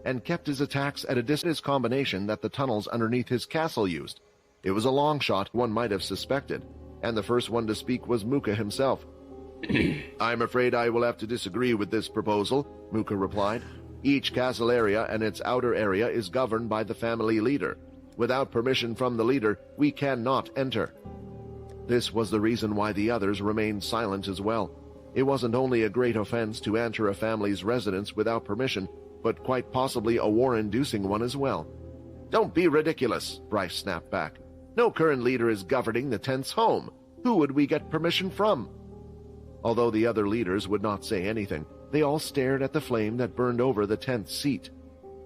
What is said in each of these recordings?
and kept his attacks at a distance combination that the tunnels underneath his castle used. It was a long shot, one might have suspected, and the first one to speak was Muka himself. I'm afraid I will have to disagree with this proposal, Muka replied. Each castle area and its outer area is governed by the family leader. Without permission from the leader, we cannot enter. This was the reason why the others remained silent as well. It wasn't only a great offense to enter a family's residence without permission, but quite possibly a war-inducing one as well. Don't be ridiculous, Bryce snapped back. No current leader is governing the 10th's home. Who would we get permission from? Although the other leaders would not say anything, they all stared at the flame that burned over the 10th seat.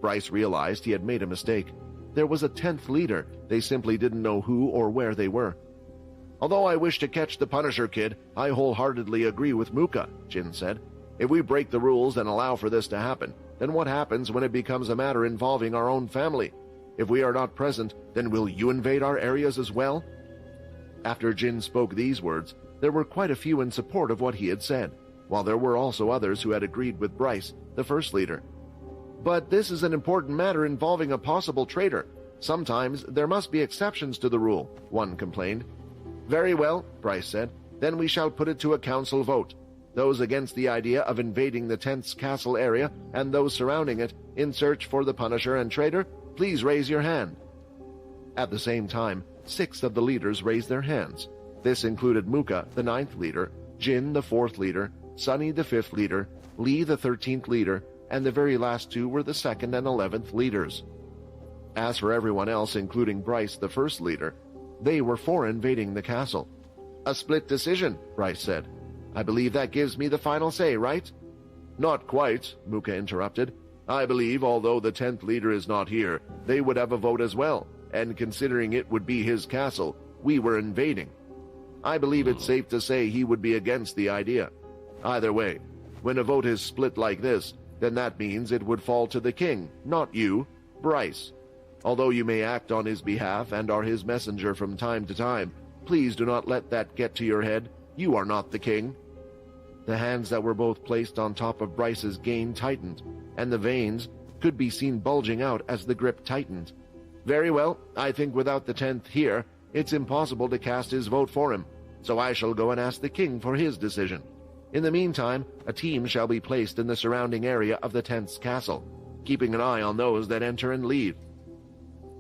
Bryce realized he had made a mistake. There was a 10th leader, they simply didn't know who or where they were. Although I wish to catch the Punisher Kid, I wholeheartedly agree with Muka, Jin said. If we break the rules and allow for this to happen, then what happens when it becomes a matter involving our own family? If we are not present, then will you invade our areas as well? After Jin spoke these words, there were quite a few in support of what he had said, while there were also others who had agreed with Bryce, the first leader. But this is an important matter involving a possible traitor. Sometimes there must be exceptions to the rule, one complained. Very well, Bryce said. Then we shall put it to a council vote. Those against the idea of invading the 10th's castle area and those surrounding it in search for the Punisher and traitor, please raise your hand. At the same time, 6 of the leaders raised their hands. This included Muka, the 9th leader, Jin, the 4th leader, Sunny, the 5th leader, Lee, the 13th leader, and the very last 2 were the 2nd and 11th leaders. As for everyone else, including Bryce, the 1st leader, they were for invading the castle. A split decision, Bryce said. I believe that gives me the final say, right? Not quite, Muka interrupted. I believe, although the 10th leader is not here, they would have a vote as well, and considering it would be his castle, we were invading. I believe it's safe to say he would be against the idea. Either way, when a vote is split like this, then that means it would fall to the king, not you, Bryce. Although you may act on his behalf and are his messenger from time to time, please do not let that get to your head. You are not the king. The hands that were both placed on top of Bryce's gain tightened, and the veins could be seen bulging out as the grip tightened. Very well, I think without the 10th here, it's impossible to cast his vote for him, so I shall go and ask the king for his decision. In the meantime, a team shall be placed in the surrounding area of the 10th's castle, keeping an eye on those that enter and leave.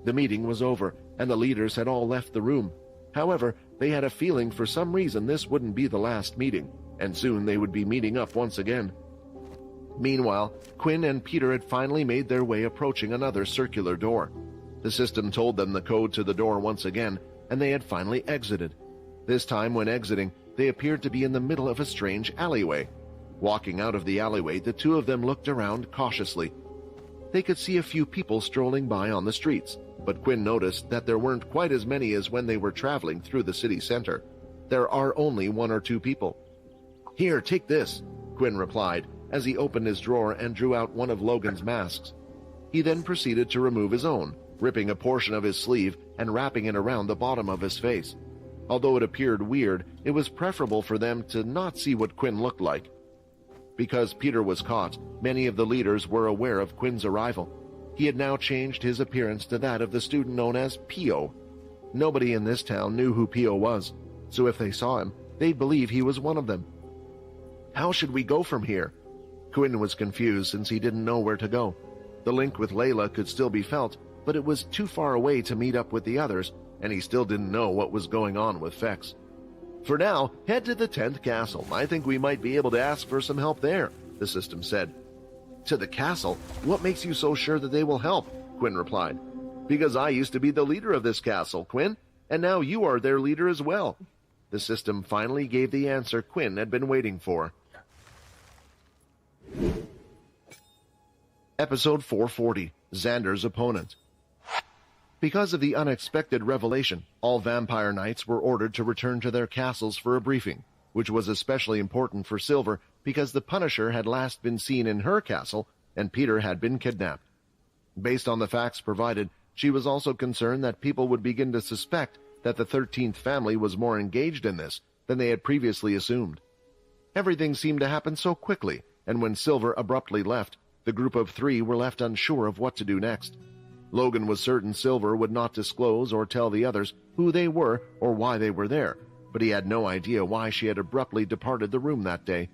The meeting was over, and the leaders had all left the room. However, they had a feeling for some reason this wouldn't be the last meeting, and soon they would be meeting up once again. Meanwhile, Quinn and Peter had finally made their way approaching another circular door. The system told them the code to the door once again, and they had finally exited. This time when exiting, they appeared to be in the middle of a strange alleyway. Walking out of the alleyway, the two of them looked around cautiously. They could see a few people strolling by on the streets, but Quinn noticed that there weren't quite as many as when they were traveling through the city center. There are only 1 or 2 people. Here, take this, Quinn replied, as he opened his drawer and drew out one of Logan's masks. He then proceeded to remove his own, ripping a portion of his sleeve and wrapping it around the bottom of his face. Although it appeared weird, it was preferable for them to not see what Quinn looked like. Because Peter was caught, many of the leaders were aware of Quinn's arrival. He had now changed his appearance to that of the student known as P.O. Nobody in this town knew who P.O. was, so if they saw him, they'd believe he was one of them. How should we go from here? Quinn was confused since he didn't know where to go. The link with Layla could still be felt, but it was too far away to meet up with the others, and he still didn't know what was going on with Fex. For now, head to the 10th castle. I think we might be able to ask for some help there, the system said. To the castle? What makes you so sure that they will help? Quinn replied. Because I used to be the leader of this castle, Quinn, and now you are their leader as well. The system finally gave the answer Quinn had been waiting for. Episode 440, Xander's Opponent. Because of the unexpected revelation, all vampire knights were ordered to return to their castles for a briefing, which was especially important for Silver because the Punisher had last been seen in her castle and Peter had been kidnapped. Based on the facts provided, she was also concerned that people would begin to suspect that the 13th family was more engaged in this than they had previously assumed. Everything seemed to happen so quickly, and when Silver abruptly left, The group of three were left unsure of what to do next. Logan was certain Silver would not disclose or tell the others who they were or why they were there, but he had no idea why she had abruptly departed the room that day.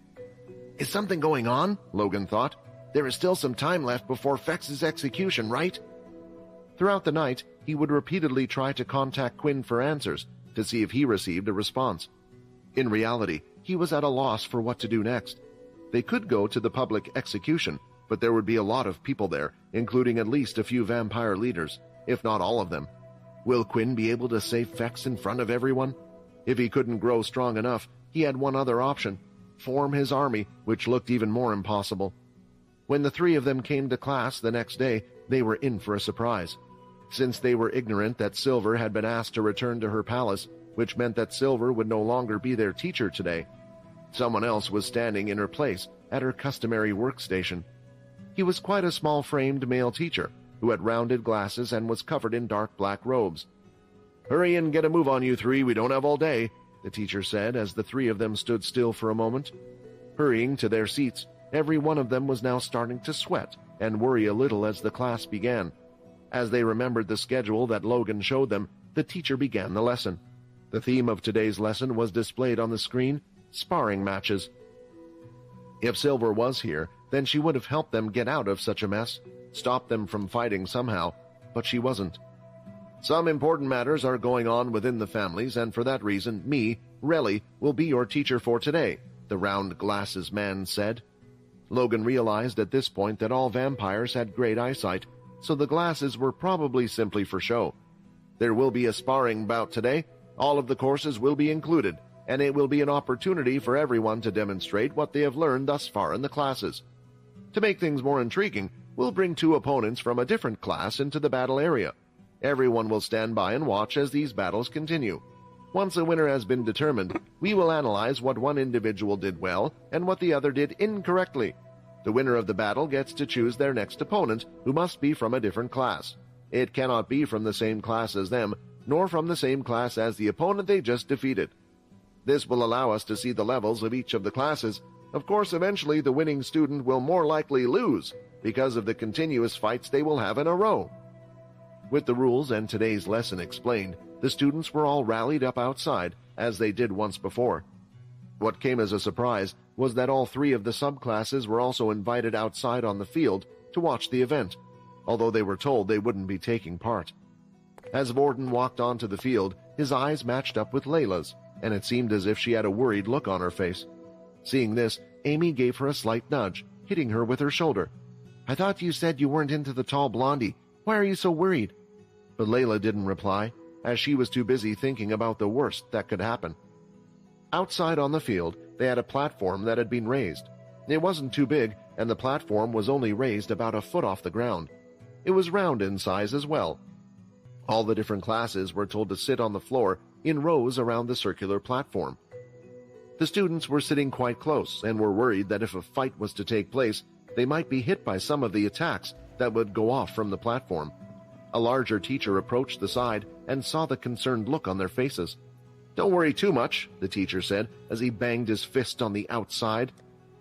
"Is something going on?" Logan thought. "There is still some time left before Fex's execution, right?" Throughout the night, he would repeatedly try to contact Quinn for answers to see if he received a response. In reality, he was at a loss for what to do next. They could go to the public execution, but there would be a lot of people there, including at least a few vampire leaders, if not all of them. Will Quinn be able to save Fex in front of everyone? If he couldn't grow strong enough, he had one other option: form his army, which looked even more impossible. When the three of them came to class the next day, they were in for a surprise. Since they were ignorant that Silver had been asked to return to her palace, which meant that Silver would no longer be their teacher today, someone else was standing in her place at her customary workstation. He was quite a small-framed male teacher, who had rounded glasses and was covered in dark black robes. "Hurry and get a move on, you three, we don't have all day," the teacher said as the three of them stood still for a moment. Hurrying to their seats, every one of them was now starting to sweat and worry a little as the class began. As they remembered the schedule that Logan showed them, the teacher began the lesson. The theme of today's lesson was displayed on the screen: sparring matches. If Silver was here, then she would have helped them get out of such a mess, stopped them from fighting somehow, but she wasn't. "Some important matters are going on within the families, and for that reason, me, Relly, will be your teacher for today," the round glasses man said. Logan realized at this point that all vampires had great eyesight, so the glasses were probably simply for show. "There will be a sparring bout today. All of the courses will be included, and it will be an opportunity for everyone to demonstrate what they have learned thus far in the classes. To make things more intriguing, we'll bring two opponents from a different class into the battle area. Everyone will stand by and watch as these battles continue. Once a winner has been determined, we will analyze what one individual did well and what the other did incorrectly. The winner of the battle gets to choose their next opponent, who must be from a different class. It cannot be from the same class as them, nor from the same class as the opponent they just defeated. This will allow us to see the levels of each of the classes. Of course, eventually the winning student will more likely lose because of the continuous fights they will have in a row." With the rules and today's lesson explained, the students were all rallied up outside, as they did once before. What came as a surprise was that all three of the subclasses were also invited outside on the field to watch the event, although they were told they wouldn't be taking part. As Vorden walked onto the field, his eyes matched up with Layla's, and it seemed as if she had a worried look on her face. Seeing this, Amy gave her a slight nudge, hitting her with her shoulder. "I thought you said you weren't into the tall blondie. Why are you so worried?" But Layla didn't reply, as she was too busy thinking about the worst that could happen. Outside on the field, they had a platform that had been raised. It wasn't too big, and the platform was only raised about a foot off the ground. It was round in size as well. All the different classes were told to sit on the floor in rows around the circular platform. The students were sitting quite close and were worried that if a fight was to take place, they might be hit by some of the attacks that would go off from the platform. A larger teacher approached the side and saw the concerned look on their faces. "Don't worry too much," the teacher said as he banged his fist on the outside.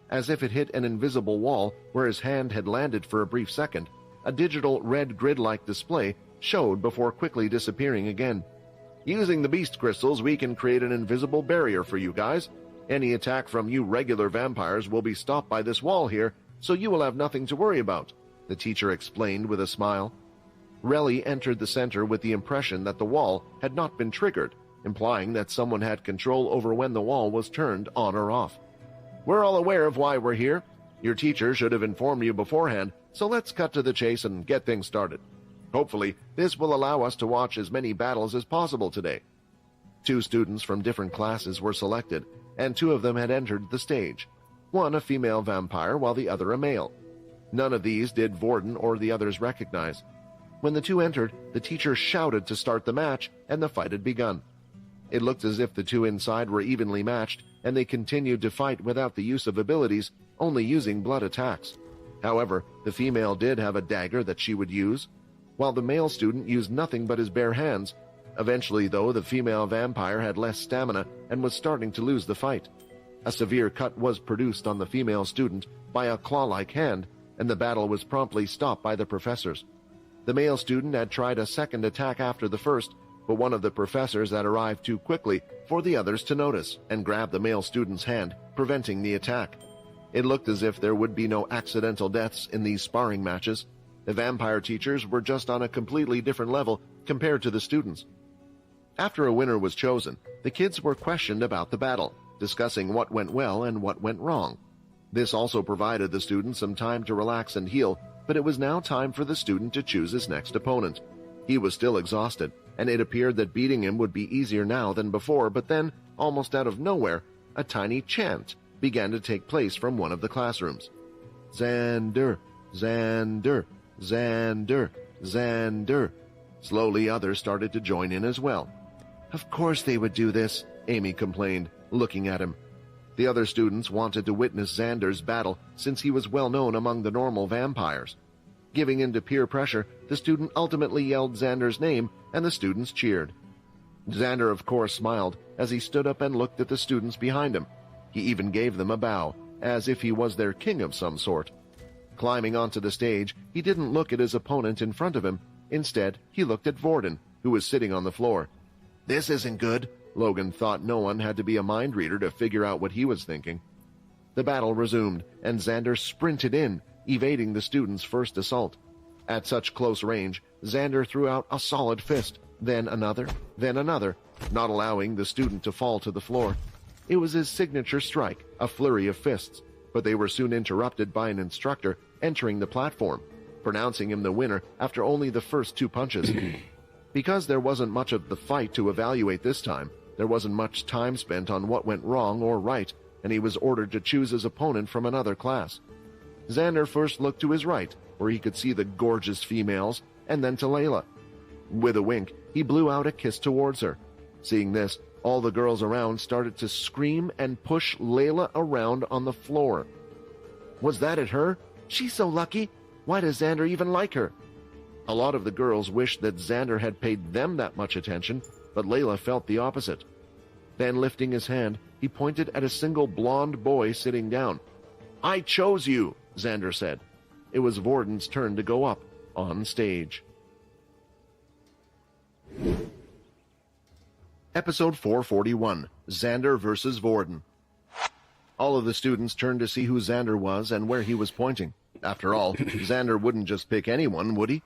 As if it hit an invisible wall where his hand had landed for a brief second, a digital red grid-like display showed before quickly disappearing again. "Using the beast crystals, we can create an invisible barrier for you guys. Any attack from you regular vampires will be stopped by this wall here, so you will have nothing to worry about," the teacher explained with a smile. Relly entered the center with the impression that the wall had not been triggered, implying that someone had control over when the wall was turned on or off. "We're all aware of why we're here. Your teacher should have informed you beforehand, so let's cut to the chase and get things started. Hopefully, this will allow us to watch as many battles as possible today." Two students from different classes were selected, and two of them had entered the stage, one a female vampire while the other a male. None of these did Vorden or the others recognize. When the two entered, the teacher shouted to start the match, and the fight had begun. It looked as if the two inside were evenly matched, and they continued to fight without the use of abilities, only using blood attacks. However, the female did have a dagger that she would use, while the male student used nothing but his bare hands. Eventually, though, the female vampire had less stamina and was starting to lose the fight. A severe cut was produced on the female student by a claw-like hand, and the battle was promptly stopped by the professors. The male student had tried a second attack after the first, but one of the professors had arrived too quickly for the others to notice and grabbed the male student's hand, preventing the attack. It looked as if there would be no accidental deaths in these sparring matches. The vampire teachers were just on a completely different level compared to the students. After a winner was chosen, the kids were questioned about the battle, discussing what went well and what went wrong. This also provided the student some time to relax and heal, but it was now time for the student to choose his next opponent. He was still exhausted, and it appeared that beating him would be easier now than before, but then, almost out of nowhere, a tiny chant began to take place from one of the classrooms. Xander, Xander, Xander, Xander. Slowly others started to join in as well. Of course they would do this, Amy complained, looking at him. The other students wanted to witness Xander's battle since he was well known among the normal vampires. Giving in to peer pressure, the student ultimately yelled Xander's name, and the students cheered. Xander, of course, smiled as he stood up and looked at the students behind him. He even gave them a bow, as if he was their king of some sort. Climbing onto the stage, he didn't look at his opponent in front of him. Instead, he looked at Vorden, who was sitting on the floor. This isn't good. Logan thought no one had to be a mind reader to figure out what he was thinking. The battle resumed, and Xander sprinted in, evading the student's first assault. At such close range, Xander threw out a solid fist, then another, not allowing the student to fall to the floor. It was his signature strike, a flurry of fists, but they were soon interrupted by an instructor entering the platform, pronouncing him the winner after only the first 2 punches. Because there wasn't much of the fight to evaluate this time, there wasn't much time spent on what went wrong or right, and he was ordered to choose his opponent from another class. Xander first looked to his right, where he could see the gorgeous females, and then to Layla. With a wink, he blew out a kiss towards her. Seeing this, all the girls around started to scream and push Layla around on the floor. Was that at her? She's so lucky. Why does Xander even like her? A lot of the girls wished that Xander had paid them that much attention, but Layla felt the opposite. Then, lifting his hand, he pointed at a single blonde boy sitting down. I chose you, Xander said. It was Vorden's turn to go up on stage. Episode 441, Xander vs. Vorden. All of the students turned to see who Xander was and where he was pointing. After all, Xander wouldn't just pick anyone, would he?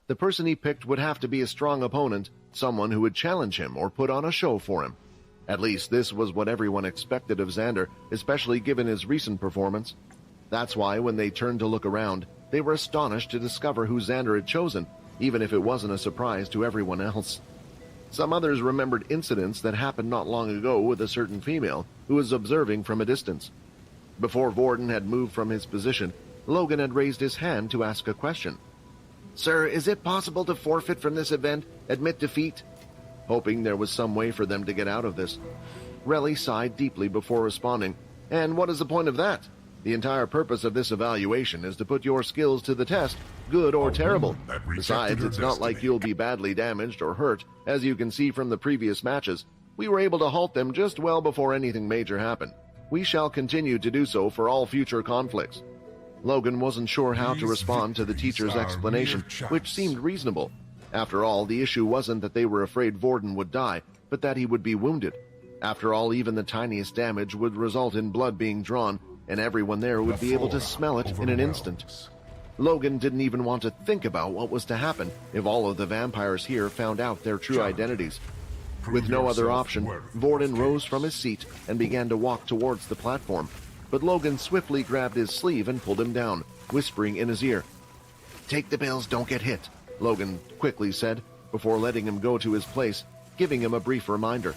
The person he picked would have to be a strong opponent, someone who would challenge him or put on a show for him. At least this was what everyone expected of Xander, especially given his recent performance. That's why when they turned to look around, they were astonished to discover who Xander had chosen, even if it wasn't a surprise to everyone else. Some others remembered incidents that happened not long ago with a certain female who was observing from a distance. Before Vorden had moved from his position, Logan had raised his hand to ask a question. Sir, is it possible to forfeit from this event, admit defeat? Hoping there was some way for them to get out of this. Relly sighed deeply before responding. And what is the point of that? The entire purpose of this evaluation is to put your skills to the test, good or terrible. Besides, it's not like you'll be badly damaged or hurt. As you can see from the previous matches, we were able to halt them just well before anything major happened. We shall continue to do so for all future conflicts. Logan wasn't sure how to respond to the teacher's explanation, which seemed reasonable. After all, the issue wasn't that they were afraid Vorden would die, but that he would be wounded. After all, even the tiniest damage would result in blood being drawn, and everyone there would be able to smell it in an instant. Logan didn't even want to think about what was to happen if all of the vampires here found out their true identities. With no other option, Vorden rose from his seat and began to walk towards the platform, but Logan swiftly grabbed his sleeve and pulled him down, whispering in his ear. Take the pills, don't get hit, Logan quickly said, before letting him go to his place, giving him a brief reminder.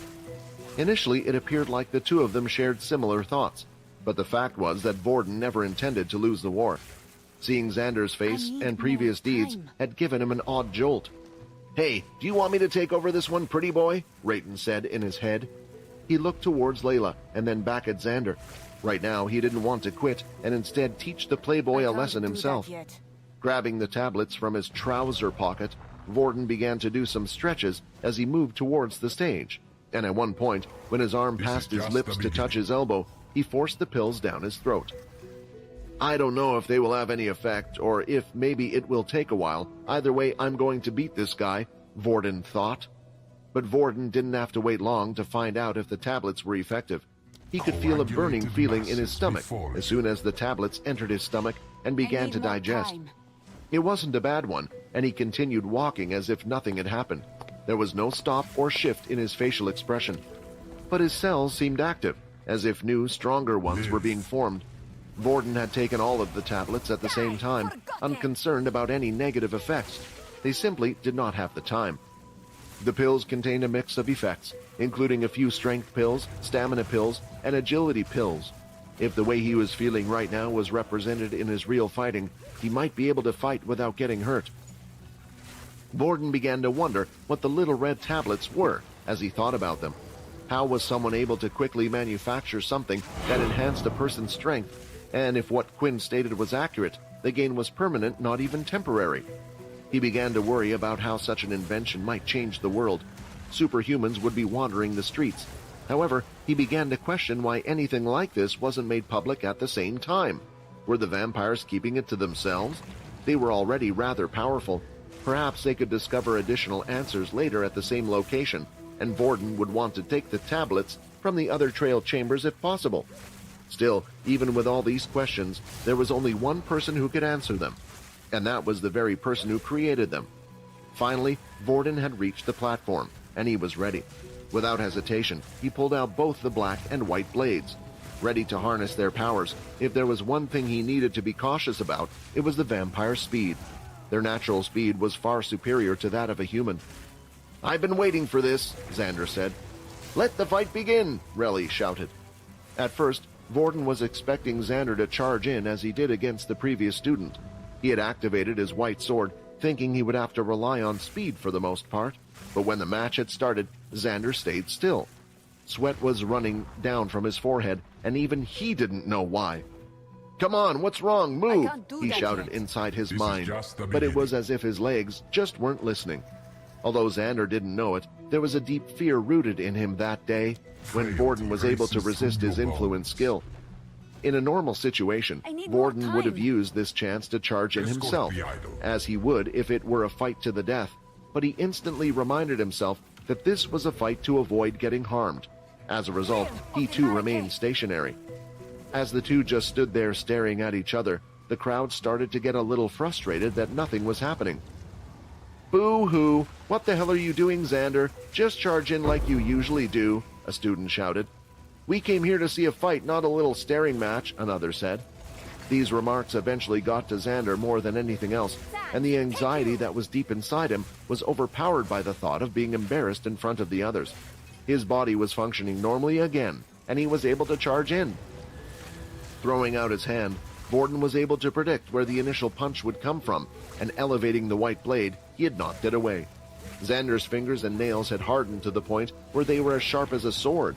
Initially, it appeared like the two of them shared similar thoughts, but the fact was that Vorden never intended to lose the war. Seeing Xander's face and previous deeds had given him an odd jolt. Hey, do you want me to take over this one, pretty boy? Rayton said in his head. He looked towards Layla and then back at Xander. Right now, he didn't want to quit and instead teach the playboy a lesson himself. Grabbing the tablets from his trouser pocket, Vorden began to do some stretches as he moved towards the stage. And at one point, when his arm passed his lips to touch his elbow, he forced the pills down his throat. I don't know if they will have any effect, or if maybe it will take a while. Either way, I'm going to beat this guy, Vorden thought. But Vorden didn't have to wait long to find out if the tablets were effective. He could feel a burning feeling in his stomach as soon as the tablets entered his stomach and began to digest. It wasn't a bad one, and he continued walking as if nothing had happened. There was no stop or shift in his facial expression. But his cells seemed active, as if new, stronger ones were being formed. Vorden had taken all of the tablets at the same time, unconcerned about any negative effects. They simply did not have the time. The pills contained a mix of effects, including a few strength pills, stamina pills, and agility pills. If the way he was feeling right now was represented in his real fighting, he might be able to fight without getting hurt. Vorden began to wonder what the little red tablets were as he thought about them. How was someone able to quickly manufacture something that enhanced a person's strength? And if what Quinn stated was accurate, the gain was permanent, not even temporary. He began to worry about how such an invention might change the world. Superhumans would be wandering the streets. However, he began to question why anything like this wasn't made public at the same time. Were the vampires keeping it to themselves? They were already rather powerful. Perhaps they could discover additional answers later at the same location, and Vorden would want to take the tablets from the other trail chambers if possible. Still, even with all these questions, there was only one person who could answer them, and that was the very person who created them. Finally, Vorden had reached the platform, and he was ready. Without hesitation, he pulled out both the black and white blades. Ready to harness their powers, if there was one thing he needed to be cautious about, it was the vampire's speed. Their natural speed was far superior to that of a human. "I've been waiting for this," Xander said. "Let the fight begin," Relly shouted. At first, Vorden was expecting Xander to charge in as he did against the previous student. He had activated his white sword, thinking he would have to rely on speed for the most part. But when the match had started, Xander stayed still. Sweat was running down from his forehead, and even he didn't know why. "Come on, what's wrong? Move!" he shouted inside his mind, but it was as if his legs just weren't listening. Although Xander didn't know it, there was a deep fear rooted in him that day when Vorden was able to resist his influence skill. In a normal situation, Vorden would have used this chance to charge in himself, as he would if it were a fight to the death, but he instantly reminded himself that this was a fight to avoid getting harmed. As a result, he too remained stationary. As the two just stood there staring at each other, the crowd started to get a little frustrated that nothing was happening. "Boo-hoo! What the hell are you doing, Xander? Just charge in like you usually do," a student shouted. "We came here to see a fight, not a little staring match," another said. These remarks eventually got to Xander more than anything else, and the anxiety that was deep inside him was overpowered by the thought of being embarrassed in front of the others. His body was functioning normally again, and he was able to charge in. Throwing out his hand, Vorden was able to predict where the initial punch would come from, and elevating the white blade, he had knocked it away. Xander's fingers and nails had hardened to the point where they were as sharp as a sword.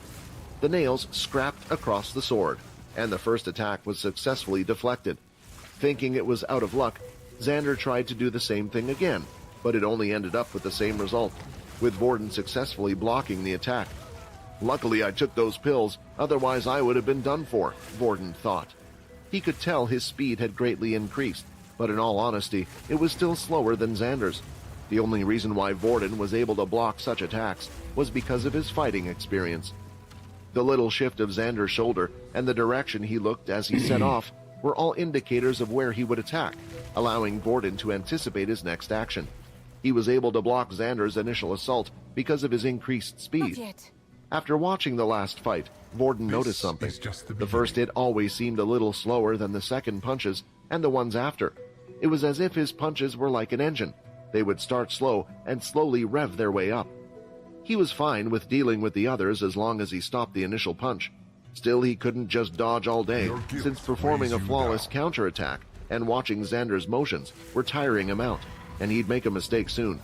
The nails scrapped across the sword, and the first attack was successfully deflected. Thinking it was out of luck, Xander tried to do the same thing again, but it only ended up with the same result, with Vorden successfully blocking the attack. "Luckily I took those pills, otherwise I would have been done for," Vorden thought. He could tell his speed had greatly increased, but in all honesty, it was still slower than Xander's. The only reason why Vorden was able to block such attacks was because of his fighting experience. The little shift of Xander's shoulder and the direction he looked as he set off were all indicators of where he would attack, allowing Vorden to anticipate his next action. He was able to block Xander's initial assault because of his increased speed. After watching the last fight, Vorden noticed something. The first hit always seemed a little slower than the second punches and the ones after. It was as if his punches were like an engine. They would start slow and slowly rev their way up. He was fine with dealing with the others as long as he stopped the initial punch. Still, he couldn't just dodge all day, since performing a flawless counterattack and watching Xander's motions were tiring him out, and he'd make a mistake soon.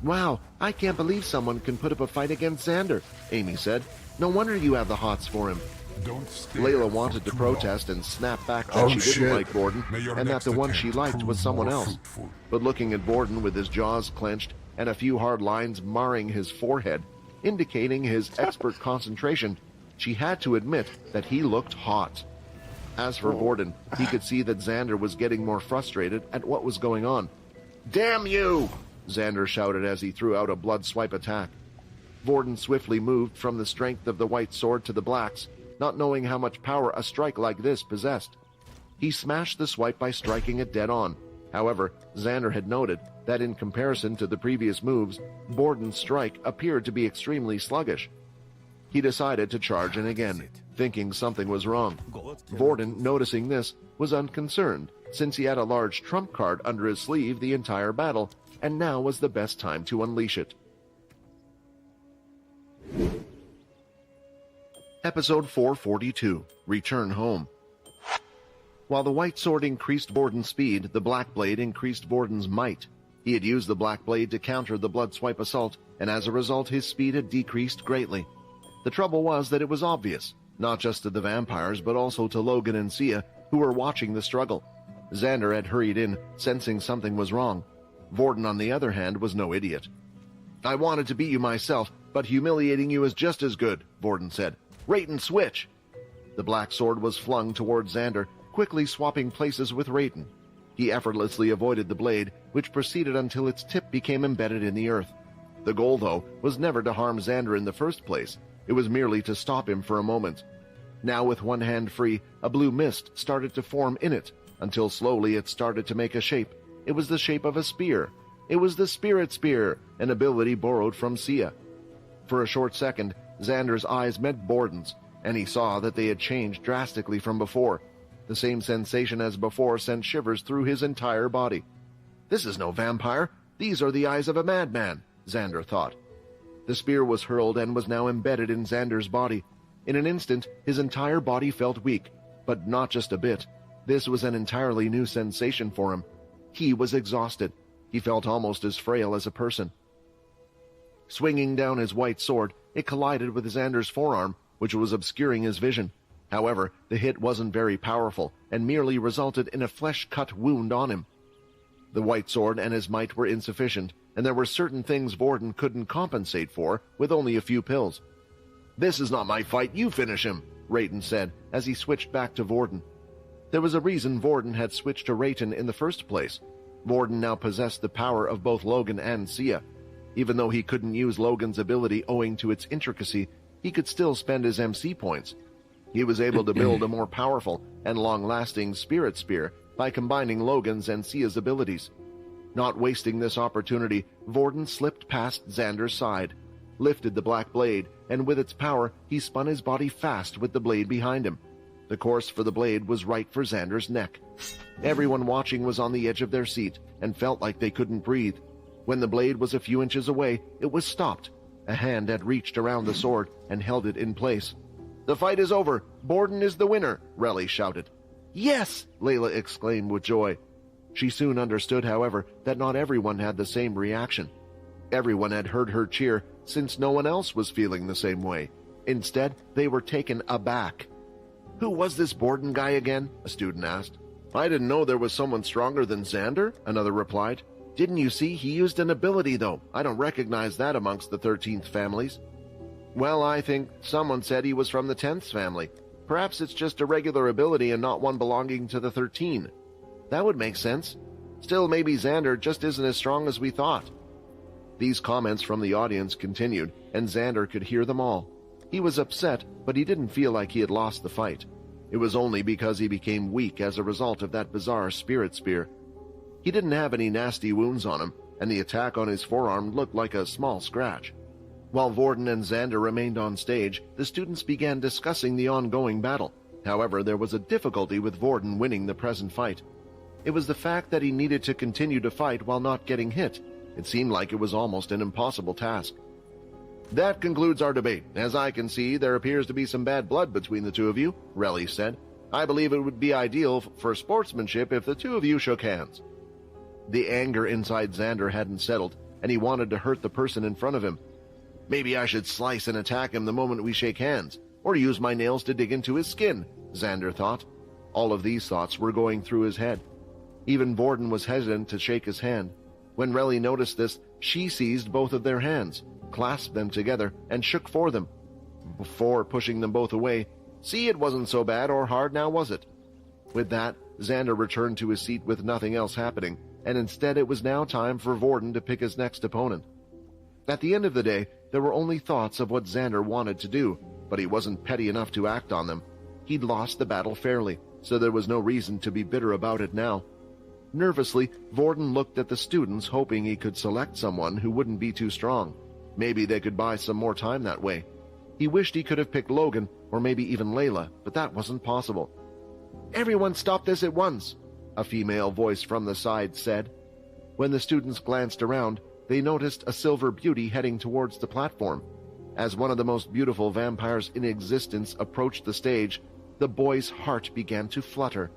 "Wow, I can't believe someone can put up a fight against Xander," Amy said. "No wonder you have the hots for him." Layla wanted to protest and snap back that she didn't like Vorden, and that the one she liked was someone else. But looking at Vorden with his jaws clenched and a few hard lines marring his forehead, indicating his expert concentration, she had to admit that he looked hot. As for Vorden, he could see that Xander was getting more frustrated at what was going on. "Damn you!" Xander shouted as he threw out a blood swipe attack. Vorden swiftly moved from the strength of the white sword to the black's, not knowing how much power a strike like this possessed. He smashed the swipe by striking it dead on. However, Xander had noted that in comparison to the previous moves, Vorden's strike appeared to be extremely sluggish. He decided to charge in again, thinking something was wrong. Vorden, noticing this, was unconcerned, since he had a large trump card under his sleeve the entire battle, and now was the best time to unleash it. Episode 442, Return Home. While the white sword increased Vorden's speed, the black blade increased Vorden's might. He had used the black blade to counter the blood swipe assault, and as a result his speed had decreased greatly. The trouble was that it was obvious, not just to the vampires but also to Logan and Sia, who were watching the struggle. Xander had hurried in, sensing something was wrong. Vorden, on the other hand, was no idiot. "I wanted to beat you myself, but humiliating you is just as good," Vorden said. "Rate and switch!" The black sword was flung toward Xander, quickly swapping places with Raiden. He effortlessly avoided the blade, which proceeded until its tip became embedded in the earth. The goal, though, was never to harm Xander in the first place. It was merely to stop him for a moment. Now, with one hand free, a blue mist started to form in it, until slowly it started to make a shape. It was the shape of a spear. It was the Spirit Spear, an ability borrowed from Sia. For a short second, Xander's eyes met Vorden's, and he saw that they had changed drastically from before. The same sensation as before sent shivers through his entire body. "This is no vampire. These are the eyes of a madman," Xander thought. The spear was hurled and was now embedded in Xander's body. In an instant, his entire body felt weak, but not just a bit. This was an entirely new sensation for him. He was exhausted. He felt almost as frail as a person. Swinging down his white sword, it collided with Xander's forearm, which was obscuring his vision. However, the hit wasn't very powerful, and merely resulted in a flesh-cut wound on him. The white sword and his might were insufficient, and there were certain things Vorden couldn't compensate for with only a few pills. "This is not my fight, you finish him," Raiden said as he switched back to Vorden. There was a reason Vorden had switched to Raiden in the first place. Vorden now possessed the power of both Logan and Sia. Even though he couldn't use Logan's ability owing to its intricacy, he could still spend his MC points. He was able to build a more powerful and long-lasting Spirit Spear by combining Logan's and Sia's abilities. Not wasting this opportunity, Vorden slipped past Xander's side, lifted the black blade, and with its power, he spun his body fast with the blade behind him. The course for the blade was right for Xander's neck. Everyone watching was on the edge of their seat and felt like they couldn't breathe. When the blade was a few inches away, it was stopped. A hand had reached around the sword and held it in place. "The fight is over. Vorden is the winner," Relly shouted. "Yes!" Layla exclaimed with joy. She soon understood, however, that not everyone had the same reaction. Everyone had heard her cheer, since no one else was feeling the same way. Instead, they were taken aback. "Who was this Vorden guy again?" a student asked. "I didn't know there was someone stronger than Xander," another replied. "Didn't you see? He used an ability, though. I don't recognize that amongst the 13th families." "Well, I think someone said he was from the 10th family. Perhaps it's just a regular ability and not one belonging to the 13. That would make sense. Still, maybe Xander just isn't as strong as we thought." These comments from the audience continued, and Xander could hear them all. He was upset, but he didn't feel like he had lost the fight. It was only because he became weak as a result of that bizarre Spirit Spear. He didn't have any nasty wounds on him, and the attack on his forearm looked like a small scratch. While Vorden and Xander remained on stage, the students began discussing the ongoing battle. However, there was a difficulty with Vorden winning the present fight. It was the fact that he needed to continue to fight while not getting hit. It seemed like it was almost an impossible task. "That concludes our debate. As I can see, there appears to be some bad blood between the two of you," Relly said. "I believe it would be ideal for sportsmanship if the two of you shook hands." The anger inside Xander hadn't settled, and he wanted to hurt the person in front of him. "Maybe I should slice and attack him the moment we shake hands, or use my nails to dig into his skin," Xander thought. All of these thoughts were going through his head. Even Vorden was hesitant to shake his hand. When Relly noticed this, she seized both of their hands, clasped them together, and shook for them. Before pushing them both away, "See, it wasn't so bad or hard now, was it? With that, Xander returned to his seat with nothing else happening, and instead it was now time for Vorden to pick his next opponent. At the end of the day, there were only thoughts of what Xander wanted to do, but he wasn't petty enough to act on them. He'd lost the battle fairly, so there was no reason to be bitter about it now. Nervously, Vorden looked at the students, hoping he could select someone who wouldn't be too strong. Maybe they could buy some more time that way. He wished he could have picked Logan, or maybe even Layla, but that wasn't possible. "Everyone stop this at once," a female voice from the side said. When the students glanced around, they noticed a silver beauty heading towards the platform. As one of the most beautiful vampires in existence approached the stage, the boy's heart began to flutter.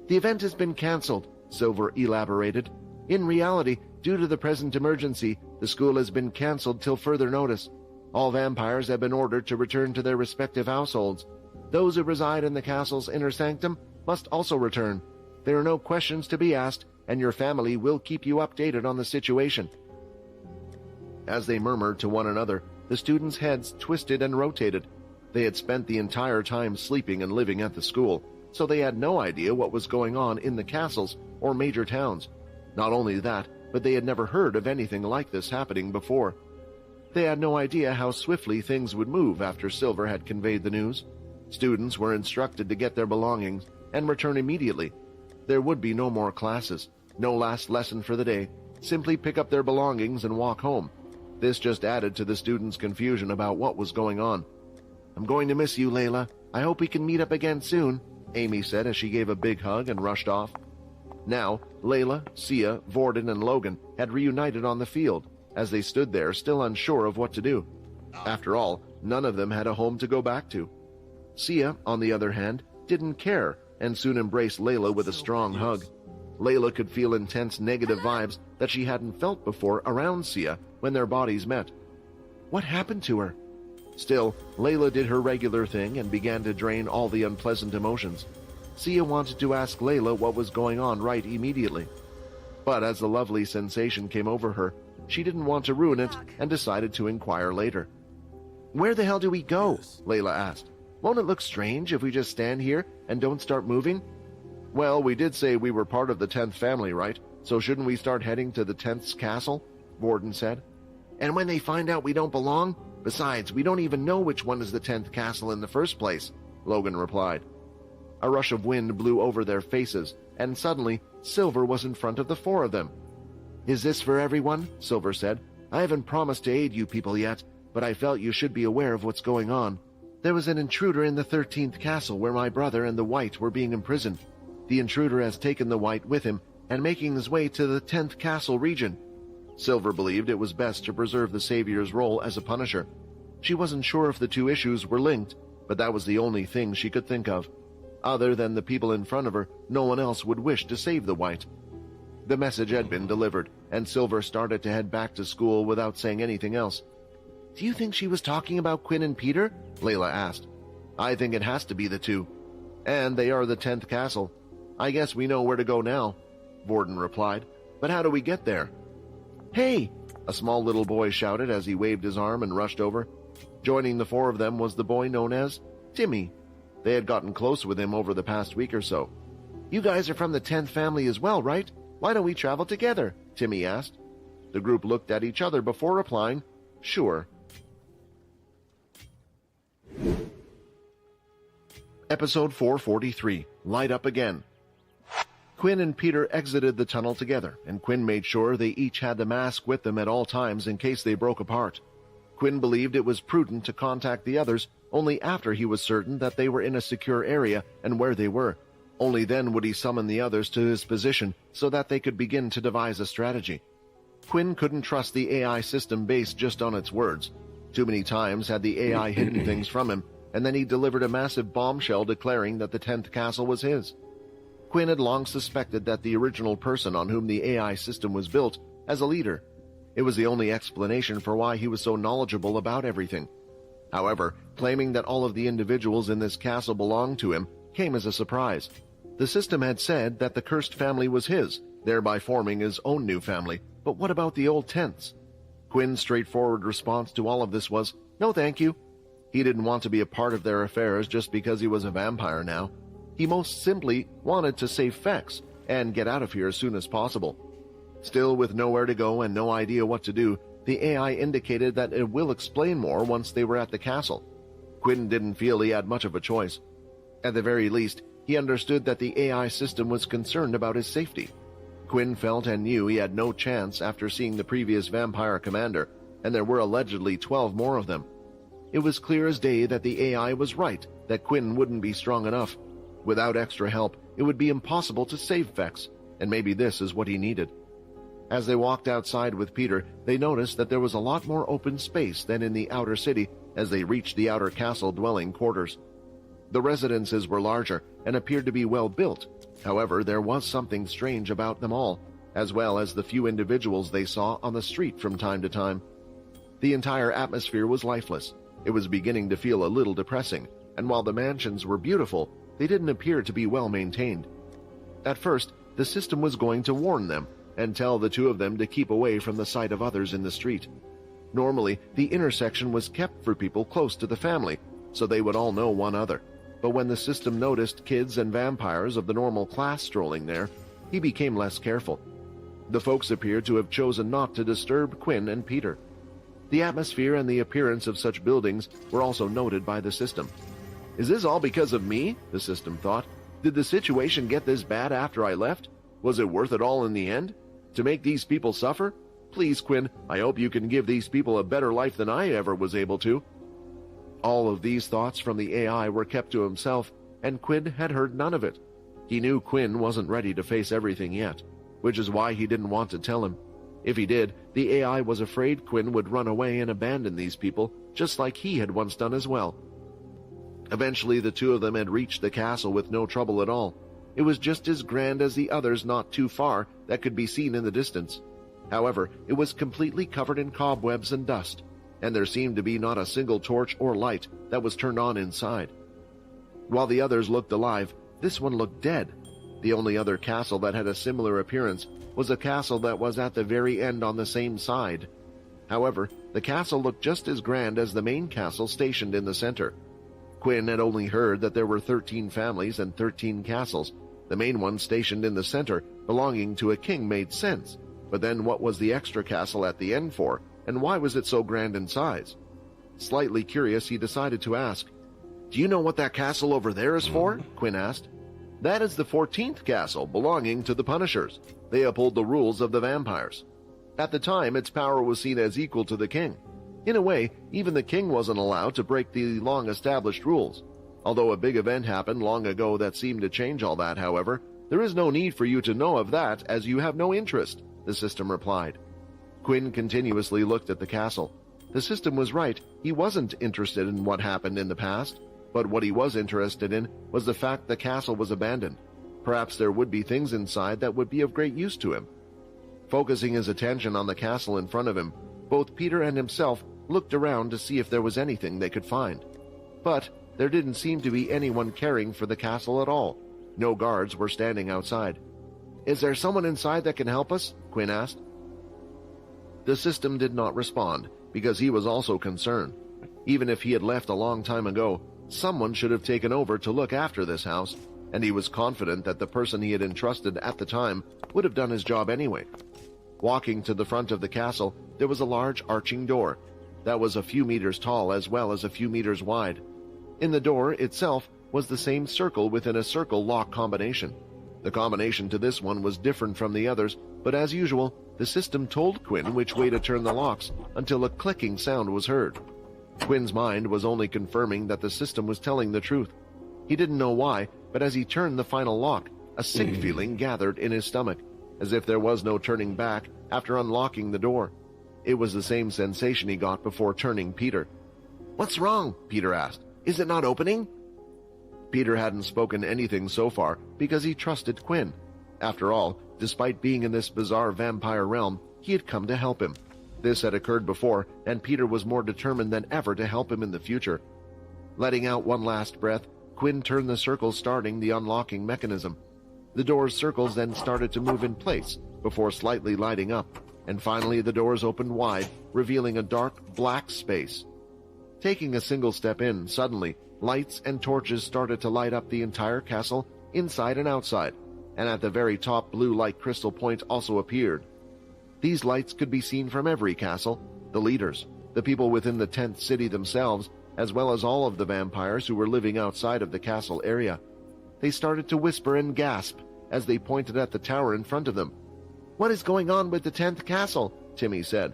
"The event has been cancelled," Silver elaborated. "In reality, due to the present emergency, the school has been cancelled till further notice. All vampires have been ordered to return to their respective households. Those who reside in the castle's inner sanctum must also return. There are no questions to be asked, and your family will keep you updated on the situation." As they murmured to one another, the students' heads twisted and rotated. They had spent the entire time sleeping and living at the school, so they had no idea what was going on in the castles or major towns. Not only that, but they had never heard of anything like this happening before. They had no idea how swiftly things would move after Silver had conveyed the news. Students were instructed to get their belongings and return immediately. There would be no more classes, no last lesson for the day. Simply pick up their belongings and walk home. This just added to the students' confusion about what was going on. "I'm going to miss you, Layla. I hope we can meet up again soon," Amy said as she gave a big hug and rushed off. Now, Layla, Sia, Vorden, and Logan had reunited on the field, as they stood there still unsure of what to do. After all, none of them had a home to go back to. Sia, on the other hand, didn't care and soon embraced Layla with a strong hug. Layla could feel intense negative vibes that she hadn't felt before around Sia when their bodies met. What happened to her? Still, Layla did her regular thing and began to drain all the unpleasant emotions. Sia wanted to ask Layla what was going on right immediately. But as the lovely sensation came over her, she didn't want to ruin it and decided to inquire later. "Where the hell do we go?" Layla asked. "Won't it look strange if we just stand here and don't start moving?" "Well, we did say we were part of the 10th family, right? So shouldn't we start heading to the 10th's castle?" Vorden said. "And when they find out we don't belong? Besides, we don't even know which one is the 10th castle in the first place," Logan replied. A rush of wind blew over their faces, and suddenly, Silver was in front of the four of them. "Is this for everyone?" Silver said. "I haven't promised to aid you people yet, but I felt you should be aware of what's going on. There was an intruder in the 13th castle where my brother and the White were being imprisoned. The intruder has taken the White with him and making his way to the 10th castle region." Silver believed it was best to preserve the Savior's role as a punisher. She wasn't sure if the two issues were linked, but that was the only thing she could think of. Other than the people in front of her, no one else would wish to save the White. The message had been delivered, and Silver started to head back to school without saying anything else. "Do you think she was talking about Quinn and Peter?" Layla asked. "I think it has to be the two. And they are the 10th castle. I guess we know where to go now," Vorden replied. "But how do we get there?" "Hey!" a small little boy shouted as he waved his arm and rushed over. Joining the four of them was the boy known as Timmy. They had gotten close with him over the past week or so. "You guys are from the 10th family as well, right? Why don't we travel together?" Timmy asked. The group looked at each other before replying, "Sure." Episode 443, Light Up Again. Quinn and Peter exited the tunnel together, and Quinn made sure they each had the mask with them at all times in case they broke apart. Quinn believed it was prudent to contact the others only after he was certain that they were in a secure area and where they were. Only then would he summon the others to his position so that they could begin to devise a strategy. Quinn couldn't trust the AI system based just on its words. Too many times had the AI hidden things from him, and then he delivered a massive bombshell declaring that the 10th castle was his. Quinn had long suspected that the original person on whom the AI system was built as a leader. It was the only explanation for why he was so knowledgeable about everything. However, claiming that all of the individuals in this castle belonged to him came as a surprise. The system had said that the cursed family was his, thereby forming his own new family. But what about the old 10ths? Quinn's straightforward response to all of this was, "No thank you." He didn't want to be a part of their affairs just because he was a vampire now. He most simply wanted to save Fex and get out of here as soon as possible. Still with nowhere to go and no idea what to do, the AI indicated that it will explain more once they were at the castle. Quinn didn't feel he had much of a choice. At the very least, he understood that the AI system was concerned about his safety. Quinn felt and knew he had no chance after seeing the previous vampire commander, and there were allegedly 12 more of them. It was clear as day that the AI was right, that Quinn wouldn't be strong enough. Without extra help, it would be impossible to save Fex, and maybe this is what he needed. As they walked outside with Peter, they noticed that there was a lot more open space than in the outer city as they reached the outer castle dwelling quarters. The residences were larger and appeared to be well built. However, there was something strange about them all, as well as the few individuals they saw on the street from time to time. The entire atmosphere was lifeless. It was beginning to feel a little depressing, and while the mansions were beautiful, they didn't appear to be well maintained. At first, the system was going to warn them and tell the two of them to keep away from the sight of others in the street. Normally, the intersection was kept for people close to the family, so they would all know one another. But when the system noticed kids and vampires of the normal class strolling there, he became less careful. The folks appeared to have chosen not to disturb Quinn and Peter. The atmosphere and the appearance of such buildings were also noted by the system. "Is this all because of me?" the system thought. "Did the situation get this bad after I left? Was it worth it all in the end? To make these people suffer? Please, Quinn, I hope you can give these people a better life than I ever was able to." All of these thoughts from the AI were kept to himself, and Quinn had heard none of it. He knew Quinn wasn't ready to face everything yet, which is why he didn't want to tell him. If he did, the AI was afraid Quinn would run away and abandon these people, just like he had once done as well. Eventually, the two of them had reached the castle with no trouble at all. It was just as grand as the others not too far that could be seen in the distance. However, it was completely covered in cobwebs and dust, and there seemed to be not a single torch or light that was turned on inside. While the others looked alive, this one looked dead. The only other castle that had a similar appearance was a castle that was at the very end on the same side. However, the castle looked just as grand as the main castle stationed in the center. Quinn had only heard that there were 13 families and 13 castles. The main one stationed in the center, belonging to a king, made sense. But then what was the extra castle at the end for, and why was it so grand in size? Slightly curious, he decided to ask. "Do you know what that castle over there is for?" Quinn asked. "That is the 14th castle, belonging to the Punishers. They uphold the rules of the vampires. At the time, its power was seen as equal to the king. In a way, even the king wasn't allowed to break the long-established rules. Although a big event happened long ago that seemed to change all that, however, there is no need for you to know of that as you have no interest," the system replied. Quinn continuously looked at the castle. The system was right. He wasn't interested in what happened in the past, but what he was interested in was the fact the castle was abandoned. Perhaps there would be things inside that would be of great use to him. Focusing his attention on the castle in front of him, both Peter and himself looked around to see if there was anything they could find. But there didn't seem to be anyone caring for the castle at all. No guards were standing outside. "Is there someone inside that can help us?" Quinn asked. The system did not respond, because he was also concerned. Even if he had left a long time ago, someone should have taken over to look after this house, and he was confident that the person he had entrusted at the time would have done his job anyway. Walking to the front of the castle, there was a large arching door that was a few meters tall as well as a few meters wide. In the door itself was the same circle within a circle lock combination. The combination to this one was different from the others, but as usual, the system told Quinn which way to turn the locks until a clicking sound was heard. Quinn's mind was only confirming that the system was telling the truth. He didn't know why, but as he turned the final lock, a sick feeling gathered in his stomach, as if there was no turning back after unlocking the door. It was the same sensation he got before turning Peter. "What's wrong?" Peter asked. "Is it not opening?" Peter hadn't spoken anything so far because he trusted Quinn. After all, despite being in this bizarre vampire realm, he had come to help him. This had occurred before, and Peter was more determined than ever to help him in the future. Letting out one last breath, Quinn turned the circle, starting the unlocking mechanism. The door's circles then started to move in place before slightly lighting up, and finally the doors opened wide, revealing a dark, black space. Taking a single step in, suddenly, lights and torches started to light up the entire castle inside and outside, and at the very top blue light crystal point also appeared. These lights could be seen from every castle, the leaders, the people within the 10th city themselves, as well as all of the vampires who were living outside of the castle area. They started to whisper and gasp as they pointed at the tower in front of them. "What is going on with the 10th castle?" Timmy said.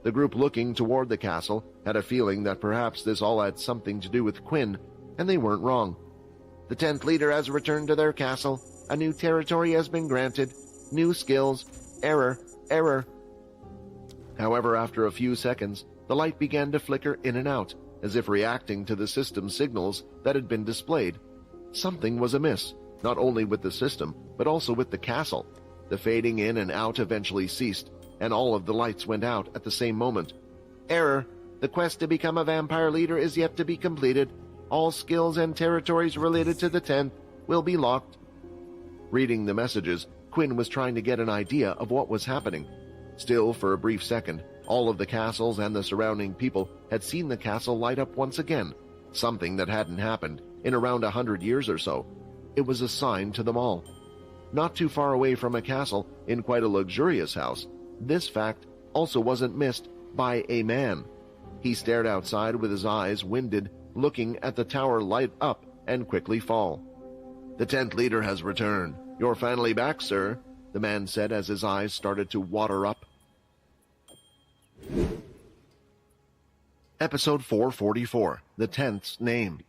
The group looking toward the castle had a feeling that perhaps this all had something to do with Quinn, and they weren't wrong. "The 10th leader has returned to their castle. A new territory has been granted. New skills. Error. Error." However, after a few seconds, the light began to flicker in and out, as if reacting to the system signals that had been displayed. Something was amiss, not only with the system, but also with the castle. The fading in and out eventually ceased, and all of the lights went out at the same moment. "Error. The quest to become a vampire leader is yet to be completed. All skills and territories related to the 10th will be locked." Reading the messages, Quinn was trying to get an idea of what was happening. Still, for a brief second, all of the castles and the surrounding people had seen the castle light up once again, something that hadn't happened in around 100 years or so. It was a sign to them all. Not too far away from a castle, in quite a luxurious house, this fact also wasn't missed by a man. He stared outside with his eyes winded, looking at the tower light up and quickly fall. "The 10th leader has returned. You're finally back, sir," the man said as his eyes started to water up. Episode 444, The 10th's Name.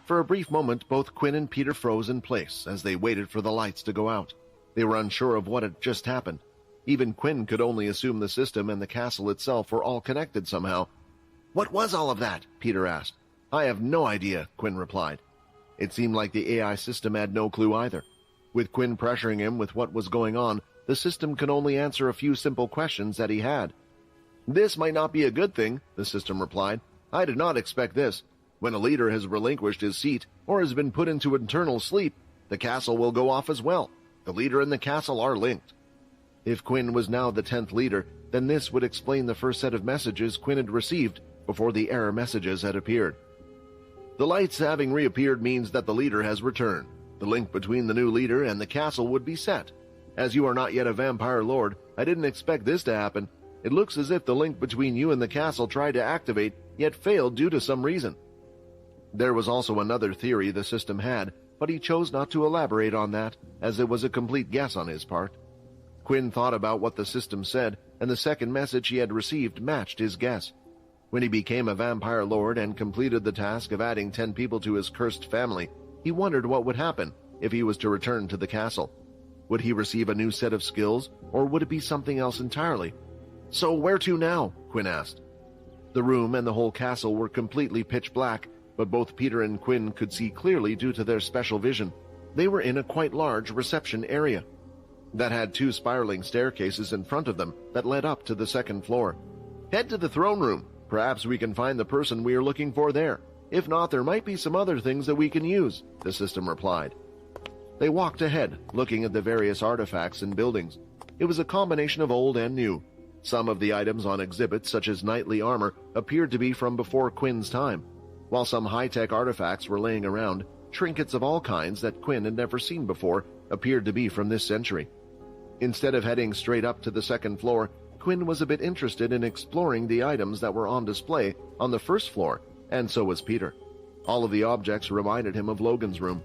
For a brief moment, both Quinn and Peter froze in place as they waited for the lights to go out. They were unsure of what had just happened. Even Quinn could only assume the system and the castle itself were all connected somehow. "What was all of that?" Peter asked. "I have no idea," Quinn replied. It seemed like the AI system had no clue either. With Quinn pressuring him with what was going on, the system could only answer a few simple questions that he had. "This might not be a good thing," the system replied. "I did not expect this. When a leader has relinquished his seat or has been put into eternal sleep, the castle will go off as well. The leader and the castle are linked." If Quinn was now the 10th leader, then this would explain the first set of messages Quinn had received before the error messages had appeared. "The lights having reappeared means that the leader has returned. The link between the new leader and the castle would be set. As you are not yet a vampire lord, I didn't expect this to happen. It looks as if the link between you and the castle tried to activate, yet failed due to some reason." There was also another theory the system had, but he chose not to elaborate on that, as it was a complete guess on his part. Quinn thought about what the system said, and the second message he had received matched his guess. When he became a vampire lord and completed the task of adding 10 people to his cursed family, he wondered what would happen if he was to return to the castle. Would he receive a new set of skills, or would it be something else entirely? "So where to now?" Quinn asked. The room and the whole castle were completely pitch black, but both Peter and Quinn could see clearly due to their special vision. They were in a quite large reception area that had 2 spiraling staircases in front of them that led up to the 2nd floor. "Head to the throne room. Perhaps we can find the person we are looking for there. If not, there might be some other things that we can use," the system replied. They walked ahead, looking at the various artifacts and buildings. It was a combination of old and new. Some of the items on exhibit, such as knightly armor, appeared to be from before Quinn's time, while some high-tech artifacts were laying around. Trinkets of all kinds that Quinn had never seen before appeared to be from this century. Instead of heading straight up to the 2nd floor, Quinn was a bit interested in exploring the items that were on display on the 1st floor, and so was Peter. All of the objects reminded him of Logan's room.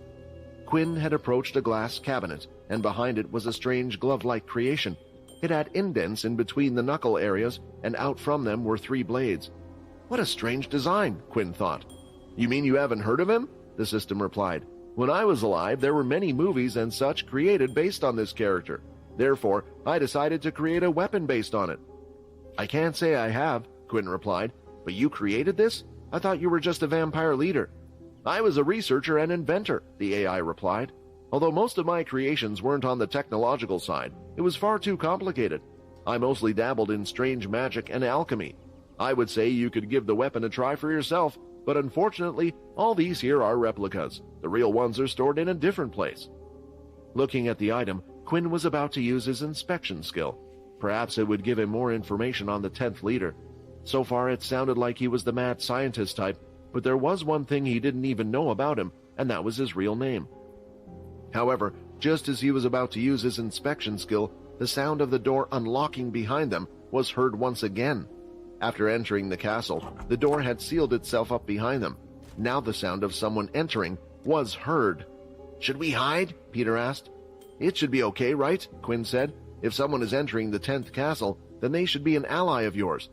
Quinn had approached a glass cabinet, and behind it was a strange glove-like creation. It had indents in between the knuckle areas, and out from them were 3 blades. "What a strange design," Quinn thought. "You mean you haven't heard of him?" the system replied. "When I was alive, there were many movies and such created based on this character. Therefore, I decided to create a weapon based on it." "I can't say I have," Quinn replied. "But you created this? I thought you were just a vampire leader." "I was a researcher and inventor," the AI replied. "Although most of my creations weren't on the technological side, it was far too complicated. I mostly dabbled in strange magic and alchemy. I would say you could give the weapon a try for yourself, but unfortunately, all these here are replicas. The real ones are stored in a different place." Looking at the item, Quinn was about to use his inspection skill. Perhaps it would give him more information on the 10th leader. So far, it sounded like he was the mad scientist type, but there was one thing he didn't even know about him, and that was his real name. However, just as he was about to use his inspection skill, the sound of the door unlocking behind them was heard once again. After entering the castle, the door had sealed itself up behind them. Now the sound of someone entering was heard. "Should we hide?" Peter asked. "It should be okay, right?" Quinn said. "If someone is entering the 10th castle, then they should be an ally of yours."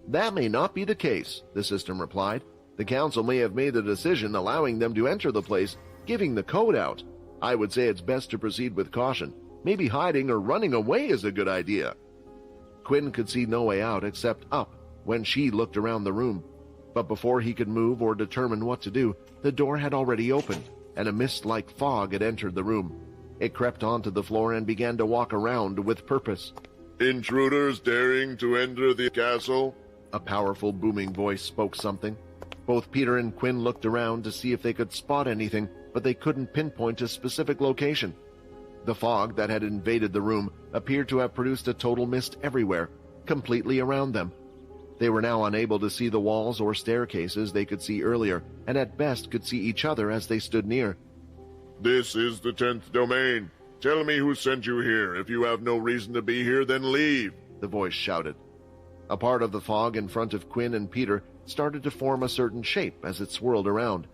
"That may not be the case," the system replied. "The council may have made a decision allowing them to enter the place, giving the code out. I would say it's best to proceed with caution. Maybe hiding or running away is a good idea." Quinn could see no way out except up when she looked around the room. But before he could move or determine what to do, the door had already opened, and a mist-like fog had entered the room. It crept onto the floor and began to walk around with purpose. "Intruders daring to enter the castle?" A powerful booming voice spoke something. Both Peter and Quinn looked around to see if they could spot anything, but they couldn't pinpoint a specific location. The fog that had invaded the room appeared to have produced a total mist everywhere, completely around them. They were now unable to see the walls or staircases they could see earlier, and at best could see each other as they stood near. "This is the 10th domain. Tell me who sent you here. If you have no reason to be here, then leave," the voice shouted. A part of the fog in front of Quinn and Peter started to form a certain shape as it swirled around.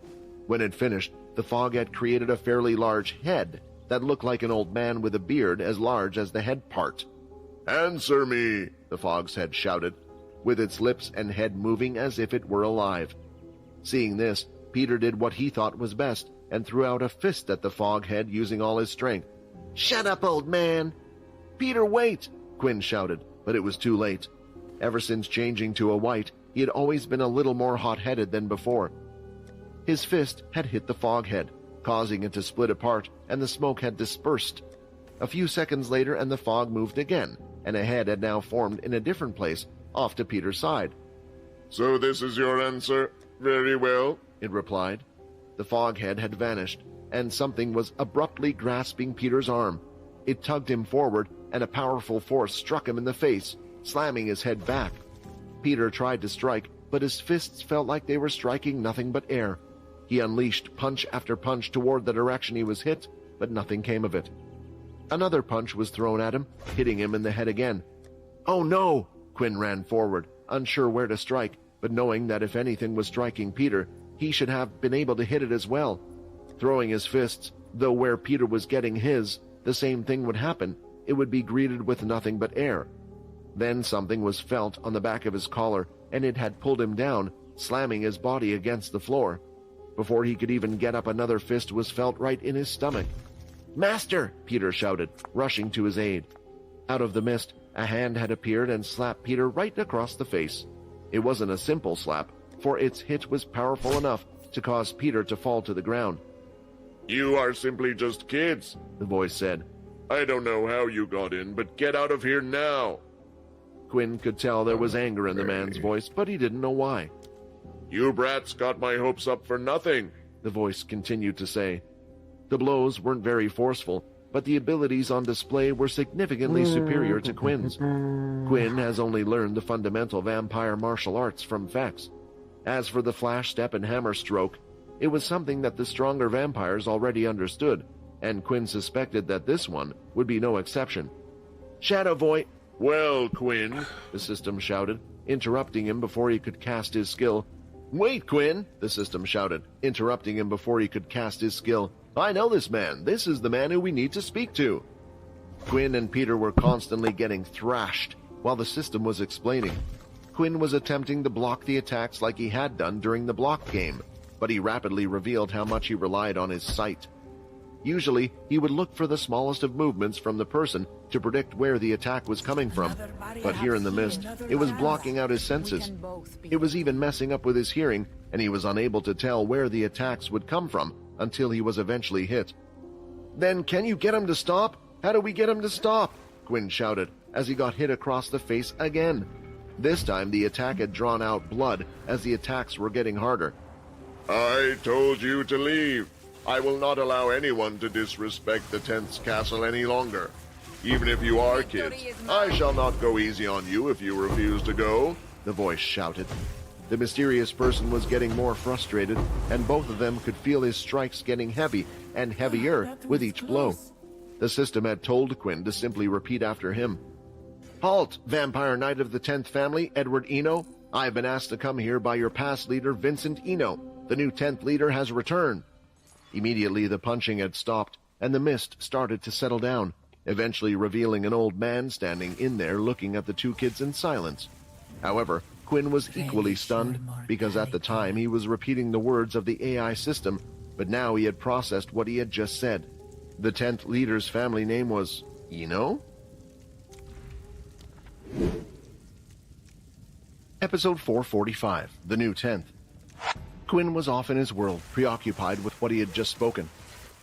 When it finished, the fog had created a fairly large head that looked like an old man with a beard as large as the head part. "Answer me," the fog's head shouted, with its lips and head moving as if it were alive. Seeing this, Peter did what he thought was best and threw out a fist at the fog head using all his strength. "Shut up, old man!" "Peter, wait!" Quinn shouted, but it was too late. Ever since changing to a white, he had always been a little more hot-headed than before. His fist had hit the fog head, causing it to split apart, and the smoke had dispersed. A few seconds later, and the fog moved again, and a head had now formed in a different place, off to Peter's side. "So this is your answer? Very well," it replied. The fog head had vanished, and something was abruptly grasping Peter's arm. It tugged him forward, and a powerful force struck him in the face, slamming his head back. Peter tried to strike, but his fists felt like they were striking nothing but air. He unleashed punch after punch toward the direction he was hit, but nothing came of it. Another punch was thrown at him, hitting him in the head again. "Oh no!" Quinn ran forward, unsure where to strike, but knowing that if anything was striking Peter, he should have been able to hit it as well. Throwing his fists, though where Peter was getting his, the same thing would happen. It would be greeted with nothing but air. Then something was felt on the back of his collar, and it had pulled him down, slamming his body against the floor. Before he could even get up, another fist was felt right in his stomach. "Master!" Peter shouted, rushing to his aid. Out of the mist, a hand had appeared and slapped Peter right across the face. It wasn't a simple slap, for its hit was powerful enough to cause Peter to fall to the ground. "You are simply just kids," the voice said. "I don't know how you got in, but get out of here now." Quinn could tell there was anger in the man's voice, but he didn't know why. "You brats got my hopes up for nothing," the voice continued to say. The blows weren't very forceful, but the abilities on display were significantly superior to Quinn's. Quinn has only learned the fundamental vampire martial arts from Vex. As for the flash step and hammer stroke, it was something that the stronger vampires already understood, and Quinn suspected that this one would be no exception. "Shadow Void!" "Well, Quinn," the system shouted, interrupting him before he could cast his skill. "Wait, Quinn!" the system shouted, interrupting him before he could cast his skill. "I know this man. This is the man who we need to speak to." Quinn and Peter were constantly getting thrashed while the system was explaining. Quinn was attempting to block the attacks like he had done during the block game, but he rapidly revealed how much he relied on his sight. Usually, he would look for the smallest of movements from the person to predict where the attack was coming from, but here in the mist, it was blocking out his senses. It was even messing up with his hearing, and he was unable to tell where the attacks would come from until he was eventually hit. "Then can you get him to stop? How do we get him to stop?" Quinn shouted as he got hit across the face again. This time the attack had drawn out blood as the attacks were getting harder. "I told you to leave. I will not allow anyone to disrespect the 10th castle any longer. Even if you are kids, I shall not go easy on you if you refuse to go," the voice shouted. The mysterious person was getting more frustrated, and both of them could feel his strikes getting heavy and heavier with each blow. The system had told Quinn to simply repeat after him. "Halt, Vampire Knight of the 10th Family, Edward Eno. I have been asked to come here by your past leader, Vincent Eno. The new 10th leader has returned." Immediately the punching had stopped, and the mist started to settle down, eventually revealing an old man standing in there looking at the two kids in silence. However, Quinn was equally stunned, because at the time he was repeating the words of the AI system, but now he had processed what he had just said. The 10th leader's family name was Eno? Episode 445, The New 10th. Quinn was off in his world, preoccupied with what he had just spoken.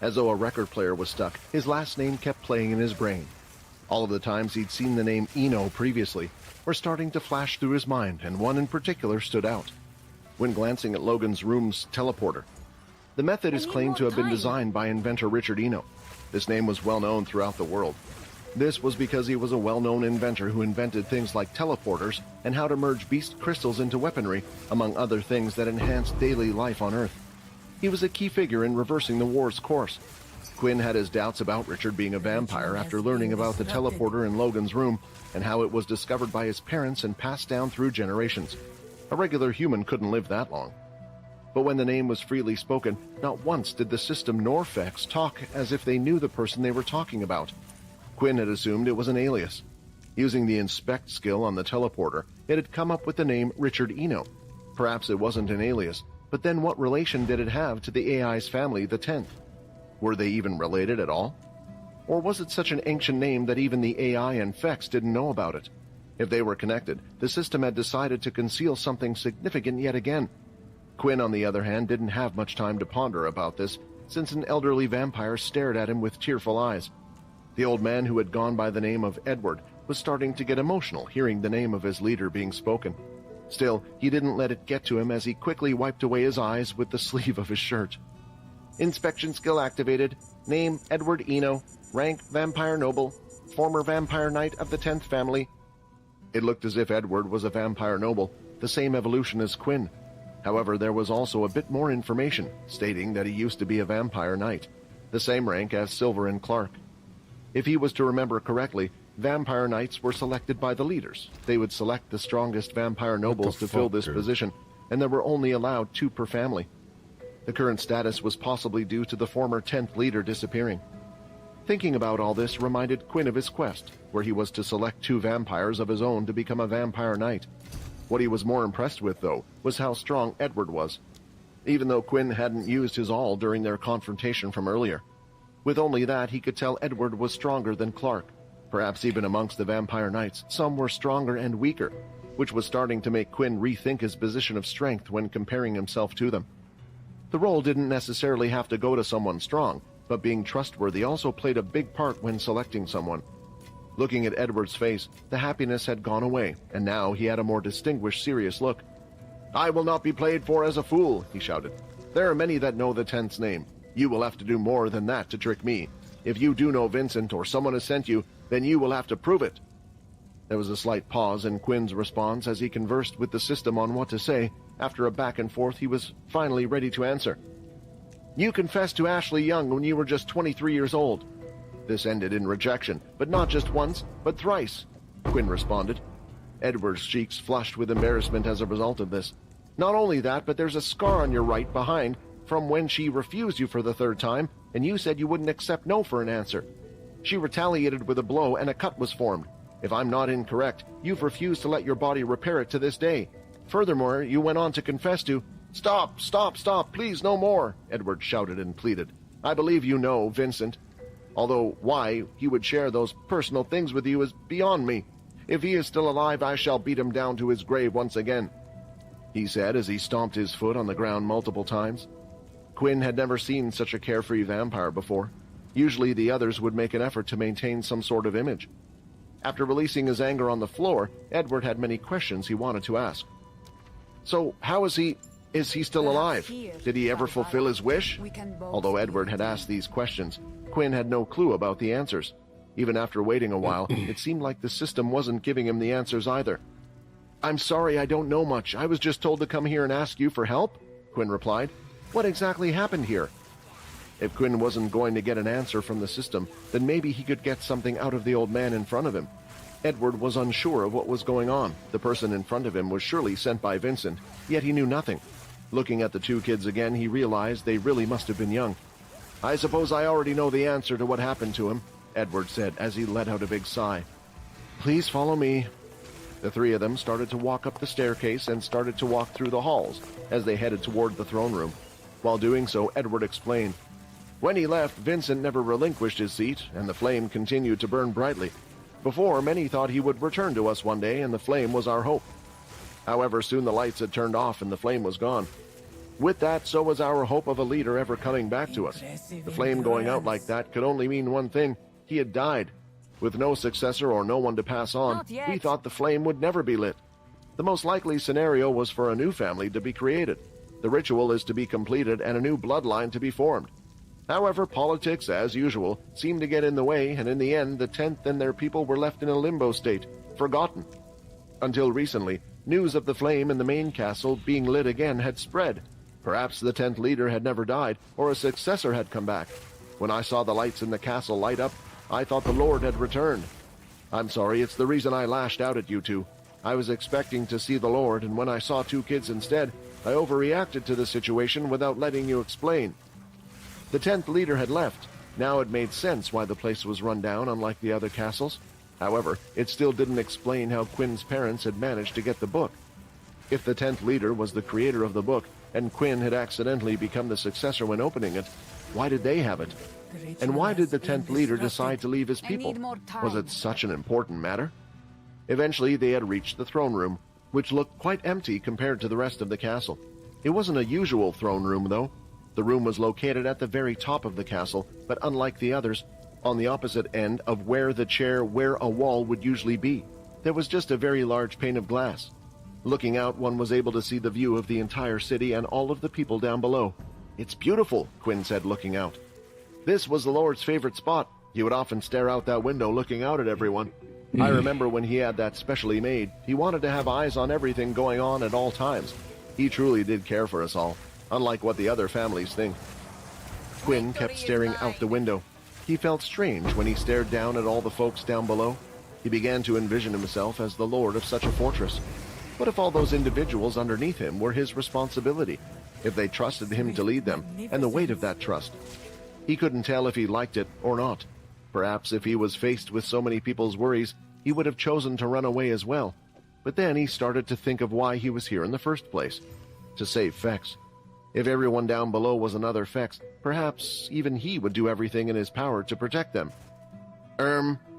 As though a record player was stuck, his last name kept playing in his brain. All of the times he'd seen the name Eno previously were starting to flash through his mind, and one in particular stood out. When glancing at Logan's room's teleporter, the method is claimed to have been designed by inventor Richard Eno. This name was well known throughout the world. This was because he was a well-known inventor who invented things like teleporters and how to merge beast crystals into weaponry, among other things that enhanced daily life on Earth. He was a key figure in reversing the war's course. Quinn had his doubts about Richard being a vampire after learning about the teleporter in Logan's room and how it was discovered by his parents and passed down through generations. A regular human couldn't live that long. But when the name was freely spoken, not once did the system nor Vex talk as if they knew the person they were talking about. Quinn had assumed it was an alias. Using the inspect skill on the teleporter, it had come up with the name Richard Eno. Perhaps it wasn't an alias, but then what relation did it have to the AI's family, the 10th? Were they even related at all? Or was it such an ancient name that even the AI and Vex didn't know about it? If they were connected, the system had decided to conceal something significant yet again. Quinn, on the other hand, didn't have much time to ponder about this, since an elderly vampire stared at him with tearful eyes. The old man, who had gone by the name of Edward, was starting to get emotional hearing the name of his leader being spoken. Still, he didn't let it get to him as he quickly wiped away his eyes with the sleeve of his shirt. Inspection skill activated. Name Edward Eno. Rank Vampire Noble. Former Vampire Knight of the 10th Family. It looked as if Edward was a Vampire Noble, the same evolution as Quinn. However, there was also a bit more information, stating that he used to be a Vampire Knight, the same rank as Silver and Clark. If he was to remember correctly, Vampire Knights were selected by the leaders. They would select the strongest Vampire Nobles to fill this position, and there were only allowed 2 per family. The current status was possibly due to the former 10th leader disappearing. Thinking about all this reminded Quinn of his quest, where he was to select 2 vampires of his own to become a Vampire Knight. What he was more impressed with, though, was how strong Edward was, even though Quinn hadn't used his all during their confrontation from earlier. With only that, he could tell Edward was stronger than Clark. Perhaps even amongst the Vampire Knights, some were stronger and weaker, which was starting to make Quinn rethink his position of strength when comparing himself to them. The role didn't necessarily have to go to someone strong, but being trustworthy also played a big part when selecting someone. Looking at Edward's face, the happiness had gone away, and now he had a more distinguished, serious look. "I will not be played for as a fool," he shouted. "There are many that know the 10th's name. You will have to do more than that to trick me. If you do know Vincent or someone has sent you, then you will have to prove it." There was a slight pause in Quinn's response as he conversed with the system on what to say. After a back and forth, he was finally ready to answer. "You confessed to Ashley Young when you were just 23 years old." This ended in rejection, but not just once, but thrice, Quinn responded. Edward's cheeks flushed with embarrassment as a result of this. "Not only that, but there's a scar on your right behind from when she refused you for the 3rd time, and you said you wouldn't accept no for an answer. She retaliated with a blow and a cut was formed. If I'm not incorrect, you've refused to let your body repair it to this day. Furthermore, you went on to confess to—" "Stop, stop, stop, please, no more," Edward shouted and pleaded. "I believe you know Vincent. Although why he would share those personal things with you is beyond me. If he is still alive, I shall beat him down to his grave once again," he said as he stomped his foot on the ground multiple times. Quinn had never seen such a carefree vampire before. Usually the others would make an effort to maintain some sort of image. After releasing his anger on the floor, Edward had many questions he wanted to ask. "So how is he? Is he still alive? Did he ever fulfill his wish?" Although Edward had asked these questions, Quinn had no clue about the answers. Even after waiting a while, it seemed like the system wasn't giving him the answers either. "I'm sorry, I don't know much. I was just told to come here and ask you for help," Quinn replied. "What exactly happened here?" If Quinn wasn't going to get an answer from the system, then maybe he could get something out of the old man in front of him. Edward was unsure of what was going on. The person in front of him was surely sent by Vincent, yet he knew nothing. Looking at the two kids again, he realized they really must have been young. "I suppose I already know the answer to what happened to him," Edward said as he let out a big sigh. "Please follow me." The three of them started to walk up the staircase and started to walk through the halls as they headed toward the throne room. While doing so, Edward explained. "When he left, Vincent never relinquished his seat, and the flame continued to burn brightly. Before, many thought he would return to us one day, and the flame was our hope. However, soon the lights had turned off and the flame was gone. With that, so was our hope of a leader ever coming back to us. The flame going out like that could only mean one thing: he had died. With no successor or no one to pass on, we thought the flame would never be lit. The most likely scenario was for a new family to be created. The ritual is to be completed and a new bloodline to be formed. However, politics, as usual, seemed to get in the way, and in the end, the 10th and their people were left in a limbo state, forgotten. Until recently, news of the flame in the main castle being lit again had spread. Perhaps the 10th leader had never died, or a successor had come back. When I saw the lights in the castle light up, I thought the Lord had returned. I'm sorry, it's the reason I lashed out at you two. I was expecting to see the Lord, and when I saw two kids instead, I overreacted to the situation without letting you explain. The 10th leader had left. Now it made sense why the place was run down, unlike the other castles. However, it still didn't explain how Quinn's parents had managed to get the book. If the 10th leader was the creator of the book, and Quinn had accidentally become the successor when opening it, why did they have it? And why did the 10th leader decide to leave his people? Was it such an important matter? Eventually, they had reached the throne room, which looked quite empty compared to the rest of the castle. It wasn't a usual throne room, though. The room was located at the very top of the castle, but unlike the others, on the opposite end of where a wall would usually be, there was just a very large pane of glass. Looking out, one was able to see the view of the entire city and all of the people down below. "It's beautiful," Quinn said, looking out. "This was the Lord's favorite spot. He would often stare out that window looking out at everyone. I remember when he had that specially made, he wanted to have eyes on everything going on at all times. He truly did care for us all, unlike what the other families think." Quinn kept staring out the window. He felt strange when he stared down at all the folks down below. He began to envision himself as the lord of such a fortress. What if all those individuals underneath him were his responsibility? If they trusted him to lead them, and the weight of that trust? He couldn't tell if he liked it or not. Perhaps if he was faced with so many people's worries, he would have chosen to run away as well. But then he started to think of why he was here in the first place. To save Fex. If everyone down below was another Fex, perhaps even he would do everything in his power to protect them.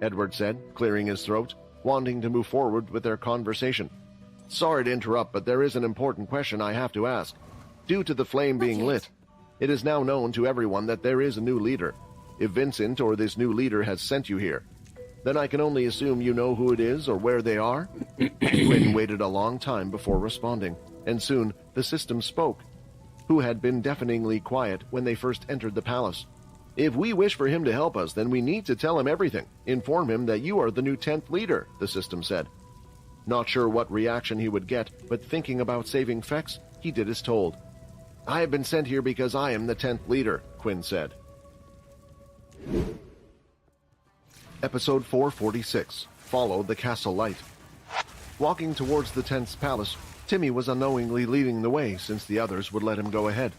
Edward said, clearing his throat, wanting to move forward with their conversation. "Sorry to interrupt, but there is an important question I have to ask. Due to the flame being lit, it is now known to everyone that there is a new leader. If Vincent or this new leader has sent you here, then I can only assume you know who it is or where they are?" Quinn waited a long time before responding, and soon the system spoke, who had been deafeningly quiet when they first entered the palace. "If we wish for him to help us, then we need to tell him everything. Inform him that you are the new 10th leader," the system said. Not sure what reaction he would get, but thinking about saving Fex, he did as told. "I have been sent here because I am the 10th leader," Quinn said. Episode 446, Follow the Castle Light. Walking towards the 10th's palace, Timmy was unknowingly leading the way since the others would let him go ahead.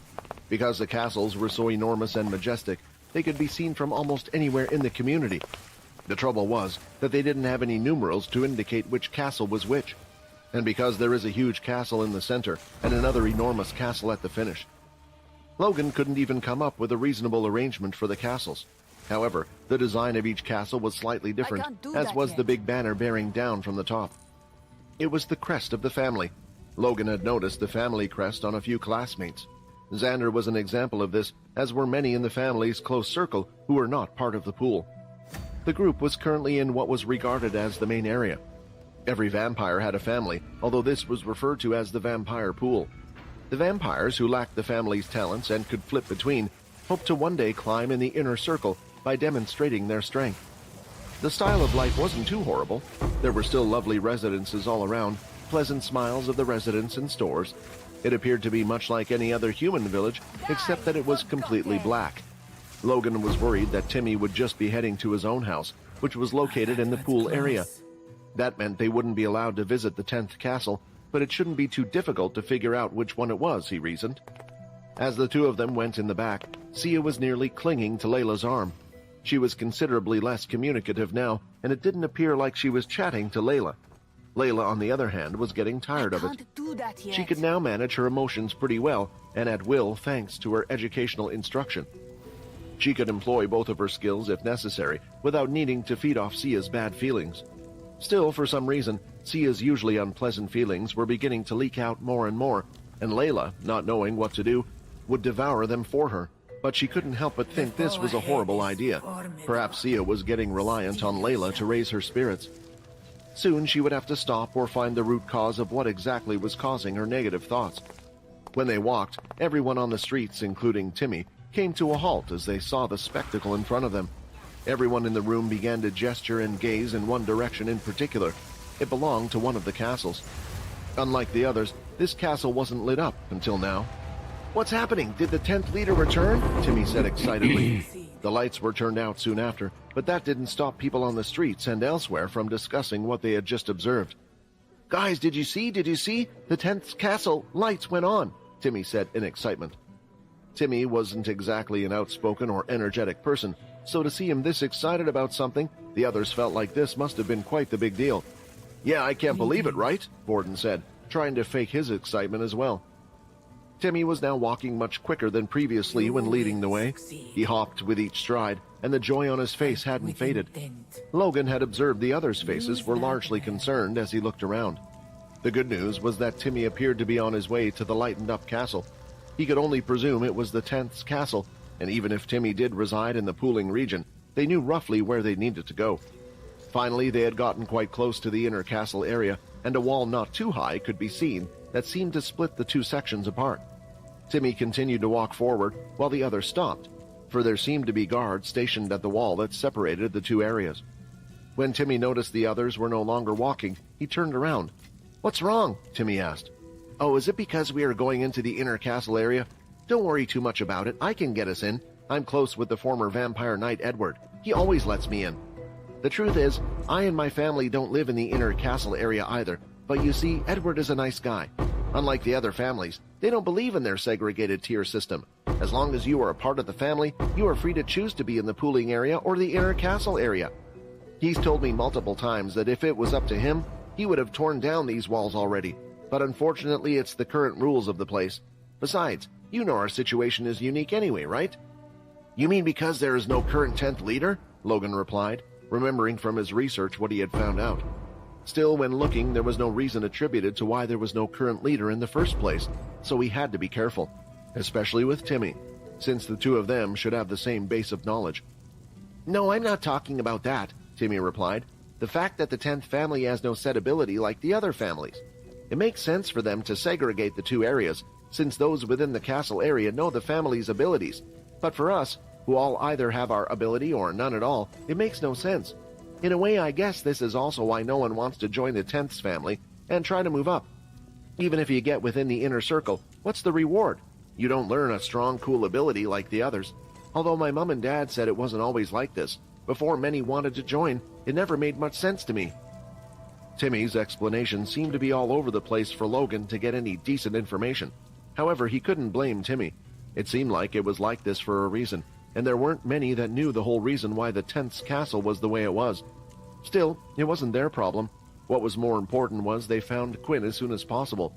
Because the castles were so enormous and majestic, they could be seen from almost anywhere in the community. The trouble was that they didn't have any numerals to indicate which castle was which. And because there is a huge castle in the center and another enormous castle at the finish, Logan couldn't even come up with a reasonable arrangement for the castles. However, the design of each castle was slightly different, as was the big banner bearing down from the top. It was the crest of the family. Logan had noticed the family crest on a few classmates. Xander was an example of this, as were many in the family's close circle who were not part of the pool. The group was currently in what was regarded as the main area. Every vampire had a family, although this was referred to as the vampire pool. The vampires who lacked the family's talents and could flip between hoped to one day climb in the inner circle by demonstrating their strength. The style of life wasn't too horrible. There were still lovely residences all around, pleasant smiles of the residents and stores. It appeared to be much like any other human village, except that it was completely black. Logan was worried that Timmy would just be heading to his own house, which was located in the pool area. That meant they wouldn't be allowed to visit the 10th castle, but it shouldn't be too difficult to figure out which one it was, he reasoned. As the two of them went in the back, Sia was nearly clinging to Layla's arm. She was considerably less communicative now, and it didn't appear like she was chatting to Layla. Layla, on the other hand, was getting tired of it. She could now manage her emotions pretty well, and at will thanks to her educational instruction. She could employ both of her skills if necessary, without needing to feed off Sia's bad feelings. Still, for some reason, Sia's usually unpleasant feelings were beginning to leak out more and more, and Layla, not knowing what to do, would devour them for her. But she couldn't help but think this was a horrible idea. Perhaps Sia was getting reliant on Layla to raise her spirits. Soon she would have to stop or find the root cause of what exactly was causing her negative thoughts. When they walked, everyone on the streets, including Timmy, came to a halt as they saw the spectacle in front of them. Everyone in the room began to gesture and gaze in one direction in particular. It belonged to one of the castles. Unlike the others, this castle wasn't lit up until now. "What's happening? Did the 10th leader return?" Timmy said excitedly. The lights were turned out soon after, but that didn't stop people on the streets and elsewhere from discussing what they had just observed. "Guys, did you see? The 10th castle lights went on," Timmy said in excitement. Timmy wasn't exactly an outspoken or energetic person, so to see him this excited about something, the others felt like this must have been quite the big deal. "Yeah, I can't believe it, right?" Borden said, trying to fake his excitement as well. Timmy was now walking much quicker than previously when leading the way. He hopped with each stride, and the joy on his face hadn't faded. Logan had observed the others' faces were largely concerned as he looked around. The good news was that Timmy appeared to be on his way to the lightened-up castle. He could only presume it was the 10th's castle, and even if Timmy did reside in the pooling region, they knew roughly where they needed to go. Finally, they had gotten quite close to the inner castle area, and a wall not too high could be seen that seemed to split the two sections apart. Timmy continued to walk forward while the others stopped, for there seemed to be guards stationed at the wall that separated the two areas. When Timmy noticed the others were no longer walking, he turned around. "What's wrong?" Timmy asked. "Oh, is it because we are going into the inner castle area? Don't worry too much about it. I can get us in. I'm close with the former vampire knight Edward. He always lets me in. The truth is, I and my family don't live in the inner castle area either, but you see, Edward is a nice guy. Unlike the other families, they don't believe in their segregated tier system. As long as you are a part of the family, you are free to choose to be in the pooling area or the inner castle area. He's told me multiple times that if it was up to him, he would have torn down these walls already, but unfortunately it's the current rules of the place. Besides, you know our situation is unique anyway, right?" "You mean because there is no current 10th leader?" Logan replied, remembering from his research what he had found out. Still, when looking, there was no reason attributed to why there was no current leader in the first place, so he had to be careful, especially with Timmy, since the two of them should have the same base of knowledge. "No, I'm not talking about that," Timmy replied. "The fact that the 10th family has no set ability like the other families. It makes sense for them to segregate the two areas, since those within the castle area know the family's abilities. But for us, who all either have our ability or none at all, it makes no sense. In a way, I guess this is also why no one wants to join the 10th's family and try to move up. Even if you get within the inner circle, what's the reward? You don't learn a strong, cool ability like the others. Although my mom and dad said it wasn't always like this. Before many wanted to join, it never made much sense to me." Timmy's explanation seemed to be all over the place for Logan to get any decent information. However, he couldn't blame Timmy. It seemed like it was like this for a reason, and there weren't many that knew the whole reason why the 10th's castle was the way it was. Still, it wasn't their problem. What was more important was they found Quinn as soon as possible.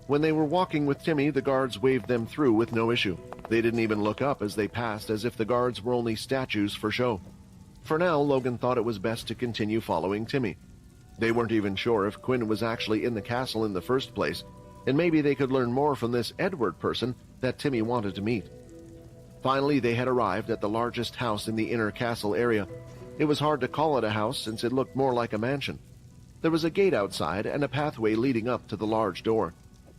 When they were walking with Timmy, the guards waved them through with no issue. They didn't even look up as they passed, as if the guards were only statues for show. For now, Logan thought it was best to continue following Timmy. They weren't even sure if Quinn was actually in the castle in the first place, and maybe they could learn more from this Edward person that Timmy wanted to meet. Finally, they had arrived at the largest house in the inner castle area. It was hard to call it a house since it looked more like a mansion. There was a gate outside and a pathway leading up to the large door.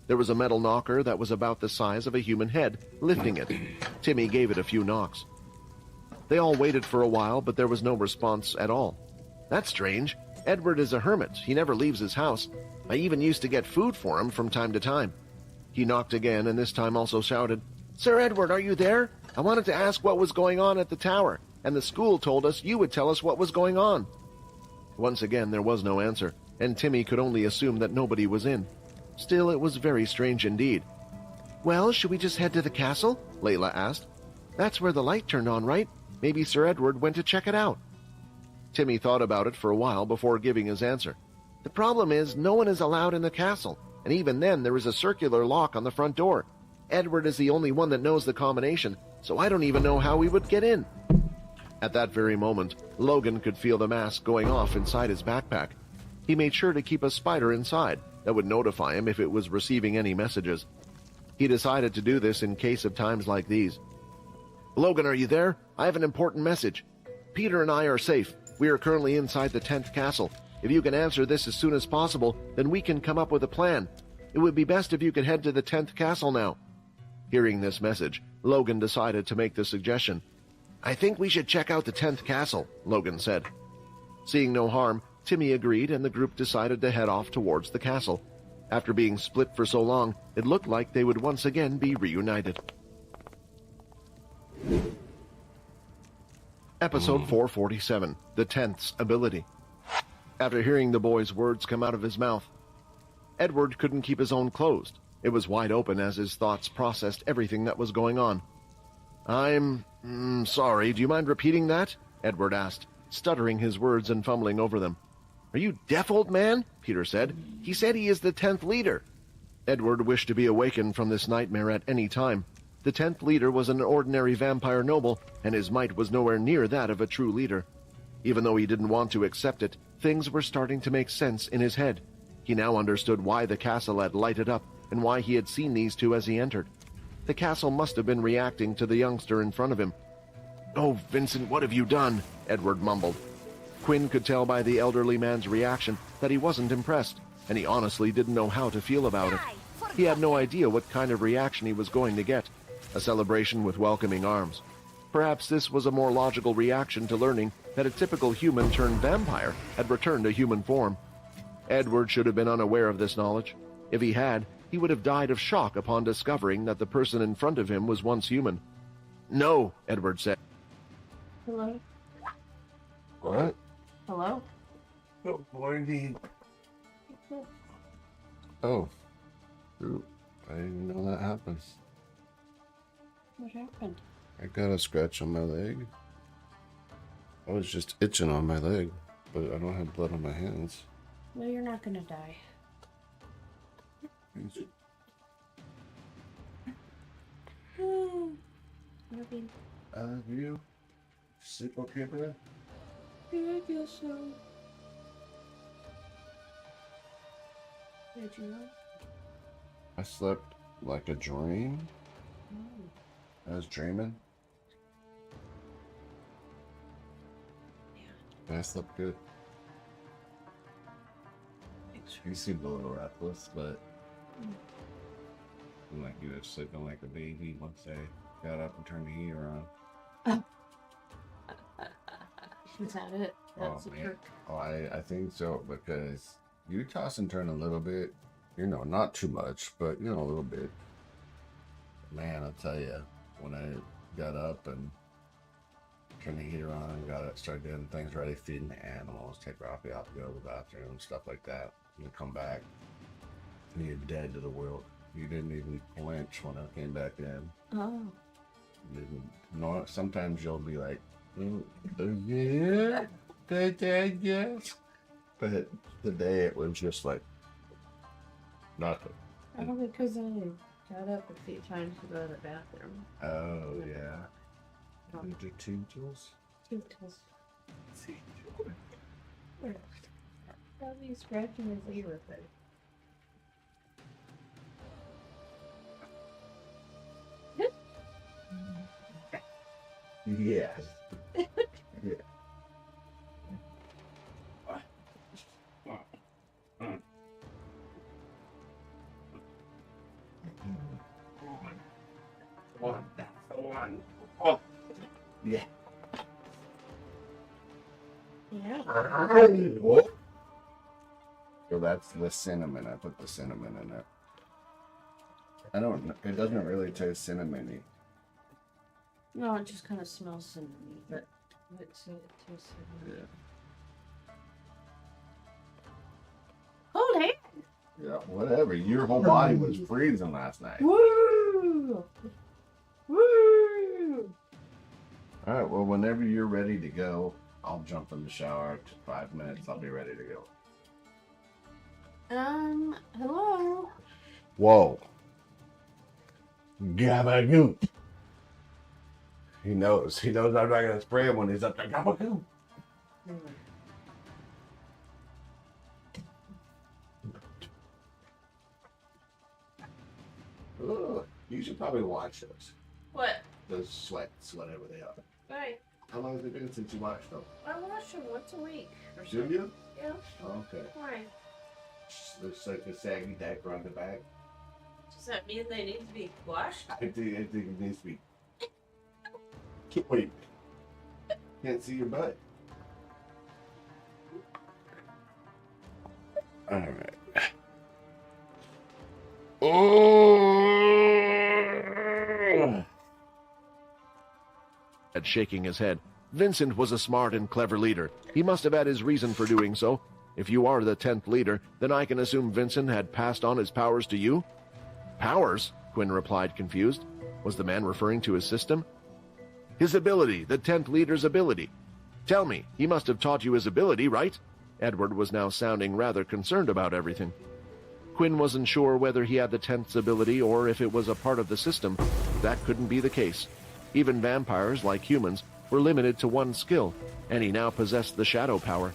There was a metal knocker that was about the size of a human head, lifting it. Timmy gave it a few knocks. They all waited for a while, but there was no response at all. "That's strange. Edward is a hermit. He never leaves his house. I even used to get food for him from time to time." He knocked again, and this time also shouted, Sir Edward, are you there? I wanted to ask what was going on at the tower, and the school told us you would tell us what was going on. Once again, there was no answer, and Timmy could only assume that nobody was in. Still, it was very strange indeed. Well, should we just head to the castle? Layla asked. That's where the light turned on, right? Maybe Sir Edward went to check it out. Timmy thought about it for a while before giving his answer. The problem is, no one is allowed in the castle, and even then there is a circular lock on the front door. Edward is the only one that knows the combination, so I don't even know how we would get in. At that very moment, Logan could feel the mask going off inside his backpack. He made sure to keep a spider inside that would notify him if it was receiving any messages. He decided to do this in case of times like these. Logan, are you there? I have an important message. Peter and I are safe. We are currently inside the 10th castle. If you can answer this as soon as possible, then we can come up with a plan. It would be best if you could head to the 10th castle now. Hearing this message, Logan decided to make the suggestion. I think we should check out the 10th castle, Logan said. Seeing no harm, Timmy agreed, and the group decided to head off towards the castle. After being split for so long, it looked like they would once again be reunited. Episode 447, The 10th's Ability. After hearing the boy's words come out of his mouth, Edward couldn't keep his own closed. It was wide open as his thoughts processed everything that was going on. I'm sorry, do you mind repeating that? Edward asked, stuttering his words and fumbling over them. Are you deaf, old man? Peter said. He said he is the 10th leader. Edward wished to be awakened from this nightmare at any time. The 10th leader was an ordinary vampire noble, and his might was nowhere near that of a true leader. Even though he didn't want to accept it, things were starting to make sense in his head. He now understood why the castle had lighted up and why he had seen these two as he entered. The castle must have been reacting to the youngster in front of him. Oh, Vincent, what have you done? Edward mumbled. Quinn could tell by the elderly man's reaction that he wasn't impressed, and he honestly didn't know how to feel about it. He had no idea what kind of reaction he was going to get. A celebration with welcoming arms. Perhaps this was a more logical reaction to learning that a typical human-turned-vampire had returned to human form. Edward should have been unaware of this knowledge. If he had, he would have died of shock upon discovering that the person in front of him was once human. No, Edward said. Hello? What? Hello? Good morning. Oh. Ooh, I didn't know that happens. What happened? I got a scratch on my leg. I was just itching on my leg, but I don't have blood on my hands. No, you're not gonna die. Nothing. You? Sleep okay, bro? Yeah, I guess so. Did you know? I slept like a dream. Oh. I was dreaming. Yeah. I slept good. You seemed a little restless, but like you were sleeping like a baby once I got up and turned the heater on. Is that it? That's a trick. Oh, I think so, because you toss and turn a little bit, not too much, but a little bit. Man, I'll tell you, when I got up and turned the heater on, started doing things ready, feeding the animals, take Ralphie out to go to the bathroom, stuff like that, and come back, and you're dead to the world. You didn't even flinch when I came back in. Oh. You didn't. Sometimes you'll be like, yeah, they're dead, yes. But today it was just like nothing. Oh, because I got up a few times to go to the bathroom. Oh, yeah. Did you tinkles? Tinkles. Probably scratching his ear with it. Yes. Yeah. One. Oh. Yeah. Yeah. So that's the cinnamon. I put the cinnamon in it. I don't know. It doesn't really taste cinnamony. No, it just kind of smells cinnamony, but it tastes cinnamony. Yeah. Hold hand! Yeah, whatever. Your whole body was freezing last night. Woo! Woo! All right, well, whenever you're ready to go, I'll jump in the shower. 5 minutes, I'll be ready to go. Hello? Whoa. Gabagoop. He knows. He knows I'm not going to spray him when he's up there. Gabagoop. Ugh, you should probably watch those. What? Those sweats, whatever they are. Right. How long has it been since you watched them? I wash them once a week. Or Should you? Yeah. Okay. Why? Looks like a saggy diaper on the back. Does that mean they need to be washed? I think it needs to be. Wait. Can't see your butt. All right. Oh! Shaking his head. Vincent was a smart and clever leader. He must have had his reason for doing so. If you are the 10th leader, then I can assume Vincent had passed on his powers to you? Powers? Quinn replied, confused. Was the man referring to his system? His ability, the 10th leader's ability. Tell me, he must have taught you his ability, right? Edward was now sounding rather concerned about everything. Quinn wasn't sure whether he had the 10th's ability or if it was a part of the system. That couldn't be the case. Even vampires, like humans, were limited to one skill, and he now possessed the shadow power.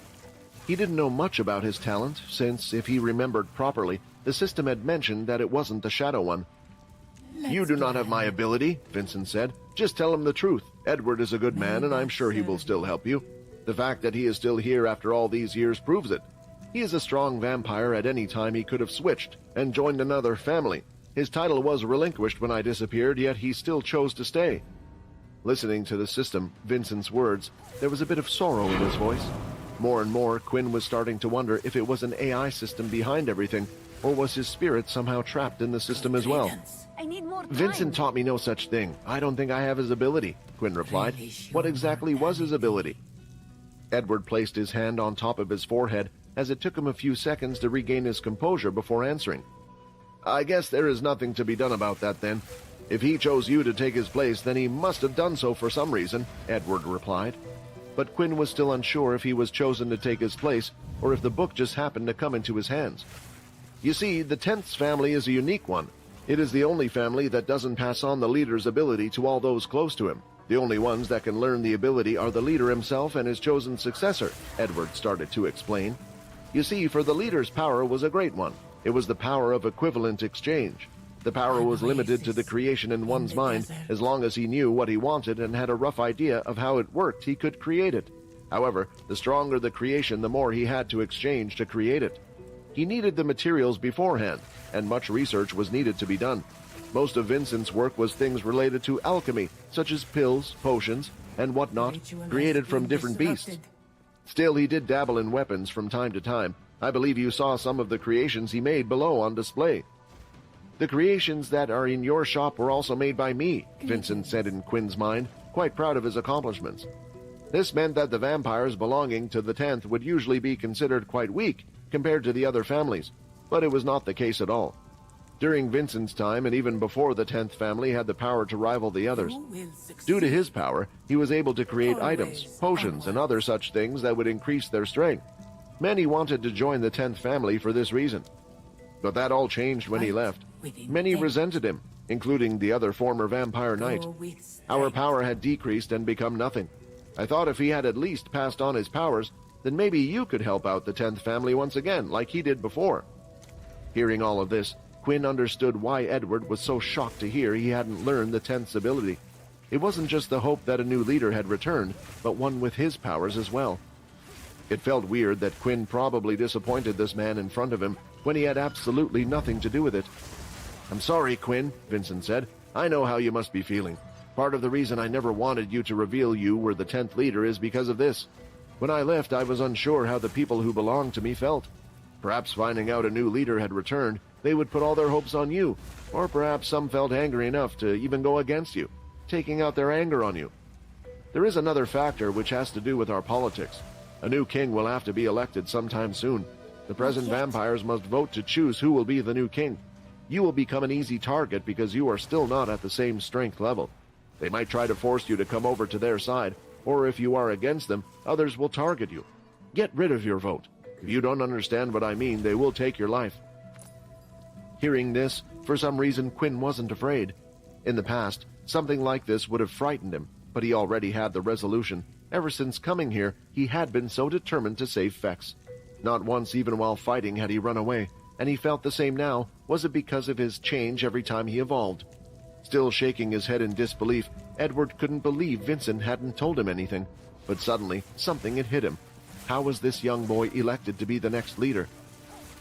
He didn't know much about his talent, since, if he remembered properly, the system had mentioned that it wasn't the shadow one. You do not have my ability, Vincent said. Just tell him the truth. Edward is a good man, and I'm sure he will still help you. The fact that he is still here after all these years proves it. He is a strong vampire. At any time he could have switched and joined another family. His title was relinquished when I disappeared, yet he still chose to stay. Listening to the system, Vincent's words, there was a bit of sorrow in his voice. More and more, Quinn was starting to wonder if it was an AI system behind everything, or was his spirit somehow trapped in the system as well. I need more time. Vincent taught me no such thing. I don't think I have his ability, Quinn replied. What exactly was his ability? Edward placed his hand on top of his forehead, as it took him a few seconds to regain his composure before answering. I guess there is nothing to be done about that then. If he chose you to take his place, then he must have done so for some reason, Edward replied. But Quinn was still unsure if he was chosen to take his place, or if the book just happened to come into his hands. You see, the 10th's family is a unique one. It is the only family that doesn't pass on the leader's ability to all those close to him. The only ones that can learn the ability are the leader himself and his chosen successor, Edward started to explain. You see, for the leader's power was a great one. It was the power of equivalent exchange. The power was limited to the creation in one's mind. As long as he knew what he wanted and had a rough idea of how it worked, he could create it. However, the stronger the creation, the more he had to exchange to create it. He needed the materials beforehand, and much research was needed to be done. Most of Vincent's work was things related to alchemy, such as pills, potions, and whatnot, created from different beasts. Still, he did dabble in weapons from time to time. I believe you saw some of the creations he made below on display. The creations that are in your shop were also made by me, Vincent said in Quinn's mind, quite proud of his accomplishments. This meant that the vampires belonging to the 10th would usually be considered quite weak compared to the other families, but it was not the case at all. During Vincent's time, and even before the 10th family had the power to rival the others. Due to his power, he was able to create items, potions, and other such things that would increase their strength. Many wanted to join the 10th family for this reason. But that all changed when he left. Many resented him, including the other former vampire knight. Our power had decreased and become nothing. I thought if he had at least passed on his powers, then maybe you could help out the 10th family once again, like he did before. Hearing all of this, Quinn understood why Edward was so shocked to hear he hadn't learned the 10th's ability. It wasn't just the hope that a new leader had returned, but one with his powers as well. It felt weird that Quinn probably disappointed this man in front of him when he had absolutely nothing to do with it. I'm sorry, Quinn, Vincent said. I know how you must be feeling. Part of the reason I never wanted you to reveal you were the 10th leader is because of this. When I left, I was unsure how the people who belonged to me felt. Perhaps finding out a new leader had returned, they would put all their hopes on you, or perhaps some felt angry enough to even go against you, taking out their anger on you. There is another factor which has to do with our politics. A new king will have to be elected sometime soon. The present vampires must vote to choose who will be the new king. You will become an easy target because you are still not at the same strength level. They might try to force you to come over to their side, or if you are against them, others will target you. Get rid of your vote. If you don't understand what I mean, they will take your life. Hearing this, for some reason Quinn wasn't afraid. In the past, something like this would have frightened him, but he already had the resolution. Ever since coming here, he had been so determined to save Fex. Not once even while fighting had he run away, and he felt the same now. Was it because of his change every time he evolved? Still shaking his head in disbelief, Edward couldn't believe Vincent hadn't told him anything. But suddenly, something had hit him. How was this young boy elected to be the next leader?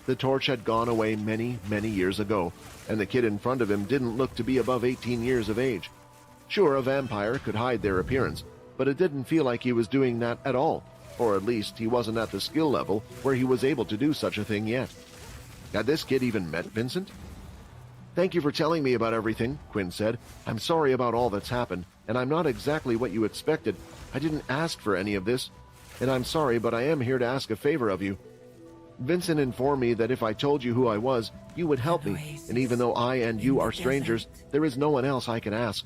The torch had gone away many, many years ago, and the kid in front of him didn't look to be above 18 years of age. Sure, a vampire could hide their appearance, but it didn't feel like he was doing that at all, or at least he wasn't at the skill level where he was able to do such a thing yet. Had this kid even met Vincent? "Thank you for telling me about everything," Quinn said. "I'm sorry about all that's happened, and I'm not exactly what you expected. I didn't ask for any of this, and I'm sorry, but I am here to ask a favor of you. Vincent informed me that if I told you who I was, you would help me, and even though I and you are strangers, there is no one else I can ask."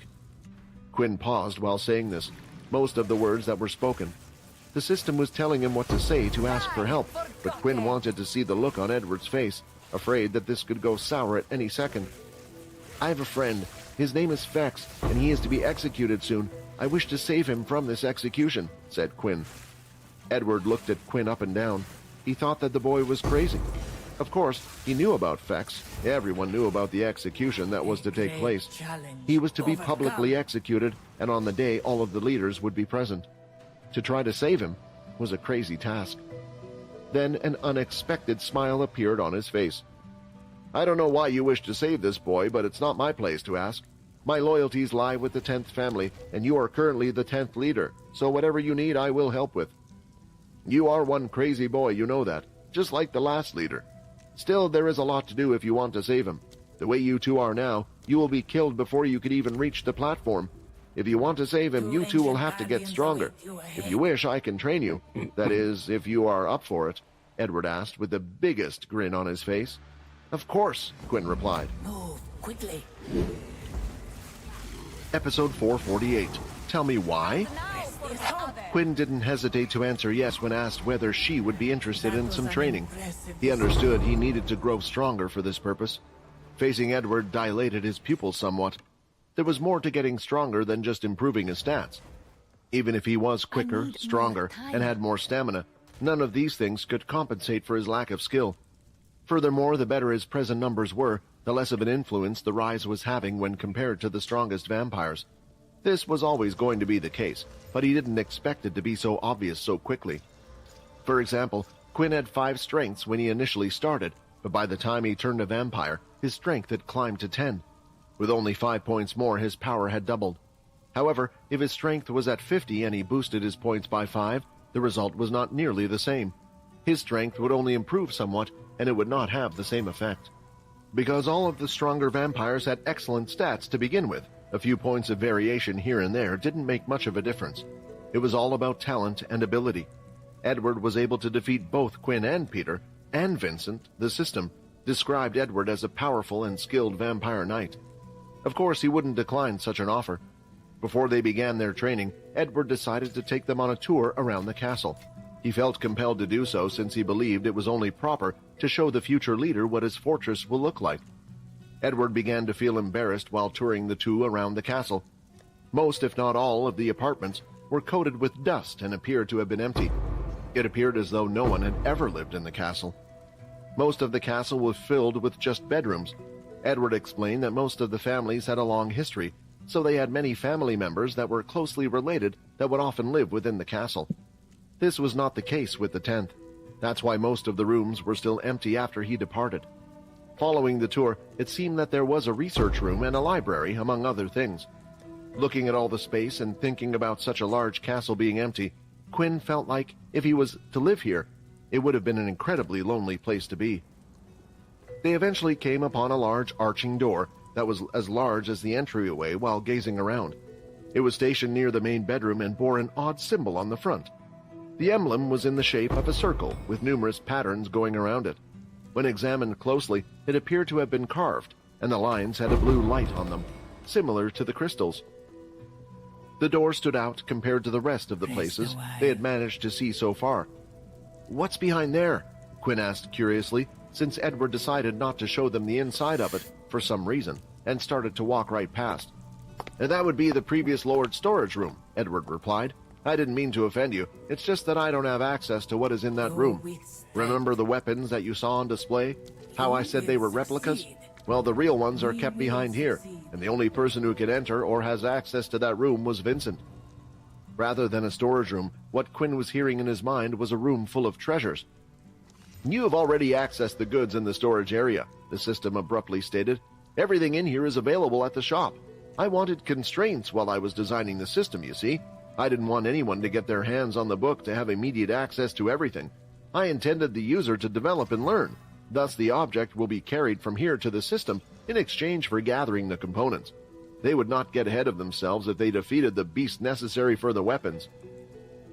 Quinn paused while saying this, most of the words that were spoken. The system was telling him what to say to ask for help, but Quinn wanted to see the look on Edward's face, afraid that this could go sour at any second. "I have a friend. His name is Fex, and he is to be executed soon. I wish to save him from this execution," said Quinn. Edward looked at Quinn up and down. He thought that the boy was crazy. Of course, he knew about Fex. Everyone knew about the execution that was to take place. He was to be publicly executed, and on the day all of the leaders would be present. To try to save him was a crazy task. Then an unexpected smile appeared on his face. "I don't know why you wish to save this boy, but it's not my place to ask. My loyalties lie with the 10th family, and you are currently the 10th leader, so whatever you need I will help with. You are one crazy boy, you know that, just like the last leader. Still, there is a lot to do if you want to save him. The way you two are now, you will be killed before you could even reach the platform. If you want to save him, you two will have to get stronger. If you wish, I can train you. That is, if you are up for it," Edward asked with the biggest grin on his face. "Of course," Quinn replied. Move quickly. Episode 448. Tell me why? Quinn didn't hesitate to answer yes when asked whether she would be interested in some training. He understood he needed to grow stronger for this purpose. Facing Edward dilated his pupils somewhat. There was more to getting stronger than just improving his stats. Even if he was quicker, stronger, and had more stamina, none of these things could compensate for his lack of skill. Furthermore, the better his present numbers were, the less of an influence the rise was having when compared to the strongest vampires. This was always going to be the case, but he didn't expect it to be so obvious so quickly. For example, Quinn had 5 strengths when he initially started, but by the time he turned a vampire, his strength had climbed to 10. With only 5 points more, his power had doubled. However, if his strength was at 50 and he boosted his points by 5, the result was not nearly the same. His strength would only improve somewhat, and it would not have the same effect. Because all of the stronger vampires had excellent stats to begin with, a few points of variation here and there didn't make much of a difference. It was all about talent and ability. Edward was able to defeat both Quinn and Peter, and Vincent. The system described Edward as a powerful and skilled vampire knight. Of course, he wouldn't decline such an offer. Before they began their training, Edward decided to take them on a tour around the castle. He felt compelled to do so since he believed it was only proper to show the future leader what his fortress will look like. Edward began to feel embarrassed while touring the two around the castle. Most, if not all, of the apartments were coated with dust and appeared to have been empty. It appeared as though no one had ever lived in the castle. Most of the castle was filled with just bedrooms. Edward explained that most of the families had a long history, so they had many family members that were closely related that would often live within the castle. This was not the case with the 10th. That's why most of the rooms were still empty after he departed. Following the tour, it seemed that there was a research room and a library, among other things. Looking at all the space and thinking about such a large castle being empty, Quinn felt like if he was to live here, it would have been an incredibly lonely place to be. They eventually came upon a large arching door that was as large as the entryway while gazing around. It was stationed near the main bedroom and bore an odd symbol on the front. The emblem was in the shape of a circle with numerous patterns going around it. When examined closely, it appeared to have been carved, and the lines had a blue light on them, similar to the crystals. The door stood out compared to the rest of the places they had managed to see so far. "What's behind there?" Quinn asked curiously, since Edward decided not to show them the inside of it for some reason, and started to walk right past. "That would be the previous Lord's storage room," Edward replied. "I didn't mean to offend you. It's just that I don't have access to what is in that room. Remember the weapons that you saw on display? How I said they were replicas? Well, the real ones are kept behind here, and the only person who could enter or has access to that room was Vincent." Rather than a storage room, what Quinn was hearing in his mind was a room full of treasures. "You have already accessed the goods in the storage area," the system abruptly stated. "Everything in here is available at the shop. I wanted constraints while I was designing the system, you see. I didn't want anyone to get their hands on the book to have immediate access to everything. I intended the user to develop and learn. Thus, the object will be carried from here to the system in exchange for gathering the components. They would not get ahead of themselves if they defeated the beast necessary for the weapons.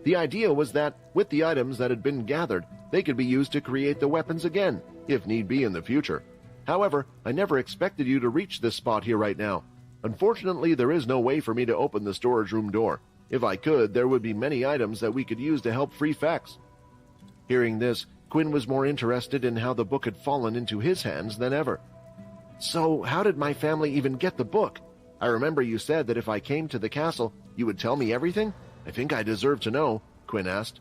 The idea was that, with the items that had been gathered, they could be used to create the weapons again, if need be in the future. However, I never expected you to reach this spot here right now. Unfortunately, there is no way for me to open the storage room door. If I could, there would be many items that we could use to help free Fex." Hearing this, Quinn was more interested in how the book had fallen into his hands than ever. "So, how did my family even get the book? I remember you said that if I came to the castle, you would tell me everything? I think I deserve to know," Quinn asked.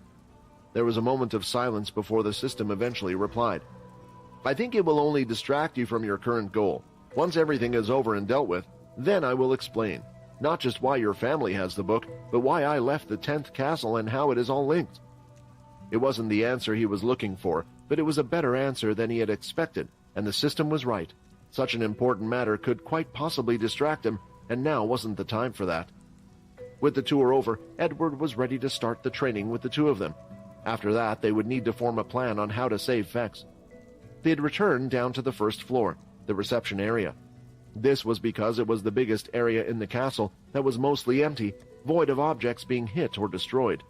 There was a moment of silence before the system eventually replied. "I think it will only distract you from your current goal. Once everything is over and dealt with, then I will explain. Not just why your family has the book, but why I left the 10th castle and how it is all linked." It wasn't the answer he was looking for, but it was a better answer than he had expected, and the system was right. Such an important matter could quite possibly distract him, and now wasn't the time for that. With the tour over, Edward was ready to start the training with the two of them. After that, they would need to form a plan on how to save Fex. They had returned down to the first floor, the reception area. This was because it was the biggest area in the castle that was mostly empty, void of objects being hit or destroyed.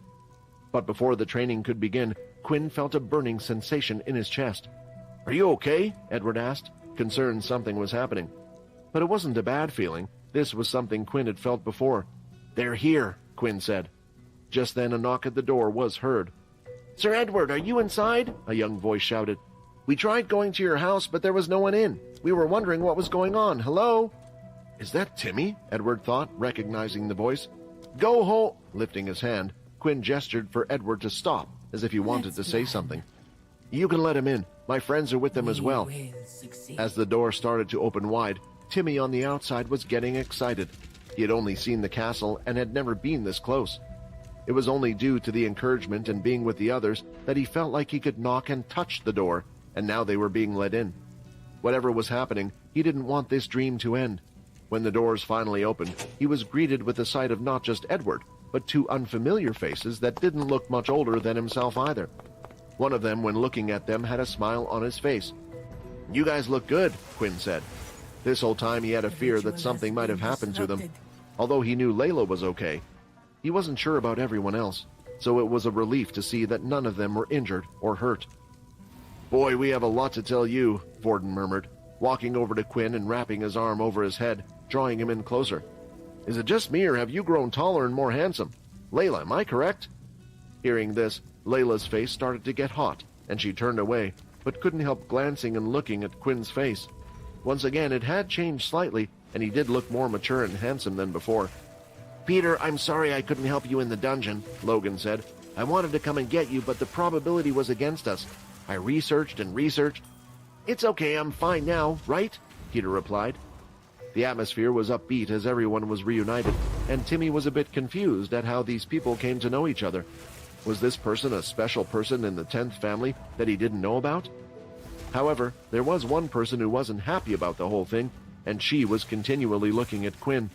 But before the training could begin, Quinn felt a burning sensation in his chest. "Are you okay?" Edward asked, concerned something was happening. But it wasn't a bad feeling. This was something Quinn had felt before. "They're here," Quinn said. Just then a knock at the door was heard. "Sir Edward, are you inside?" a young voice shouted. "We tried going to your house, but there was no one in. We were wondering what was going on. Hello?" "Is that Timmy?" Edward thought, recognizing the voice. "Go home!" Lifting his hand, Quinn gestured for Edward to stop, as if he wanted to say something. "You can let him in. My friends are with them as well." As the door started to open wide, Timmy on the outside was getting excited. He had only seen the castle and had never been this close. It was only due to the encouragement and being with the others that he felt like he could knock and touch the door, and now they were being let in. Whatever was happening, he didn't want this dream to end. When the doors finally opened, he was greeted with the sight of not just Edward, but two unfamiliar faces that didn't look much older than himself either. One of them, when looking at them, had a smile on his face. "You guys look good," Quinn said. This whole time he had a fear that something might have happened to them. Although he knew Layla was okay, he wasn't sure about everyone else, so it was a relief to see that none of them were injured or hurt. "Boy, we have a lot to tell you," Forden murmured, walking over to Quinn and wrapping his arm over his head, drawing him in closer. "Is it just me, or have you grown taller and more handsome? Layla, am I correct?" Hearing this, Layla's face started to get hot, and she turned away, but couldn't help glancing and looking at Quinn's face. Once again, it had changed slightly, and he did look more mature and handsome than before. "Peter, I'm sorry I couldn't help you in the dungeon," Logan said. "I wanted to come and get you, but the probability was against us. I researched and researched." "It's okay, I'm fine now, right?" Peter replied. The atmosphere was upbeat as everyone was reunited, and Timmy was a bit confused at how these people came to know each other. Was this person a special person in the 10th family that he didn't know about? However, there was one person who wasn't happy about the whole thing, and she was continually looking at Quinn.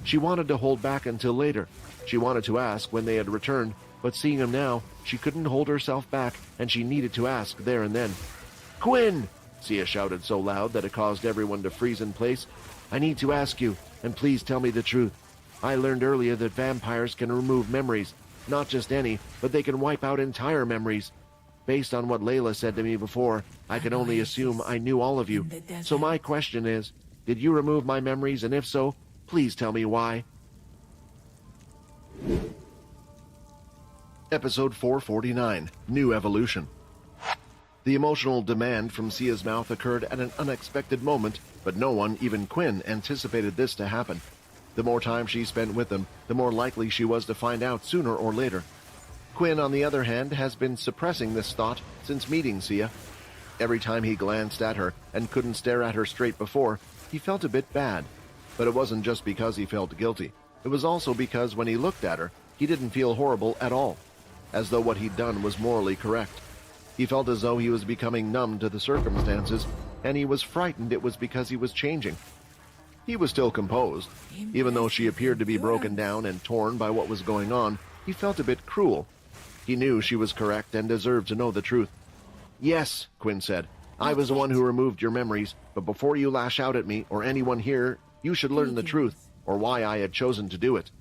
She wanted to hold back until later. She wanted to ask when they had returned, but seeing him now, she couldn't hold herself back, and she needed to ask there and then. "Quinn! Sia shouted so loud that it caused everyone to freeze in place. "I need to ask you, and please tell me the truth. I learned earlier that vampires can remove memories. Not just any, but they can wipe out entire memories. Based on what Layla said to me before, I can only assume I knew all of you. So my question is, did you remove my memories, and if so, please tell me why?" Episode 449, New Evolution. The emotional demand from Sia's mouth occurred at an unexpected moment, but no one, even Quinn, anticipated this to happen. The more time she spent with them, the more likely she was to find out sooner or later. Quinn, on the other hand, has been suppressing this thought since meeting Sia. Every time he glanced at her and couldn't stare at her straight before, he felt a bit bad. But it wasn't just because he felt guilty. It was also because when he looked at her, he didn't feel horrible at all, as though what he'd done was morally correct. He felt as though he was becoming numb to the circumstances, and he was frightened it was because he was changing. He was still composed. Even though she appeared to be broken down and torn by what was going on, he felt a bit cruel. He knew she was correct and deserved to know the truth. "Yes," Quinn said, "I was the one who removed your memories, but before you lash out at me or anyone here, you should learn the truth, or why I had chosen to do it."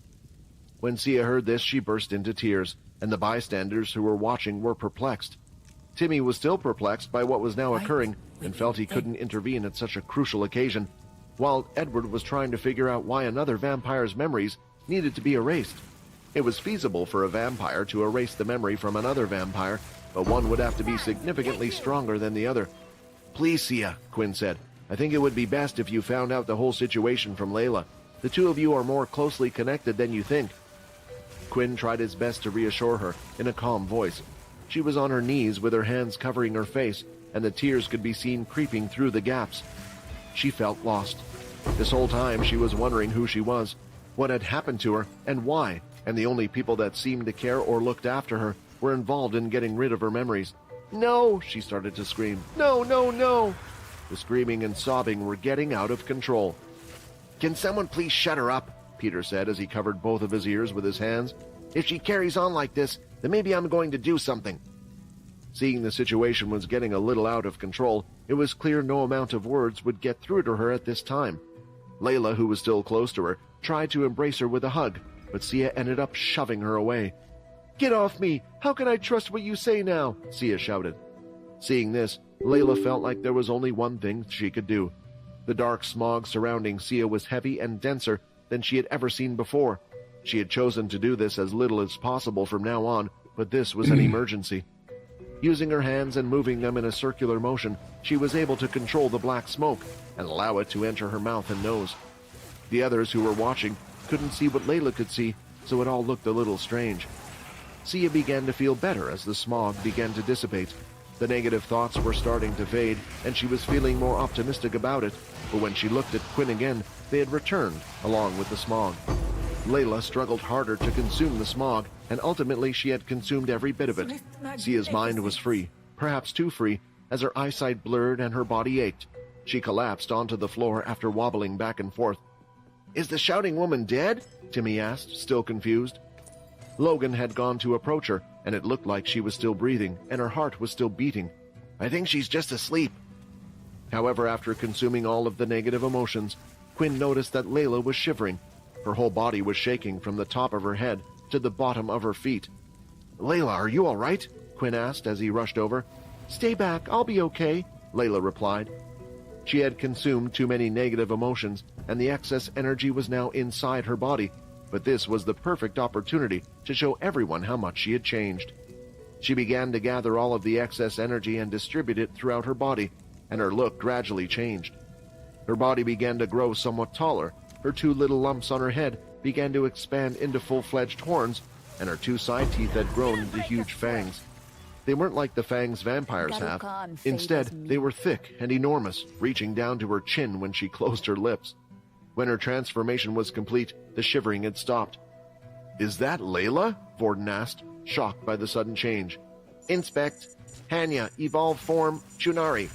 When Sia heard this, she burst into tears, and the bystanders who were watching were perplexed. Timmy was still perplexed by what was now occurring and felt he couldn't intervene at such a crucial occasion, while Edward was trying to figure out why another vampire's memories needed to be erased. It was feasible for a vampire to erase the memory from another vampire, but one would have to be significantly stronger than the other. "Please, Sia," Quinn said, "I think it would be best if you found out the whole situation from Layla. The two of you are more closely connected than you think." Quinn tried his best to reassure her in a calm voice. She was on her knees with her hands covering her face, and the tears could be seen creeping through the gaps. She felt lost. This whole time she was wondering who she was, what had happened to her, and why, and the only people that seemed to care or looked after her were involved in getting rid of her memories. "No!" she started to scream. "No, no, no!" The screaming and sobbing were getting out of control. "Can someone please shut her up?" Peter said as he covered both of his ears with his hands. "If she carries on like this, then maybe I'm going to do something." Seeing the situation was getting a little out of control, it was clear no amount of words would get through to her at this time. Layla, who was still close to her, tried to embrace her with a hug, but Sia ended up shoving her away. "Get off me! How can I trust what you say now?" Sia shouted. Seeing this, Layla felt like there was only one thing she could do. The dark smog surrounding Sia was heavy and denser than she had ever seen before. She had chosen to do this as little as possible from now on, but this was an emergency. Using her hands and moving them in a circular motion, she was able to control the black smoke and allow it to enter her mouth and nose. The others who were watching couldn't see what Layla could see, so it all looked a little strange. Sia began to feel better as the smog began to dissipate. The negative thoughts were starting to fade, and she was feeling more optimistic about it, but when she looked at Quinn again, they had returned, along with the smog. Layla struggled harder to consume the smog, and ultimately she had consumed every bit of it. Sia's mind was free, perhaps too free, as her eyesight blurred and her body ached. She collapsed onto the floor after wobbling back and forth. "Is the shouting woman dead?" Timmy asked, still confused. Logan had gone to approach her, and it looked like she was still breathing, and her heart was still beating. "I think she's just asleep." However, after consuming all of the negative emotions, Quinn noticed that Layla was shivering. Her whole body was shaking from the top of her head to the bottom of her feet. "Layla, are you all right?" Quinn asked as he rushed over. "Stay back, I'll be okay," Layla replied. She had consumed too many negative emotions, and the excess energy was now inside her body, but this was the perfect opportunity to show everyone how much she had changed. She began to gather all of the excess energy and distribute it throughout her body, and her look gradually changed. Her body began to grow somewhat taller, her two little lumps on her head began to expand into full-fledged horns, and her two side teeth had grown into huge fangs. They weren't like the fangs vampires have. Instead, they were thick and enormous, reaching down to her chin when she closed her lips. When her transformation was complete, the shivering had stopped. "Is that Layla?" Vorden asked, shocked by the sudden change. "Inspect. Hanya, evolved form, Chunari."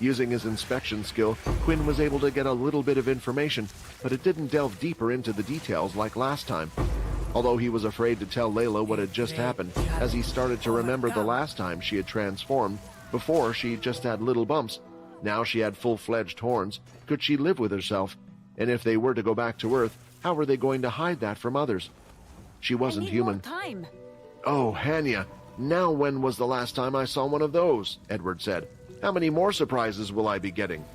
Using his inspection skill, Quinn was able to get a little bit of information, but it didn't delve deeper into the details like last time. Although he was afraid to tell Layla what had just happened, as he started to remember the last time she had transformed. Before, she just had little bumps, Now she had full-fledged horns. Could she live with herself? And if they were to go back to Earth, how were they going to hide that from others? She wasn't human. Time. Oh, Hanya, now when was the last time I saw one of those? Edward said. How many more surprises will I be getting?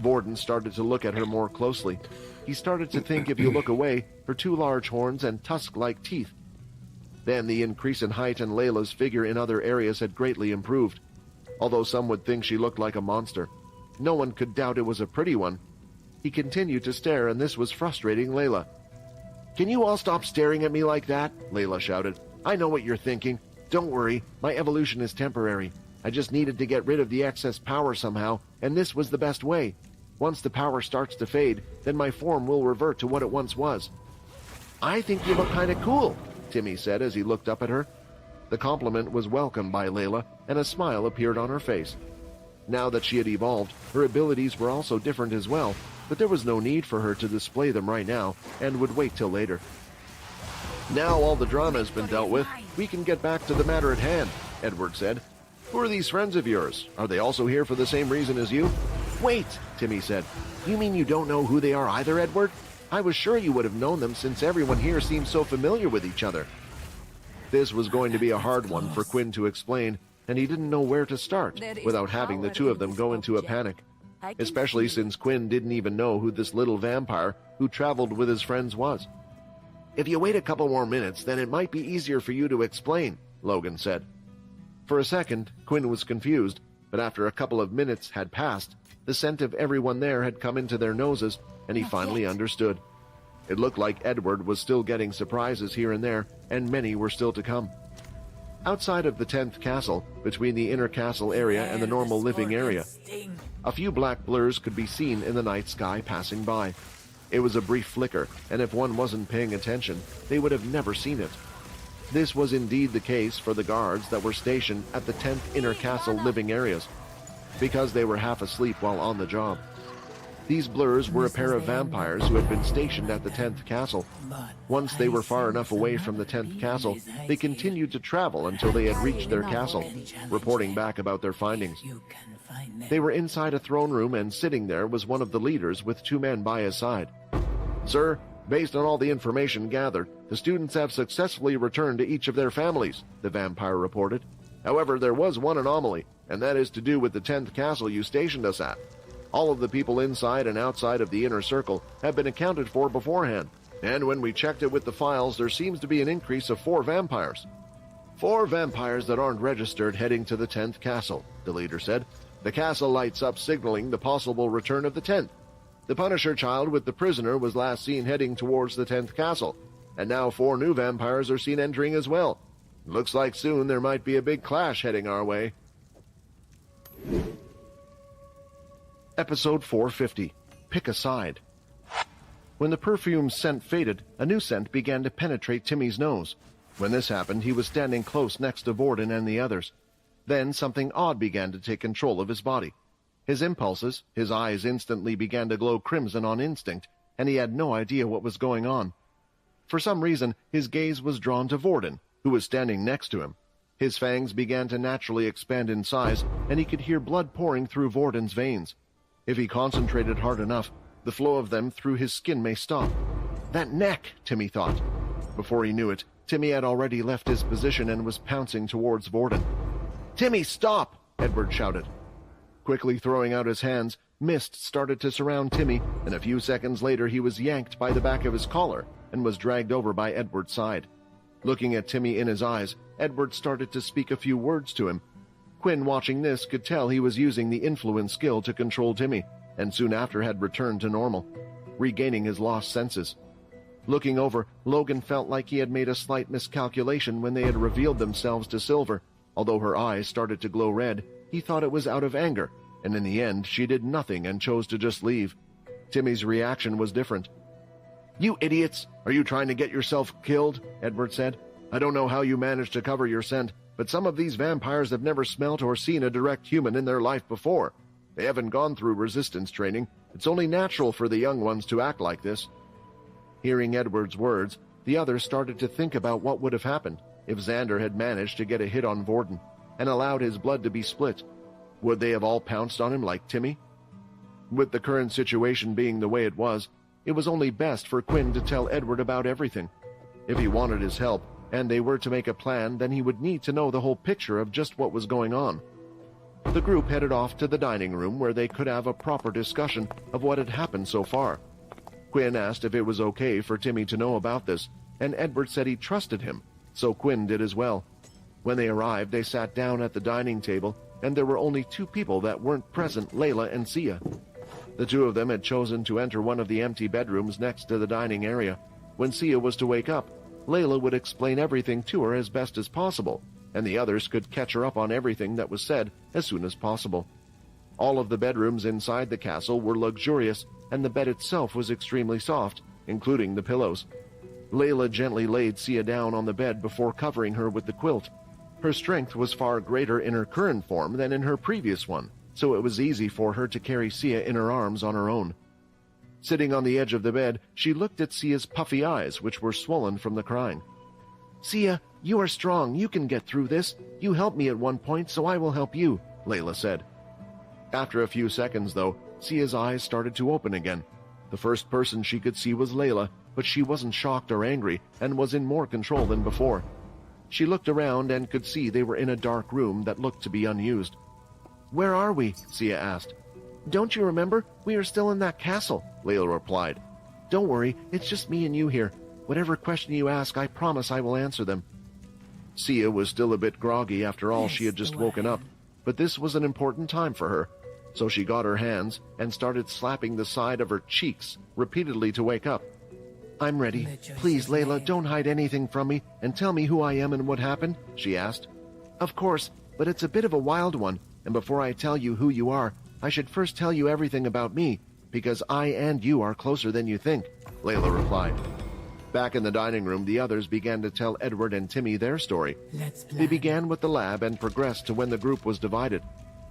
Vorden started to look at her more closely. He started to think if you look away, her 2 large horns and tusk-like teeth. Then the increase in height and Layla's figure in other areas had greatly improved. Although some would think she looked like a monster, no one could doubt it was a pretty one. He continued to stare, and this was frustrating Layla. Can you all stop staring at me like that? Layla shouted. I know what you're thinking. Don't worry, my evolution is temporary. I just needed to get rid of the excess power somehow, and this was the best way. Once the power starts to fade, then my form will revert to what it once was. I think you look kind of cool, Timmy said as he looked up at her. The compliment was welcomed by Layla, and a smile appeared on her face. Now that she had evolved, her abilities were also different as well, but there was no need for her to display them right now, and would wait till later. Now all the drama has been dealt with, we can get back to the matter at hand, Edward said. Who are these friends of yours? Are they also here for the same reason as you? Wait, Timmy said. You mean you don't know who they are either, Edward? I was sure you would have known them since everyone here seems so familiar with each other. This was going to be a hard one for Quinn to explain, and he didn't know where to start without having the two of them go into a panic. Especially since Quinn didn't even know who this little vampire who traveled with his friends was. If you wait a couple more minutes, then it might be easier for you to explain, Logan said. For a second, Quinn was confused, but after a couple of minutes had passed, the scent of everyone there had come into their noses, and he finally understood. It looked like Edward was still getting surprises here and there, and many were still to come. Outside of the 10th castle, between the inner castle area and the normal living area, a few black blurs could be seen in the night sky passing by. It was a brief flicker, and if one wasn't paying attention, they would have never seen it. This was indeed the case for the guards that were stationed at the 10th inner castle living areas, because they were half asleep while on the job. These blurs were a pair of vampires who had been stationed at the 10th castle. Once they were far enough away from the 10th castle, they continued to travel until they had reached their castle, reporting back about their findings. They were inside a throne room, and sitting there was one of the leaders with 2 men by his side. Sir, based on all the information gathered, the students have successfully returned to each of their families, the vampire reported. However, there was one anomaly, and that is to do with the 10th castle you stationed us at. All of the people inside and outside of the inner circle have been accounted for beforehand, and when we checked it with the files, there seems to be an increase of 4 vampires. 4 vampires that aren't registered heading to the 10th castle, the leader said. The castle lights up, signaling the possible return of the 10th. The Punisher child with the prisoner was last seen heading towards the 10th castle, and now 4 new vampires are seen entering as well. Looks like soon there might be a big clash heading our way. Episode 450. Pick a Side. When the perfume scent faded, a new scent began to penetrate Timmy's nose. When this happened, he was standing close next to Vorden and the others. Then something odd began to take control of his body. His impulses, his eyes instantly began to glow crimson on instinct, and he had no idea what was going on. For some reason, his gaze was drawn to Vorden, who was standing next to him. His fangs began to naturally expand in size, and he could hear blood pouring through Vorden's veins. If he concentrated hard enough, the flow of them through his skin may stop. That neck, Timmy thought. Before he knew it, Timmy had already left his position and was pouncing towards Vorden. "Timmy, stop!" Edward shouted. Quickly throwing out his hands, mist started to surround Timmy, and a few seconds later he was yanked by the back of his collar and was dragged over by Edward's side. Looking at Timmy in his eyes, Edward started to speak a few words to him. Quinn, watching this, could tell he was using the influence skill to control Timmy, and soon after had returned to normal, regaining his lost senses. Looking over, Logan felt like he had made a slight miscalculation when they had revealed themselves to Silver. Although her eyes started to glow red, he thought it was out of anger, and in the end she did nothing and chose to just leave. Timmy's reaction was different. "You idiots! Are you trying to get yourself killed?" Edward said. "I don't know how you managed to cover your scent, but some of these vampires have never smelt or seen a direct human in their life before. They haven't gone through resistance training. It's only natural for the young ones to act like this." Hearing Edward's words, the others started to think about what would have happened if Xander had managed to get a hit on Vorden and allowed his blood to be split. Would they have all pounced on him like Timmy? With the current situation being the way it was only best for Quinn to tell Edward about everything. If he wanted his help, and they were to make a plan, then he would need to know the whole picture of just what was going on. The group headed off to the dining room where they could have a proper discussion of what had happened so far. Quinn asked if it was okay for Timmy to know about this, and Edward said he trusted him, so Quinn did as well. When they arrived, they sat down at the dining table, and there were only 2 people that weren't present, Layla and Sia. The 2 of them had chosen to enter one of the empty bedrooms next to the dining area. When Sia was to wake up, Layla would explain everything to her as best as possible, and the others could catch her up on everything that was said as soon as possible. All of the bedrooms inside the castle were luxurious, and the bed itself was extremely soft, including the pillows. Layla gently laid Sia down on the bed before covering her with the quilt. Her strength was far greater in her current form than in her previous one, so it was easy for her to carry Sia in her arms on her own. Sitting on the edge of the bed, she looked at Sia's puffy eyes, which were swollen from the crying. "Sia, you are strong. You can get through this. You helped me at one point, so I will help you," Layla said. After a few seconds, though, Sia's eyes started to open again. The first person she could see was Layla, but she wasn't shocked or angry and was in more control than before. She looked around and could see they were in a dark room that looked to be unused. "Where are we?" Sia asked. "Don't you remember? We are still in that castle," Layla replied. "Don't worry, it's just me and you here. Whatever question you ask, I promise I will answer them." Sia was still a bit groggy after all. She had just woken up, but this was an important time for her, so she got her hands and started slapping the side of her cheeks repeatedly to wake up. "I'm ready. Please, Layla, don't hide anything from me and tell me who I am and what happened," she asked. "Of course, but it's a bit of a wild one, and before I tell you who you are, I should first tell you everything about me, because I and you are closer than you think," Layla replied. Back in the dining room, the others began to tell Edward and Timmy their story. They began with the lab and progressed to when the group was divided.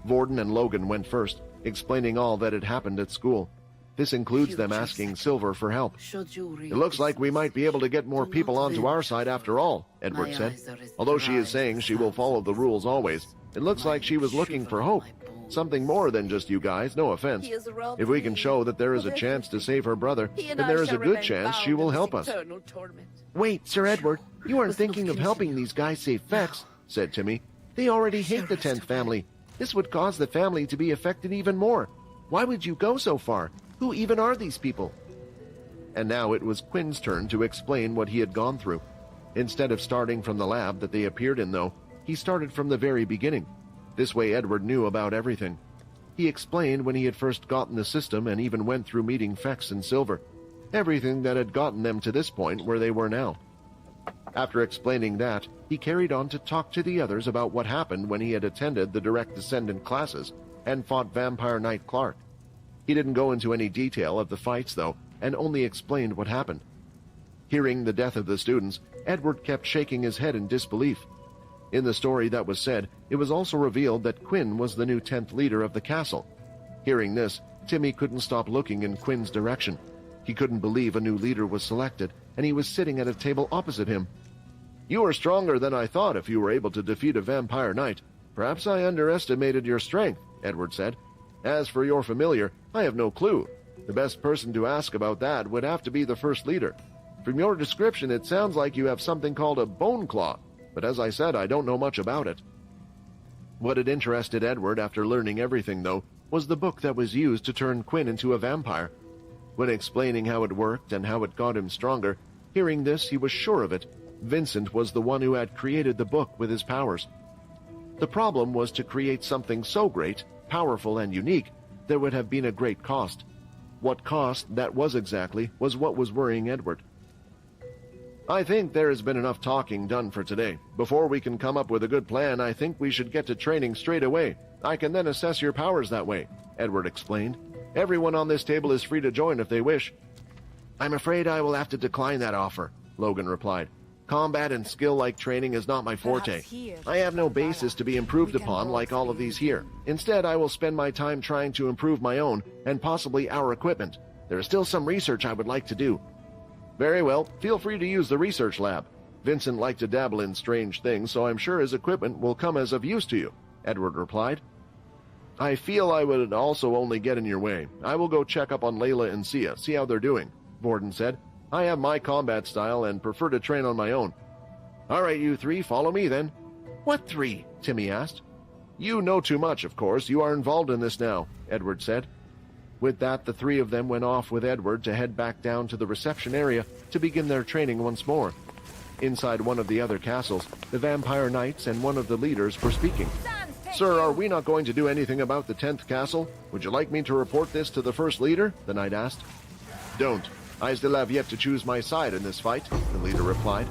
Vorden and Logan went first, explaining all that had happened at school. This includes them asking Silver for help. "It looks like we might be able to get more people onto our side after all," Edward said. "Although she is saying she will follow the rules always, it looks like she was looking for hope. Something more than just you guys, no offense. If we can show that there is a chance to save her brother, then there is a good chance she will help us." "Wait, Sir Edward, you aren't thinking of helping these guys save Fex," said Timmy. "They already hate the 10th family. This would cause the family to be affected even more. Why would you go so far? Who even are these people?" And now it was Quinn's turn to explain what he had gone through. Instead of starting from the lab that they appeared in, though, he started from the very beginning. This way Edward knew about everything. He explained when he had first gotten the system and even went through meeting Fex and Silver. Everything that had gotten them to this point where they were now. After explaining that, he carried on to talk to the others about what happened when he had attended the Direct Descendant classes and fought Vampire Knight Clark. He didn't go into any detail of the fights, though, and only explained what happened. Hearing the death of the students, Edward kept shaking his head in disbelief. In the story that was said, it was also revealed that Quinn was the new 10th leader of the castle. Hearing this, Timmy couldn't stop looking in Quinn's direction. He couldn't believe a new leader was selected, and he was sitting at a table opposite him. "You are stronger than I thought if you were able to defeat a vampire knight. Perhaps I underestimated your strength," Edward said. "As for your familiar, I have no clue. The best person to ask about that would have to be the first leader. From your description, it sounds like you have something called a bone claw, but as I said, I don't know much about it." What had interested Edward after learning everything, though, was the book that was used to turn Quinn into a vampire. When explaining how it worked and how it got him stronger, hearing this, he was sure of it. Vincent was the one who had created the book with his powers. The problem was to create something so great, powerful, and unique, there would have been a great cost. What cost that was exactly was what was worrying Edward. "I think there has been enough talking done for today. Before we can come up with a good plan, I think we should get to training straight away. I can then assess your powers that way," Edward explained. "Everyone on this table is free to join if they wish." "I'm afraid I will have to decline that offer," Logan replied. "Combat and skill-like training is not my forte. I have no basis to be improved upon like all of these here. Instead, I will spend my time trying to improve my own and possibly our equipment. There is still some research I would like to do." "Very well, feel free to use the research lab. Vincent liked to dabble in strange things, so I'm sure his equipment will come as of use to you," Edward replied. I feel I would also only get in your way. I will go check up on Layla and Sia, see how they're doing, Vorden said. I have my combat style and prefer to train on my own. All right, you three, follow me then. What three? Timmy asked. You know too much, of course. You are involved in this now, Edward said. With that, the three of them went off with Edward to head back down to the reception area to begin their training once more. Inside one of the other castles, the vampire knights and one of the leaders were speaking. Sir, are we not going to do anything about the 10th castle? Would you like me to report this to the first leader? The knight asked. Don't. I still have yet to choose my side in this fight, the leader replied.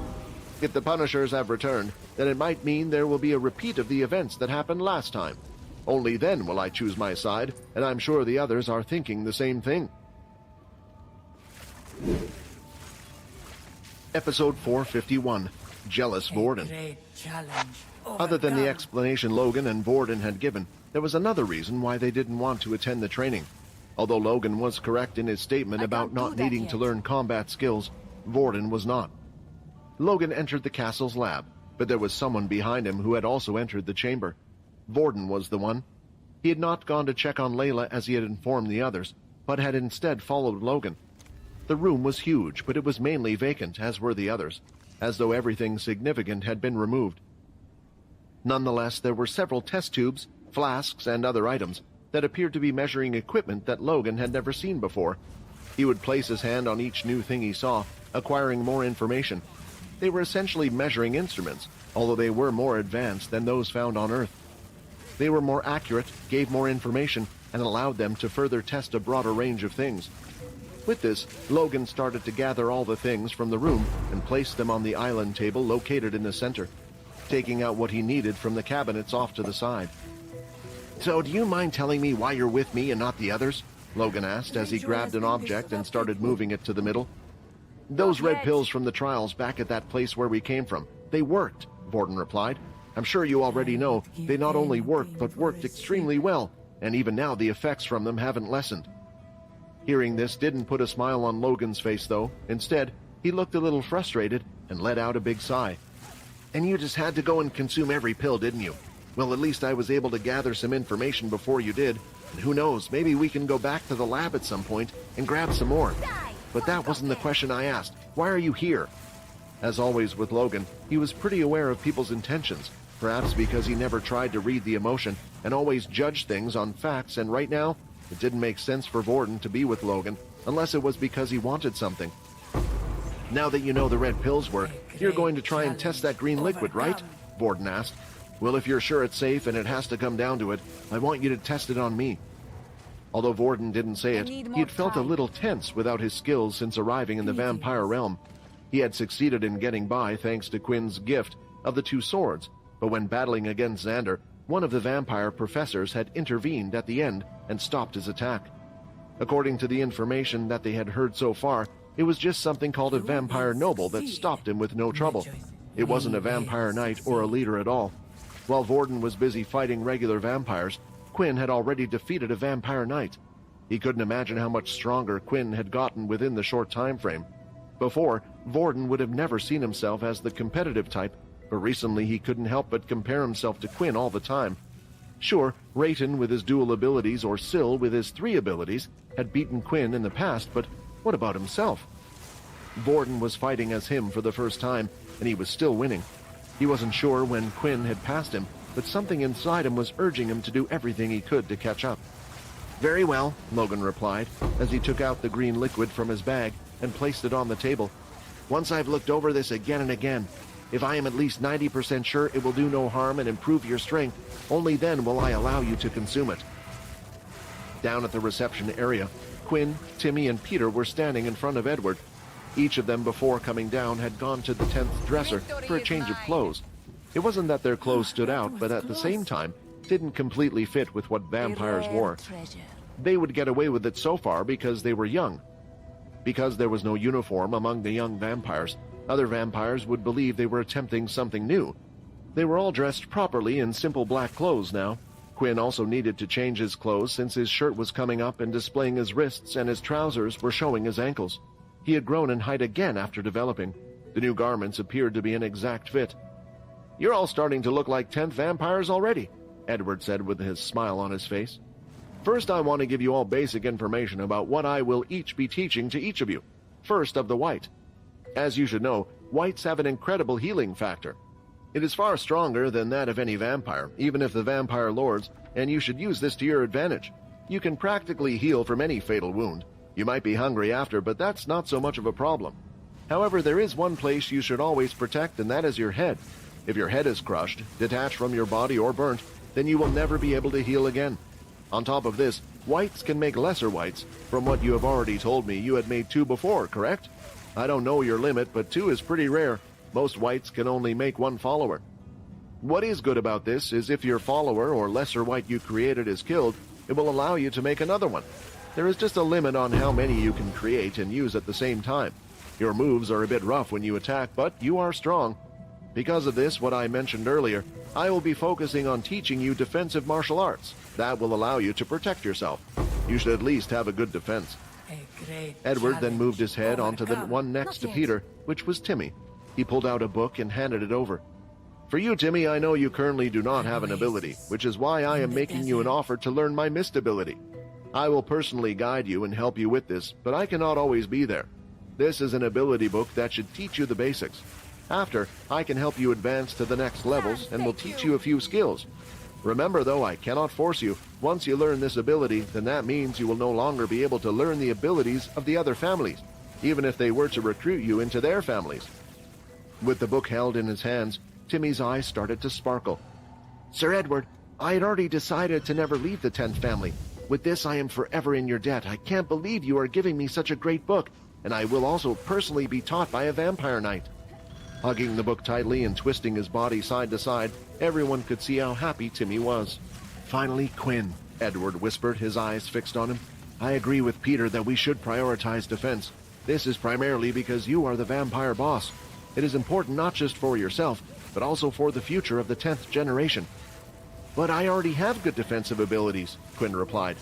If the Punishers have returned, then it might mean there will be a repeat of the events that happened last time. Only then will I choose my side, and I'm sure the others are thinking the same thing. Episode 451, Jealous Vorden. Other than the explanation Logan and Vorden had given, there was another reason why they didn't want to attend the training. Although Logan was correct in his statement about not needing to learn combat skills, Vorden was not. Logan entered the castle's lab, but there was someone behind him who had also entered the chamber. Vorden was the one. He had not gone to check on Layla as he had informed the others, but had instead followed Logan. The room was huge, but it was mainly vacant, as were the others, as though everything significant had been removed. Nonetheless, there were several test tubes, flasks, and other items that appeared to be measuring equipment that Logan had never seen before. He would place his hand on each new thing he saw, acquiring more information. They were essentially measuring instruments, although they were more advanced than those found on Earth. They were more accurate, gave more information, and allowed them to further test a broader range of things. With this, Logan started to gather all the things from the room and place them on the island table located in the center, taking out what he needed from the cabinets off to the side. So, do you mind telling me why you're with me and not the others? Logan asked as he grabbed an object and started moving it to the middle. Those red pills from the trials back at that place where we came from, they worked, Vorden replied. I'm sure you already know they not only worked, but worked extremely well, and even now the effects from them haven't lessened. Hearing this didn't put a smile on Logan's face, though. Instead, he looked a little frustrated and let out a big sigh. And you just had to go and consume every pill, didn't you? Well, at least I was able to gather some information before you did, and who knows, maybe we can go back to the lab at some point and grab some more. But that wasn't the question I asked. Why are you here? As always with Logan, he was pretty aware of people's intentions, perhaps because he never tried to read the emotion and always judged things on facts, and right now, it didn't make sense for Vorden to be with Logan, unless it was because he wanted something. Now that you know the red pills work, you're going to try and test that green liquid, right? Vorden asked. Well, if you're sure it's safe and it has to come down to it, I want you to test it on me. Although Vorden didn't say it, he had felt a little tense without his skills since arriving in the vampire realm. He had succeeded in getting by thanks to Quinn's gift of the two swords, but when battling against Xander, one of the vampire professors had intervened at the end and stopped his attack. According to the information that they had heard so far, it was just something called a vampire noble that stopped him with no trouble. It wasn't a vampire knight or a leader at all. While Vorden was busy fighting regular vampires, Quinn had already defeated a vampire knight. He couldn't imagine how much stronger Quinn had gotten within the short time frame. Before, Vorden would have never seen himself as the competitive type, but recently he couldn't help but compare himself to Quinn all the time. Sure, Rayton with his dual abilities or Syl with his 3 abilities had beaten Quinn in the past, but what about himself? Vorden was fighting as him for the first time, and he was still winning. He wasn't sure when Quinn had passed him, but something inside him was urging him to do everything he could to catch up. Very well, Logan replied, as he took out the green liquid from his bag and placed it on the table. Once I've looked over this again and again, if I am at least 90% sure it will do no harm and improve your strength, only then will I allow you to consume it. Down at the reception area, Quinn, Timmy, and Peter were standing in front of Edward. Each of them before coming down had gone to the 10th dresser for a change of clothes. It wasn't that their clothes stood out, but at the same time, didn't completely fit with what vampires wore. They would get away with it so far because they were young. Because there was no uniform among the young vampires, other vampires would believe they were attempting something new. They were all dressed properly in simple black clothes now. Quinn also needed to change his clothes since his shirt was coming up and displaying his wrists and his trousers were showing his ankles. He had grown in height again after developing. The new garments appeared to be an exact fit. You're all starting to look like 10th vampires already. Edward said with his smile on his face. First, I want to give you all basic information about what I will each be teaching to each of you. First, of the white. As you should know, whites have an incredible healing factor. It is far stronger than that of any vampire, even if the vampire lords, and you should use this to your advantage. You can practically heal from any fatal wound. You might be hungry after, but that's not so much of a problem. However, there is one place you should always protect, and that is your head. If your head is crushed, detached from your body, or burnt, then you will never be able to heal again. On top of this, whites can make lesser whites. From what you have already told me, you had made 2 before, correct? I don't know your limit, but 2 is pretty rare. Most whites can only make 1 follower. What is good about this is if your follower or lesser white you created is killed, it will allow you to make another one. There is just a limit on how many you can create and use at the same time. Your moves are a bit rough when you attack, but you are strong. Because of this, what I mentioned earlier, I will be focusing on teaching you defensive martial arts. That will allow you to protect yourself. You should at least have a good defense. Edward then moved his head onto the one next to Peter, which was Timmy. He pulled out a book and handed it over. For you, Timmy, I know you currently do not have an ability, which is why I am making you an offer to learn my mist ability. I will personally guide you and help you with this, but I cannot always be there. This is an ability book that should teach you the basics. After, I can help you advance to the next levels and will teach you a few skills. Remember, though, I cannot force you. Once you learn this ability, then that means you will no longer be able to learn the abilities of the other families, even if they were to recruit you into their families. With the book held in his hands, Timmy's eyes started to sparkle. Sir Edward, I had already decided to never leave the 10th family. With this, I am forever in your debt. I can't believe you are giving me such a great book, and I will also personally be taught by a vampire knight. Hugging the book tightly and twisting his body side to side, everyone could see how happy Timmy was. Finally, Quinn, Edward whispered, his eyes fixed on him. I agree with Peter that we should prioritize defense. This is primarily because you are the vampire boss. It is important not just for yourself, but also for the future of the 10th generation. But I already have good defensive abilities, Quinn replied.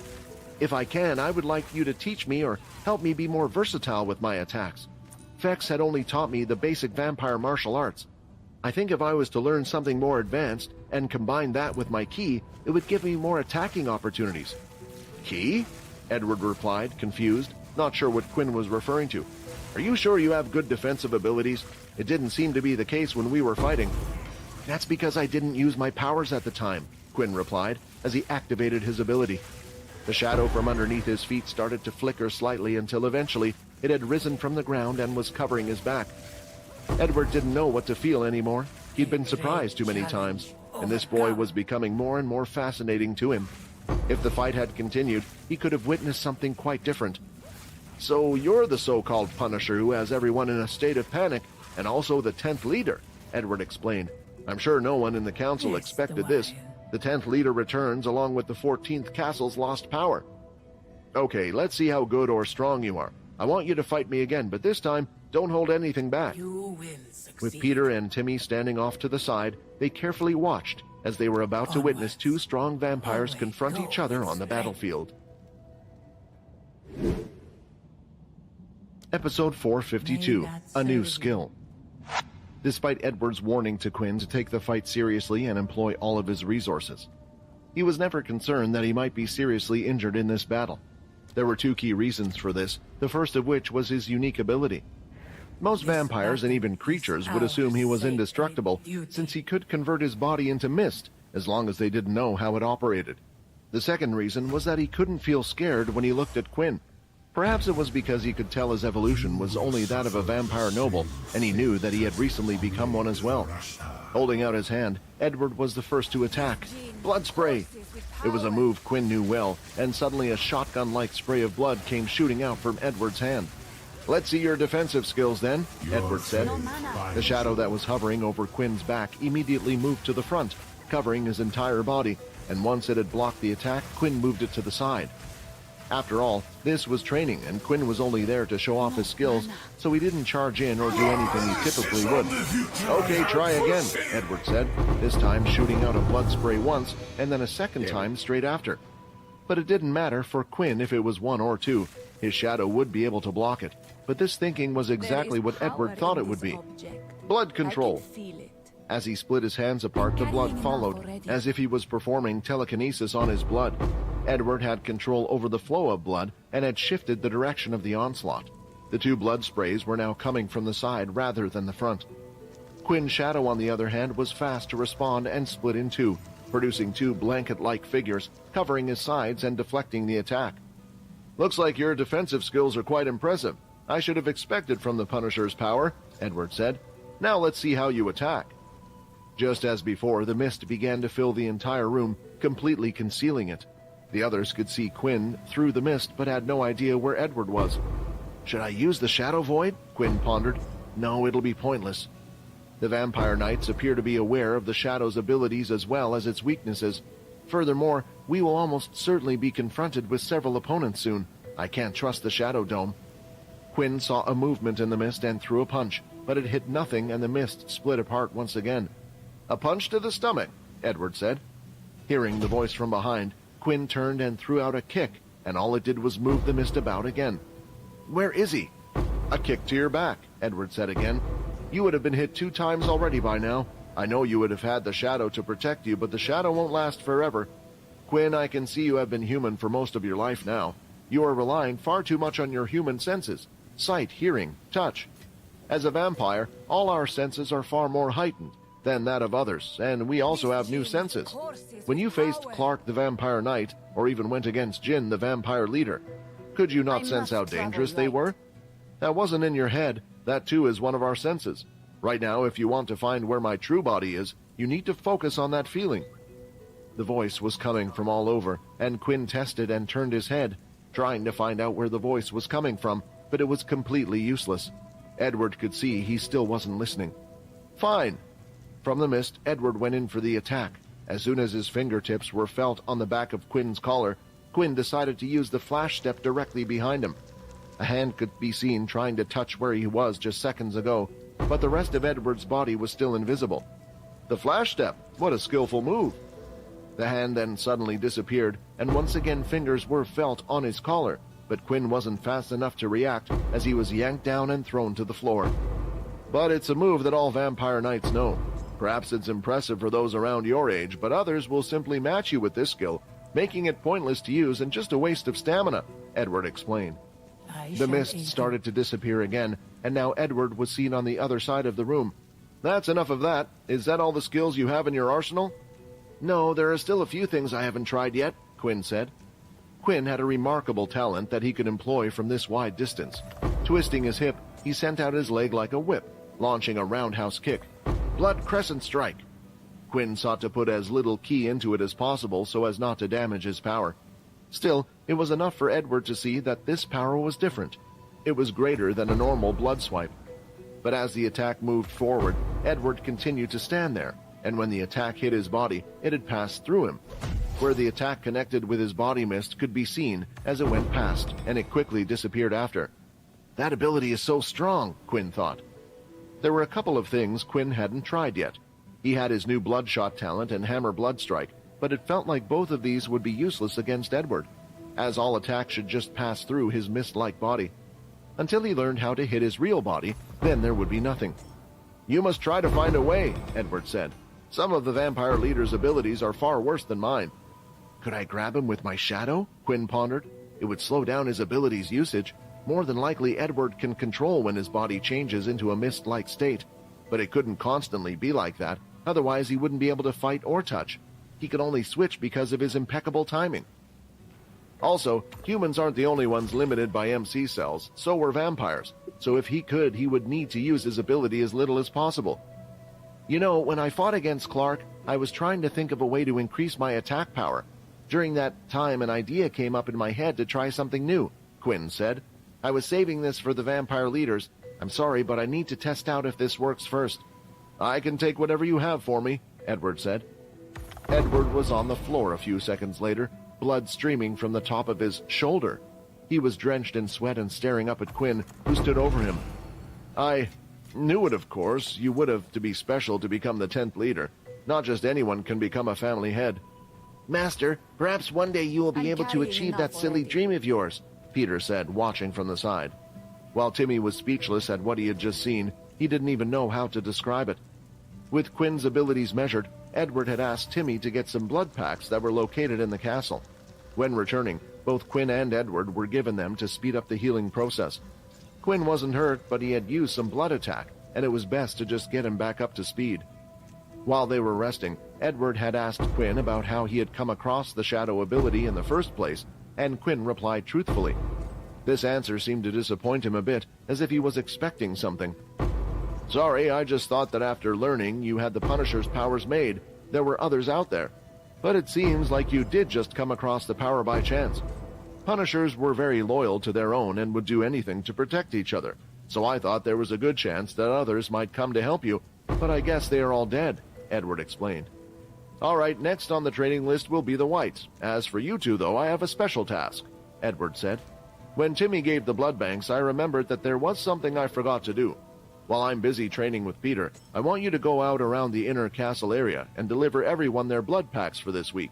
If I can, I would like you to teach me or help me be more versatile with my attacks. Fex had only taught me the basic vampire martial arts. I think if I was to learn something more advanced and combine that with my ki, it would give me more attacking opportunities. Ki? Edward replied, confused, not sure what Quinn was referring to. Are you sure you have good defensive abilities? It didn't seem to be the case when we were fighting. That's because I didn't use my powers at the time, Quinn replied, as he activated his ability. The shadow from underneath his feet started to flicker slightly until eventually it had risen from the ground and was covering his back. Edward didn't know what to feel anymore. He'd been surprised too many times, and this boy was becoming more and more fascinating to him. If the fight had continued, he could have witnessed something quite different. So you're the so-called Punisher who has everyone in a state of panic, and also the 10th leader, Edward explained. I'm sure no one in the council expected this. The 10th leader returns along with the 14th castle's lost power. Okay, let's see how good or strong you are. I want you to fight me again, but this time, don't hold anything back. You will succeed. With Peter and Timmy standing off to the side, they carefully watched as they were about to witness 2 strong vampires confront each other on the battlefield. Episode 452, A New Skill. Despite Edward's warning to Quinn to take the fight seriously and employ all of his resources, he was never concerned that he might be seriously injured in this battle. There were 2 key reasons for this, the first of which was his unique ability. Most vampires and even creatures would assume he was indestructible, since he could convert his body into mist, as long as they didn't know how it operated. The second reason was that he couldn't feel scared when he looked at Quinn. Perhaps it was because he could tell his evolution was only that of a vampire noble, and he knew that he had recently become one as well. Holding out his hand, Edward was the first to attack. Blood spray! It was a move Quinn knew well, and suddenly a shotgun-like spray of blood came shooting out from Edward's hand. Let's see your defensive skills then, Edward said. The shadow that was hovering over Quinn's back immediately moved to the front, covering his entire body, and once it had blocked the attack, Quinn moved it to the side. After all, this was training, and Quinn was only there to show off his skills, so he didn't charge in or do anything he typically would. Okay, try again, Edward said, this time shooting out a blood spray once, and then a second time straight after. But it didn't matter for Quinn if it was 1 or 2. His shadow would be able to block it. But this thinking was exactly what Edward thought it would be. Blood control. As he split his hands apart, the blood followed, as if he was performing telekinesis on his blood. Edward had control over the flow of blood and had shifted the direction of the onslaught. The two blood sprays were now coming from the side rather than the front. Quinn's shadow, on the other hand, was fast to respond and split in two, producing two blanket-like figures, covering his sides and deflecting the attack. "Looks like your defensive skills are quite impressive. I should have expected from the Punisher's power," Edward said. "Now let's see how you attack." Just as before, the mist began to fill the entire room, completely concealing it. The others could see Quinn through the mist, but had no idea where Edward was. "Should I use the Shadow Void?" Quinn pondered. "No, it'll be pointless." The Vampire Knights appear to be aware of the Shadow's abilities as well as its weaknesses. Furthermore, we will almost certainly be confronted with several opponents soon. I can't trust the Shadow Dome. Quinn saw a movement in the mist and threw a punch, but it hit nothing and the mist split apart once again. "A punch to the stomach," Edward said. Hearing the voice from behind, Quinn turned and threw out a kick, and all it did was move the mist about again. "Where is he?" "A kick to your back," Edward said again. "You would have been hit 2 times already by now. I know you would have had the Shadow to protect you, but the Shadow won't last forever. Quinn, I can see you have been human for most of your life now. You are relying far too much on your human senses: sight, hearing, touch. As a vampire, all our senses are far more heightened than that of others, and we also have new senses. When you faced Clark the Vampire Knight, or even went against Jin the Vampire Leader, could you not sense how dangerous they were? That wasn't in your head. That too is one of our senses. Right now, if you want to find where my true body is, you need to focus on that feeling." The voice was coming from all over, and Quinn tested and turned his head, trying to find out where the voice was coming from, but it was completely useless. Edward could see he still wasn't listening. "Fine." From the mist, Edward went in for the attack. As soon as his fingertips were felt on the back of Quinn's collar, Quinn decided to use the flash step directly behind him. A hand could be seen trying to touch where he was just seconds ago, but the rest of Edward's body was still invisible. "The flash step! What a skillful move!" The hand then suddenly disappeared, and once again fingers were felt on his collar, but Quinn wasn't fast enough to react as he was yanked down and thrown to the floor. "But it's a move that all Vampire Knights know. Perhaps it's impressive for those around your age, but others will simply match you with this skill, making it pointless to use and just a waste of stamina," Edward explained. The mist started to disappear again, and now Edward was seen on the other side of the room. "That's enough of that. Is that all the skills you have in your arsenal?" "No, there are still a few things I haven't tried yet," Quinn said. Quinn had a remarkable talent that he could employ from this wide distance. Twisting his hip, he sent out his leg like a whip, launching a roundhouse kick. "Blood Crescent Strike." Quinn sought to put as little ki into it as possible so as not to damage his power. Still, it was enough for Edward to see that this power was different. It was greater than a normal blood swipe. But as the attack moved forward, Edward continued to stand there, and when the attack hit his body, it had passed through him. Where the attack connected with his body mist could be seen as it went past, and it quickly disappeared after. "That ability is so strong," Quinn thought. There were a couple of things Quinn hadn't tried yet. He had his new Bloodshot talent and Hammer Blood Strike, but it felt like both of these would be useless against Edward, as all attacks should just pass through his mist-like body. Until he learned how to hit his real body, then there would be nothing. "You must try to find a way," Edward said. "Some of the vampire leader's abilities are far worse than mine." "Could I grab him with my shadow?" Quinn pondered. "It would slow down his abilities' usage. More than likely, Edward can control when his body changes into a mist-like state, but it couldn't constantly be like that, otherwise he wouldn't be able to fight or touch. He could only switch because of his impeccable timing. Also, humans aren't the only ones limited by MC cells, so were vampires, so if he could, he would need to use his ability as little as possible. You know, when I fought against Clark, I was trying to think of a way to increase my attack power. During that time, an idea came up in my head to try something new," Quinn said. "I was saving this for the vampire leaders. I'm sorry, but I need to test out if this works first." "I can take whatever you have for me," Edward said. Edward was on the floor a few seconds later, blood streaming from the top of his shoulder. He was drenched in sweat and staring up at Quinn, who stood over him. "I knew it, of course. You would have to be special to become the 10th leader. Not just anyone can become a family head." "Master, perhaps one day you will be able to achieve that silly dream of yours," Peter said, watching from the side. While Timmy was speechless at what he had just seen, he didn't even know how to describe it. With Quinn's abilities measured, Edward had asked Timmy to get some blood packs that were located in the castle. When returning, both Quinn and Edward were given them to speed up the healing process. Quinn wasn't hurt, but he had used some blood attack, and it was best to just get him back up to speed. While they were resting, Edward had asked Quinn about how he had come across the shadow ability in the first place, and Quinn replied truthfully. This answer seemed to disappoint him a bit, as if he was expecting something. "Sorry, I just thought that after learning you had the Punisher's powers made, there were others out there. But it seems like you did just come across the power by chance. Punishers were very loyal to their own and would do anything to protect each other, so I thought there was a good chance that others might come to help you, but I guess they are all dead," Edward explained. "All right, next on the training list will be the Whites. As for you two, though, I have a special task," Edward said. "When Timmy gave the blood banks, I remembered that there was something I forgot to do. While I'm busy training with Peter, I want you to go out around the inner castle area and deliver everyone their blood packs for this week."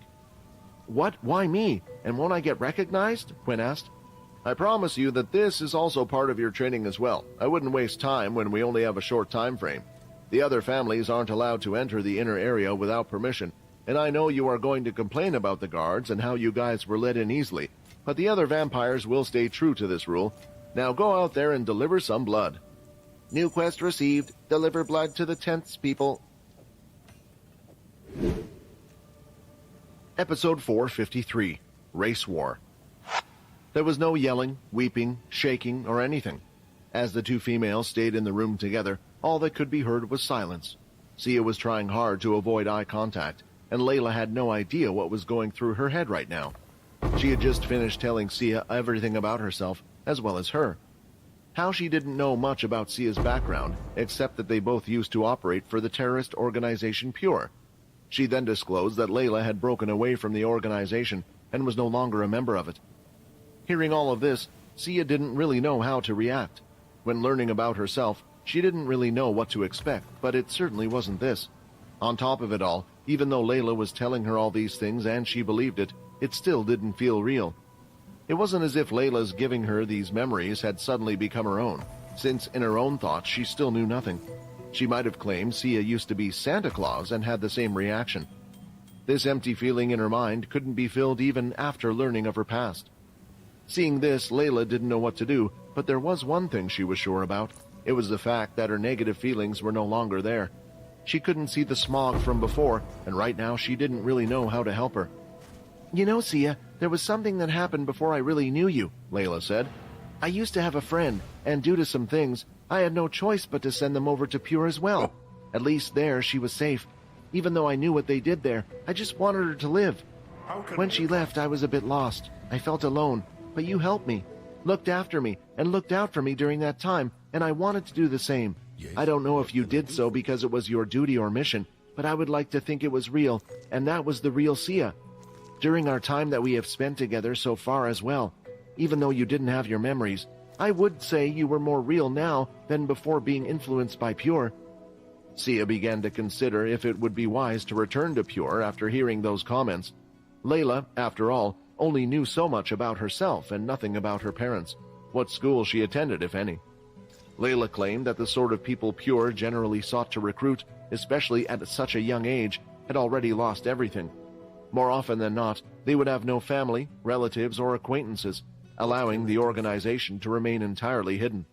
"What? Why me? And won't I get recognized?" Quinn asked. "I promise you that this is also part of your training as well. I wouldn't waste time when we only have a short time frame. The other families aren't allowed to enter the inner area without permission, and I know you are going to complain about the guards and how you guys were let in easily, but the other vampires will stay true to this rule. Now go out there and deliver some blood." "New quest received. Deliver blood to the tents, people." Episode 453, Race War. There was no yelling, weeping, shaking, or anything. As the two females stayed in the room together, all that could be heard was silence. Sia was trying hard to avoid eye contact, and Layla had no idea what was going through her head right now. She had just finished telling Sia everything about herself, as well as her. How she didn't know much about Sia's background, except that they both used to operate for the terrorist organization PURE. She then disclosed that Layla had broken away from the organization and was no longer a member of it. Hearing all of this, Sia didn't really know how to react. When learning about herself, she didn't really know what to expect, but it certainly wasn't this. On top of it all, even though Layla was telling her all these things and she believed it, it still didn't feel real. It wasn't as if Layla's giving her these memories had suddenly become her own, since in her own thoughts she still knew nothing. She might have claimed Sia used to be Santa Claus and had the same reaction. This empty feeling in her mind couldn't be filled even after learning of her past. Seeing this, Layla didn't know what to do, but there was one thing she was sure about. It was the fact that her negative feelings were no longer there. She couldn't see the smog from before, and right now she didn't really know how to help her. "You know, Sia, there was something that happened before I really knew you," Layla said. "I used to have a friend, and due to some things, I had no choice but to send them over to Pure as well. At least there she was safe. Even though I knew what they did there, I just wanted her to live. When she left, I was a bit lost. I felt alone, but you helped me, looked after me, and looked out for me during that time, and I wanted to do the same. I don't know if you did so because it was your duty or mission, but I would like to think it was real, and that was the real Sia. During our time that we have spent together so far as well, even though you didn't have your memories, I would say you were more real now than before being influenced by Pure." Sia began to consider if it would be wise to return to Pure after hearing those comments. Layla, after all, only knew so much about herself and nothing about her parents, what school she attended, if any. Layla claimed that the sort of people Pure generally sought to recruit, especially at such a young age, had already lost everything. More often than not, they would have no family, relatives, or acquaintances, allowing the organization to remain entirely hidden.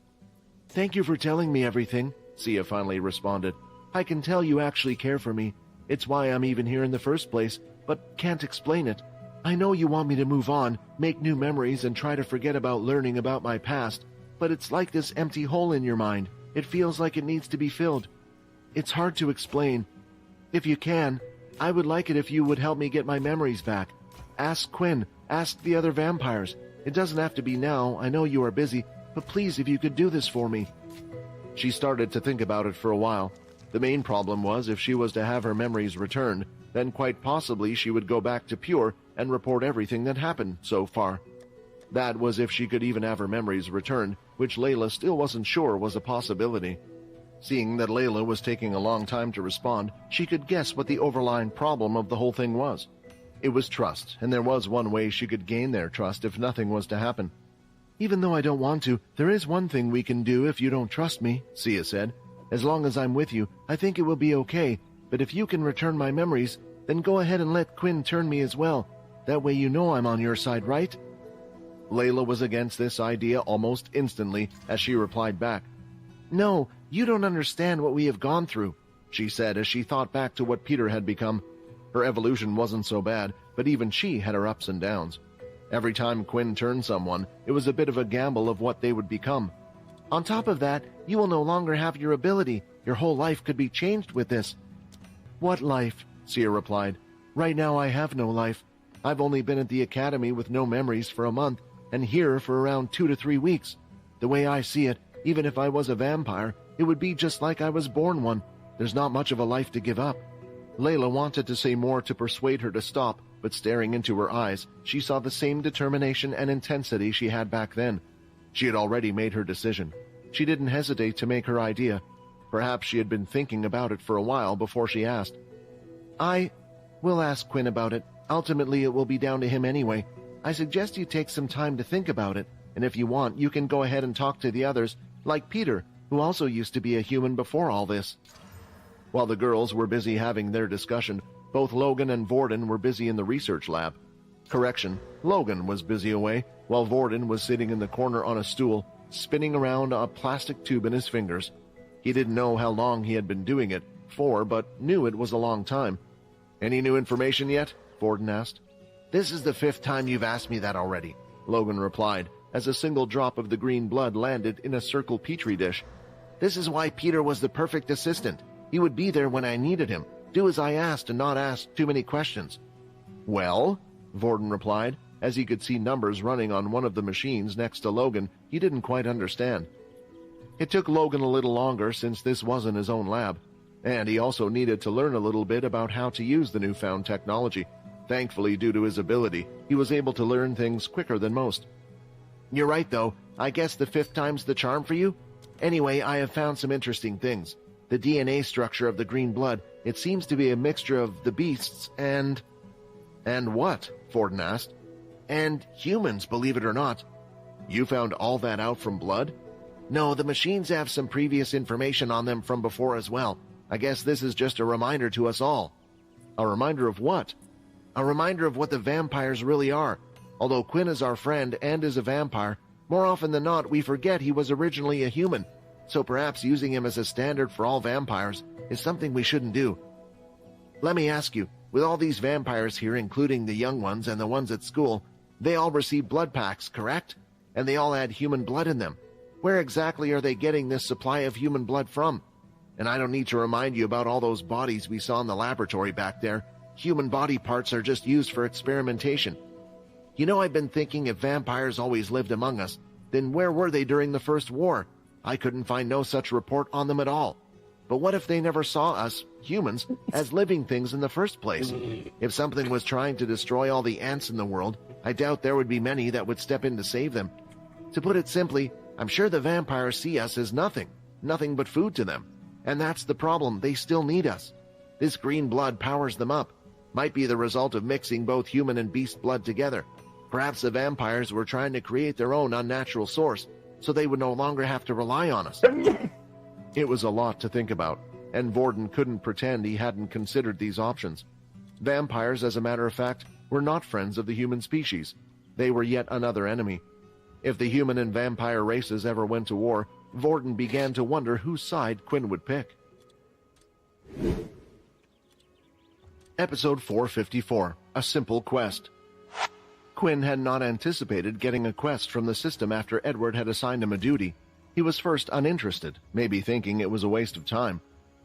"Thank you for telling me everything," Sia finally responded. "I can tell you actually care for me. It's why I'm even here in the first place, but can't explain it. I know you want me to move on, make new memories, and try to forget about learning about my past, but it's like this empty hole in your mind. It feels like it needs to be filled. It's hard to explain. If you can, I would like it if you would help me get my memories back. Ask Quinn, ask the other vampires. It doesn't have to be now, I know you are busy, but please if you could do this for me." She started to think about it for a while. The main problem was if she was to have her memories returned, then quite possibly she would go back to Pure and report everything that happened so far. That was if she could even have her memories returned, which Layla still wasn't sure was a possibility. Seeing that Layla was taking a long time to respond, she could guess what the overlying problem of the whole thing was. It was trust, and there was one way she could gain their trust if nothing was to happen. "Even though I don't want to, there is one thing we can do if you don't trust me," Sia said. As long as I'm with you, I think it will be okay, but if you can return my memories, then go ahead and let Quinn turn me as well. That way you know I'm on your side, right?" Layla was against this idea almost instantly as she replied back. "No, you don't understand what we have gone through," she said as she thought back to what Peter had become. Her evolution wasn't so bad, but even she had her ups and downs. Every time Quinn turned someone, it was a bit of a gamble of what they would become. "On top of that, you will no longer have your ability. Your whole life could be changed with this." "What life?" Sia replied. "Right now I have no life. I've only been at the academy with no memories for a month, and here for around 2 to 3 weeks. The way I see it, even if I was a vampire, it would be just like I was born one. There's not much of a life to give up." Layla wanted to say more to persuade her to stop, but staring into her eyes, she saw the same determination and intensity she had back then. She had already made her decision. She didn't hesitate to make her idea. Perhaps she had been thinking about it for a while before she asked. "I will ask Quinn about it. Ultimately, it will be down to him anyway. I suggest you take some time to think about it, and if you want, you can go ahead and talk to the others, like Peter, who also used to be a human before all this." While the girls were busy having their discussion, both Logan and Vorden were busy in the research lab. Correction, Logan was busy away, while Vorden was sitting in the corner on a stool, spinning around a plastic tube in his fingers. He didn't know how long he had been doing it for, but knew it was a long time. "Any new information yet?" Vorden asked. "This is the 5th time you've asked me that already," Logan replied, as a single drop of the green blood landed in a circle petri dish. "This is why Peter was the perfect assistant. He would be there when I needed him, do as I asked and not ask too many questions." "Well?" Vorden replied, as he could see numbers running on one of the machines next to Logan he didn't quite understand. It took Logan a little longer since this wasn't his own lab, and he also needed to learn a little bit about how to use the newfound technology. Thankfully, due to his ability, he was able to learn things quicker than most. "You're right, though. I guess the 5th time's the charm for you? Anyway, I have found some interesting things. The DNA structure of the green blood, it seems to be a mixture of the beasts and..." "And what?" Vorden asked. "And humans, believe it or not." "You found all that out from blood?" "No, the machines have some previous information on them from before as well. I guess this is just a reminder to us all." "A reminder of what?" "A reminder of what the vampires really are. Although Quinn is our friend and is a vampire, more often than not we forget he was originally a human. So perhaps using him as a standard for all vampires is something we shouldn't do. Let me ask you, with all these vampires here, including the young ones and the ones at school, they all receive blood packs, correct? And they all had human blood in them. Where exactly are they getting this supply of human blood from? And I don't need to remind you about all those bodies we saw in the laboratory back there. Human body parts are just used for experimentation. You know, I've been thinking if vampires always lived among us, then where were they during the First War? I couldn't find no such report on them at all. But what if they never saw us, humans, as living things in the first place? If something was trying to destroy all the ants in the world, I doubt there would be many that would step in to save them. To put it simply, I'm sure the vampires see us as nothing but food to them. And that's the problem, they still need us. This green blood powers them up. Might be the result of mixing both human and beast blood together. Perhaps the vampires were trying to create their own unnatural source, so they would no longer have to rely on us. It was a lot to think about, and Vorden couldn't pretend he hadn't considered these options. Vampires, as a matter of fact, were not friends of the human species. They were yet another enemy. If the human and vampire races ever went to war, Vorden began to wonder whose side Quinn would pick. Episode 454, A Simple Quest. Quinn had not anticipated getting a quest from the system after Edward had assigned him a duty. He was first uninterested, maybe thinking it was a waste of time.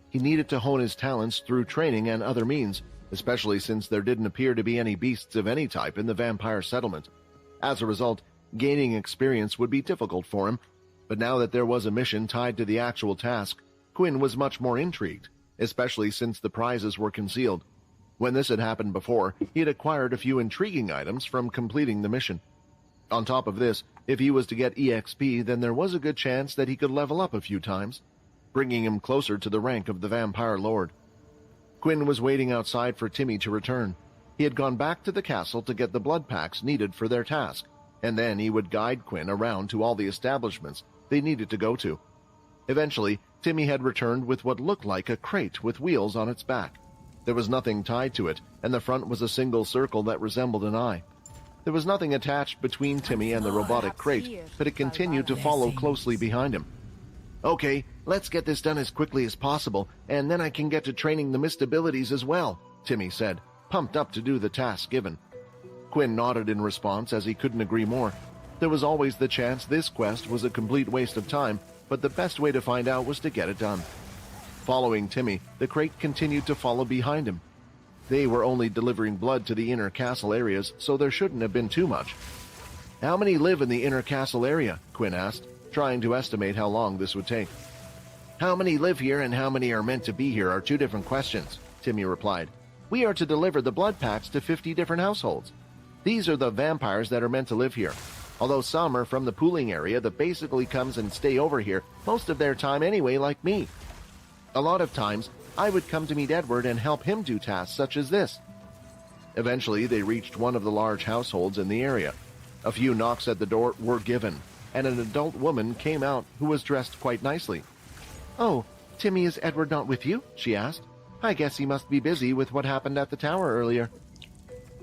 He needed to hone his talents through training and other means, especially since there didn't appear to be any beasts of any type in the vampire settlement. As a result, gaining experience would be difficult for him, but now that there was a mission tied to the actual task, Quinn was much more intrigued, especially since the prizes were concealed. When this had happened before, he had acquired a few intriguing items from completing the mission. On top of this, if he was to get EXP, then there was a good chance that he could level up a few times, bringing him closer to the rank of the Vampire Lord. Quinn was waiting outside for Timmy to return. He had gone back to the castle to get the blood packs needed for their task, and then he would guide Quinn around to all the establishments they needed to go to. Eventually, Timmy had returned with what looked like a crate with wheels on its back. There was nothing tied to it, and the front was a single circle that resembled an eye. There was nothing attached between Timmy and the robotic crate, but it continued to follow closely behind him. "Okay, let's get this done as quickly as possible, and then I can get to training the missed abilities as well," Timmy said, pumped up to do the task given. Quinn nodded in response, as he couldn't agree more. There was always the chance this quest was a complete waste of time, but the best way to find out was to get it done. Following Timmy, the crate continued to follow behind him. They were only delivering blood to the inner castle areas, so there shouldn't have been too much. "How many live in the inner castle area?" Quinn asked, trying to estimate how long this would take. "How many live here and how many are meant to be here are two different questions," Timmy replied. "We are to deliver the blood packs to 50 different households. These are the vampires that are meant to live here. Although some are from the pooling area that basically comes and stay over here most of their time anyway, like me. A lot of times, I would come to meet Edward and help him do tasks such as this." Eventually, they reached one of the large households in the area. A few knocks at the door were given, and an adult woman came out who was dressed quite nicely. "Oh, Timmy, is Edward not with you?" she asked. "I guess he must be busy with what happened at the tower earlier."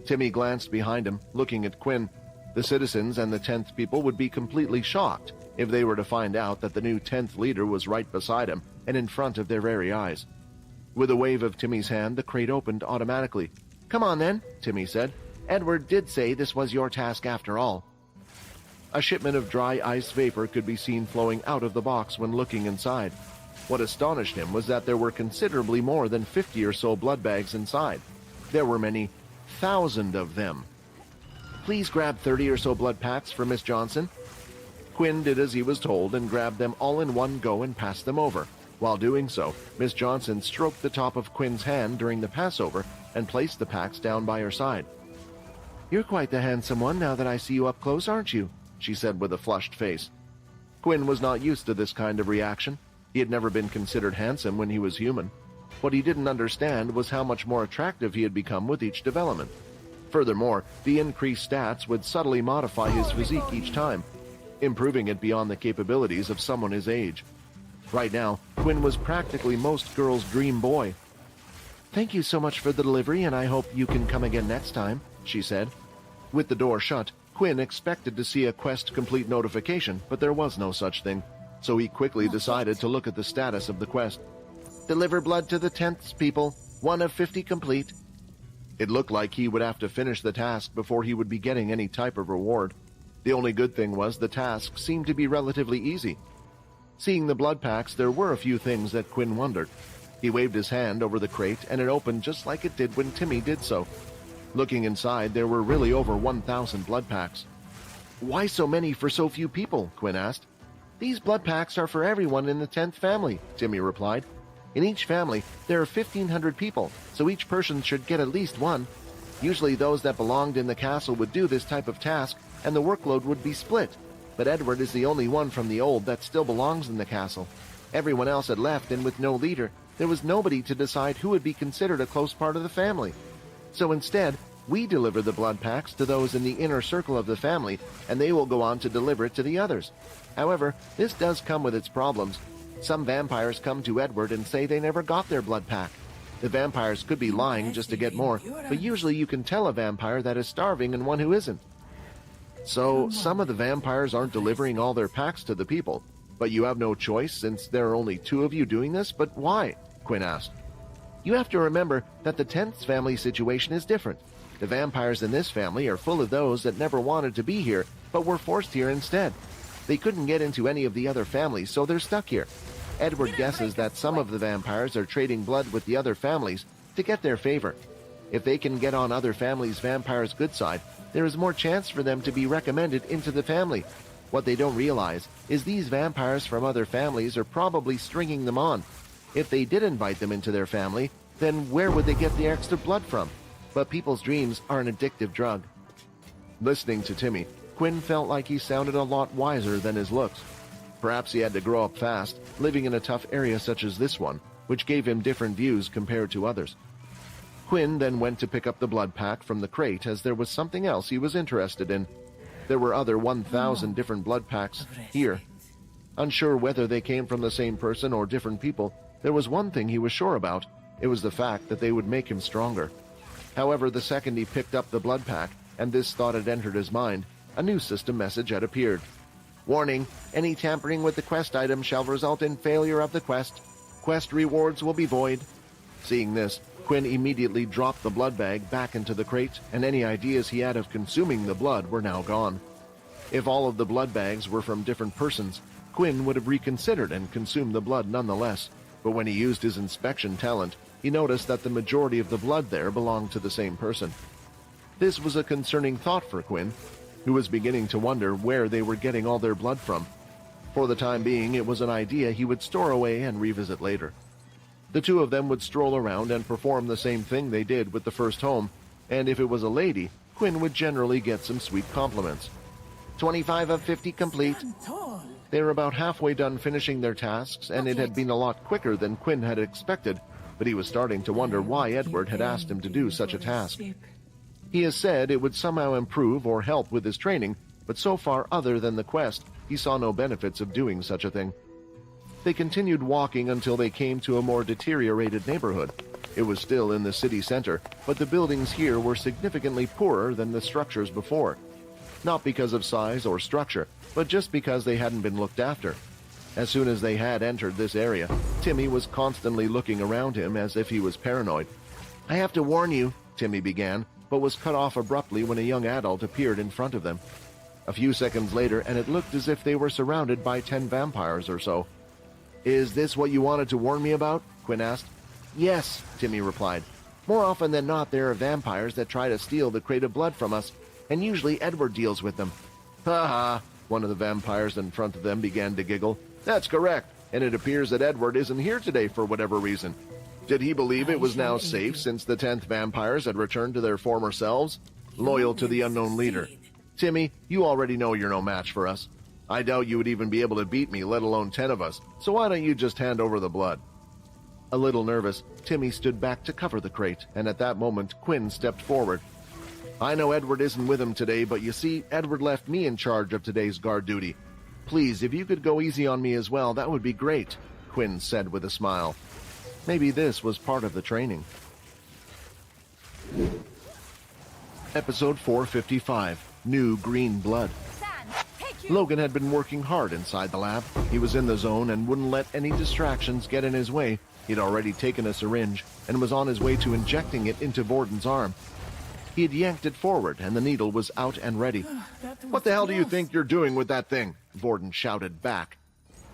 Timmy glanced behind him, looking at Quinn. The citizens and the 10th people would be completely shocked if they were to find out that the new 10th leader was right beside him and in front of their very eyes. With a wave of Timmy's hand, the crate opened automatically. "Come on then," Timmy said. "Edward did say this was your task after all." A shipment of dry ice vapor could be seen flowing out of the box when looking inside. What astonished him was that there were considerably more than 50 or so blood bags inside. There were many thousand of them. "Please grab 30 or so blood packs for Miss Johnson." Quinn did as he was told and grabbed them all in one go and passed them over. While doing so, Miss Johnson stroked the top of Quinn's hand during the passover and placed the packs down by her side. "You're quite the handsome one now that I see you up close, aren't you?" she said with a flushed face. Quinn was not used to this kind of reaction. He had never been considered handsome when he was human. What he didn't understand was how much more attractive he had become with each development. Furthermore, the increased stats would subtly modify his physique each time, improving it beyond the capabilities of someone his age. Right now, Quinn was practically most girls' dream boy. "Thank you so much for the delivery, and I hope you can come again next time," she said. With the door shut, Quinn expected to see a quest complete notification, but there was no such thing, so he quickly decided to look at the status of the quest. "Deliver blood to the 10th people, 1 of 50 complete." It looked like he would have to finish the task before he would be getting any type of reward. The only good thing was the task seemed to be relatively easy. Seeing the blood packs, there were a few things that Quinn wondered. He waved his hand over the crate, and it opened just like it did when Timmy did so. Looking inside, there were really over 1,000 blood packs. "Why so many for so few people?" Quinn asked. "These blood packs are for everyone in the 10th family," Timmy replied. "In each family, there are 1,500 people, so each person should get at least one. Usually those that belonged in the castle would do this type of task, and the workload would be split. But Edward is the only one from the old that still belongs in the castle. Everyone else had left, and with no leader, there was nobody to decide who would be considered a close part of the family. So instead, we deliver the blood packs to those in the inner circle of the family, and they will go on to deliver it to the others. However, this does come with its problems. Some vampires come to Edward and say they never got their blood pack. The vampires could be lying just to get more, but usually you can tell a vampire that is starving and one who isn't. So, some of the vampires aren't delivering all their packs to the people, but you have no choice since there are only 2 of you doing this, but why?" Quinn asked. "You have to remember that the 10th family situation is different. The vampires in this family are full of those that never wanted to be here, but were forced here instead. They couldn't get into any of the other families, so they're stuck here. Edward guesses that some of the vampires are trading blood with the other families to get their favor. If they can get on other families' vampires' good side, there is more chance for them to be recommended into the family. What they don't realize is these vampires from other families are probably stringing them on. If they did invite them into their family, then where would they get the extra blood from? But people's dreams are an addictive drug." Listening to Timmy, Quinn felt like he sounded a lot wiser than his looks. Perhaps he had to grow up fast, living in a tough area such as this one, which gave him different views compared to others. Quinn then went to pick up the blood pack from the crate as there was something else he was interested in. There were other 1,000 different blood packs here. Unsure whether they came from the same person or different people, there was one thing he was sure about. It was the fact that they would make him stronger. However, the second he picked up the blood pack, and this thought had entered his mind, a new system message had appeared. Warning, any tampering with the quest item shall result in failure of the quest. Quest rewards will be void. Seeing this, Quinn immediately dropped the blood bag back into the crate, and any ideas he had of consuming the blood were now gone. If all of the blood bags were from different persons, Quinn would have reconsidered and consumed the blood nonetheless, but when he used his inspection talent, he noticed that the majority of the blood there belonged to the same person. This was a concerning thought for Quinn, who was beginning to wonder where they were getting all their blood from. For the time being, it was an idea he would store away and revisit later. The two of them would stroll around and perform the same thing they did with the first home, and if it was a lady, Quinn would generally get some sweet compliments. 25 of 50 complete. They were about halfway done finishing their tasks, and it had been a lot quicker than Quinn had expected, but he was starting to wonder why Edward had asked him to do such a task. He has said it would somehow improve or help with his training, but so far, other than the quest, he saw no benefits of doing such a thing. They continued walking until they came to a more deteriorated neighborhood. It was still in the city center, but the buildings here were significantly poorer than the structures before. Not because of size or structure, but just because they hadn't been looked after. As soon as they had entered this area, Timmy was constantly looking around him as if he was paranoid. "I have to warn you," Timmy began, but was cut off abruptly when a young adult appeared in front of them. A few seconds later, and it looked as if they were surrounded by 10 vampires or so. "Is this what you wanted to warn me about?" Quinn asked. "Yes," Timmy replied. "More often than not, there are vampires that try to steal the crate of blood from us, and usually Edward deals with them." "Ha ha," one of the vampires in front of them began to giggle. "That's correct, and it appears that Edward isn't here today for whatever reason. Did he believe it was now safe since the 10th vampires had returned to their former selves? Loyal to the unknown leader. Timmy, you already know you're no match for us. I doubt you would even be able to beat me, let alone 10 of us, so why don't you just hand over the blood?" A little nervous, Timmy stood back to cover the crate, and at that moment, Quinn stepped forward. "I know Edward isn't with him today, but you see, Edward left me in charge of today's guard duty. Please, if you could go easy on me as well, that would be great," Quinn said with a smile. Maybe this was part of the training. Episode 455, New Green Blood. Logan had been working hard inside the lab. He was in the zone and wouldn't let any distractions get in his way. He'd already taken a syringe and was on his way to injecting it into Vorden's arm. He had yanked it forward, and the needle was out and ready. "What the hell do you think you're doing with that thing?" Vorden shouted back.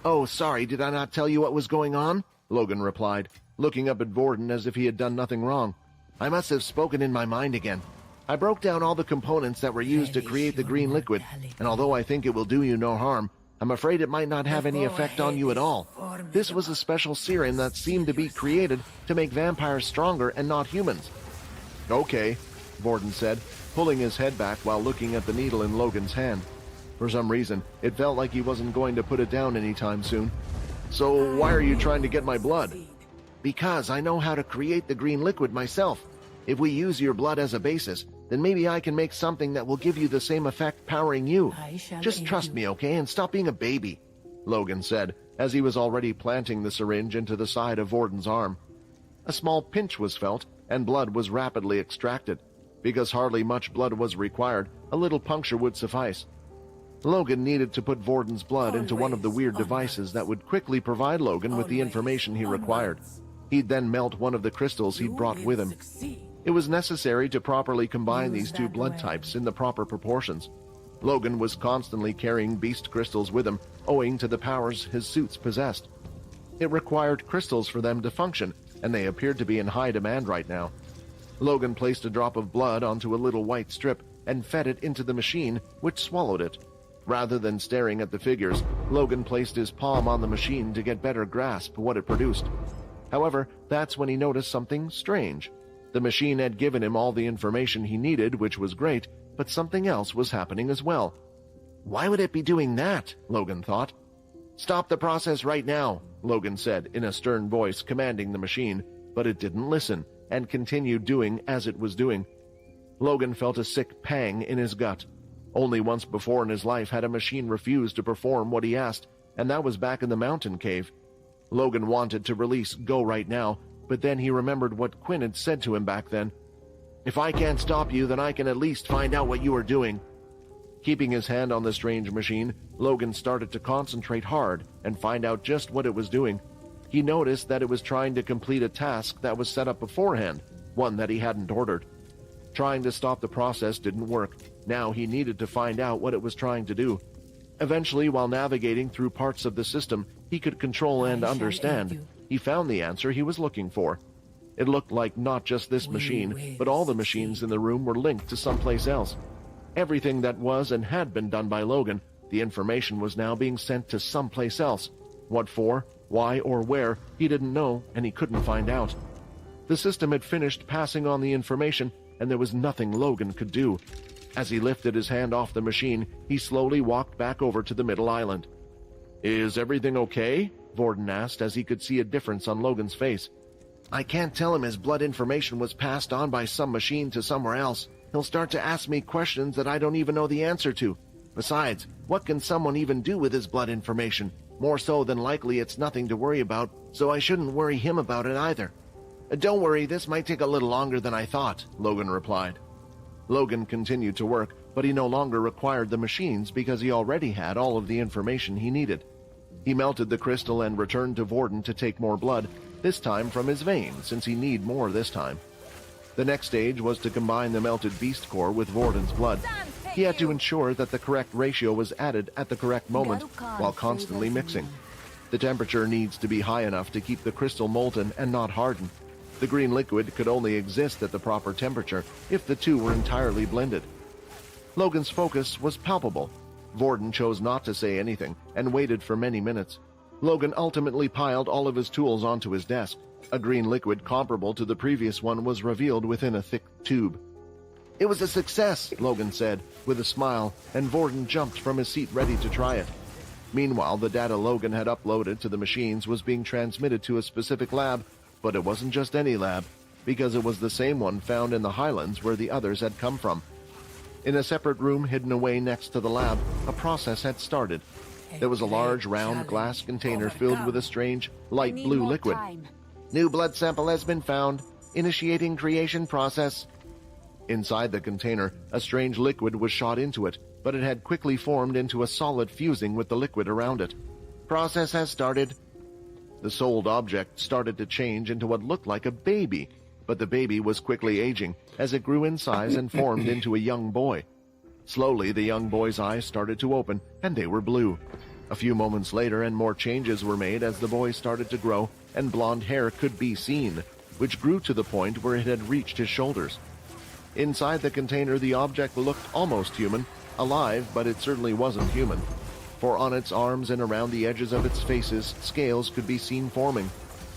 "Oh, sorry, did I not tell you what was going on?" Logan replied, looking up at Vorden as if he had done nothing wrong. "I must have spoken in my mind again. I broke down all the components that were used to create the green liquid, and although I think it will do you no harm, I'm afraid it might not have any effect on you at all. This was a special serum that seemed to be created to make vampires stronger and not humans." "Okay," Vorden said, pulling his head back while looking at the needle in Logan's hand. For some reason, it felt like he wasn't going to put it down anytime soon. "So why are you trying to get my blood?" "Because I know how to create the green liquid myself. If we use your blood as a basis, then maybe I can make something that will give you the same effect powering you. Just trust me, okay, and stop being a baby," Logan said, as he was already planting the syringe into the side of Vorden's arm. A small pinch was felt, and blood was rapidly extracted. Because hardly much blood was required, a little puncture would suffice. Logan needed to put Vorden's blood into one of the weird devices that would quickly provide Logan with the information he required. He'd then melt one of the crystals he'd brought with him. It was necessary to properly combine these two blood types in the proper proportions. Logan was constantly carrying beast crystals with him, owing to the powers his suits possessed. It required crystals for them to function, and they appeared to be in high demand right now. Logan placed a drop of blood onto a little white strip and fed it into the machine, which swallowed it. Rather than staring at the figures, Logan placed his palm on the machine to get better grasp of what it produced. However, that's when he noticed something strange. The machine had given him all the information he needed, which was great, but something else was happening as well. Why would it be doing that? Logan thought. "Stop the process right now," Logan said in a stern voice, commanding the machine, but it didn't listen and continued doing as it was doing. Logan felt a sick pang in his gut. Only once before in his life had a machine refused to perform what he asked, and that was back in the mountain cave. Logan wanted to release Go right now, but then he remembered what Quinn had said to him back then. "If I can't stop you, then I can at least find out what you are doing." Keeping his hand on the strange machine, Logan started to concentrate hard and find out just what it was doing. He noticed that it was trying to complete a task that was set up beforehand, one that he hadn't ordered. Trying to stop the process didn't work. Now he needed to find out what it was trying to do. Eventually, while navigating through parts of the system he could control and understand, he found the answer he was looking for. It looked like not just this machine, but all the machines in the room were linked to someplace else. Everything that was and had been done by Logan, the information was now being sent to someplace else. What for, why, or where, he didn't know, and he couldn't find out. The system had finished passing on the information, and there was nothing Logan could do. As he lifted his hand off the machine, he slowly walked back over to the middle island. "Is everything okay?" Vorden asked as he could see a difference on Logan's face. "I can't tell him his blood information was passed on by some machine to somewhere else. He'll start to ask me questions that I don't even know the answer to. Besides, what can someone even do with his blood information? More so than likely it's nothing to worry about, so I shouldn't worry him about it either." "Don't worry, this might take a little longer than I thought," Logan replied. Logan continued to work, but he no longer required the machines because he already had all of the information he needed. He melted the crystal and returned to Vorden to take more blood, this time from his veins, since he needed more this time. The next stage was to combine the melted beast core with Vorden's blood. He had to ensure that the correct ratio was added at the correct moment, while constantly mixing. The temperature needs to be high enough to keep the crystal molten and not harden. The green liquid could only exist at the proper temperature if the two were entirely blended. Logan's focus was palpable. Vorden chose not to say anything and waited for many minutes. Logan ultimately piled all of his tools onto his desk. A green liquid comparable to the previous one was revealed within a thick tube. "It was a success," Logan said, with a smile, and Vorden jumped from his seat ready to try it. Meanwhile, the data Logan had uploaded to the machines was being transmitted to a specific lab, but it wasn't just any lab, because it was the same one found in the highlands where the others had come from. In a separate room hidden away next to the lab, a process had started. There was a large, round glass container filled with a strange, light blue liquid. "New blood sample has been found. Initiating creation process." Inside the container, a strange liquid was shot into it, but it had quickly formed into a solid fusing with the liquid around it. "Process has started." The souled object started to change into what looked like a baby, but the baby was quickly aging as it grew in size and formed into a young boy. Slowly, the young boy's eyes started to open, and they were blue. A few moments later, and more changes were made as the boy started to grow, and blonde hair could be seen, which grew to the point where it had reached his shoulders. Inside the container, the object looked almost human, alive, but it certainly wasn't human. For on its arms and around the edges of its faces, scales could be seen forming.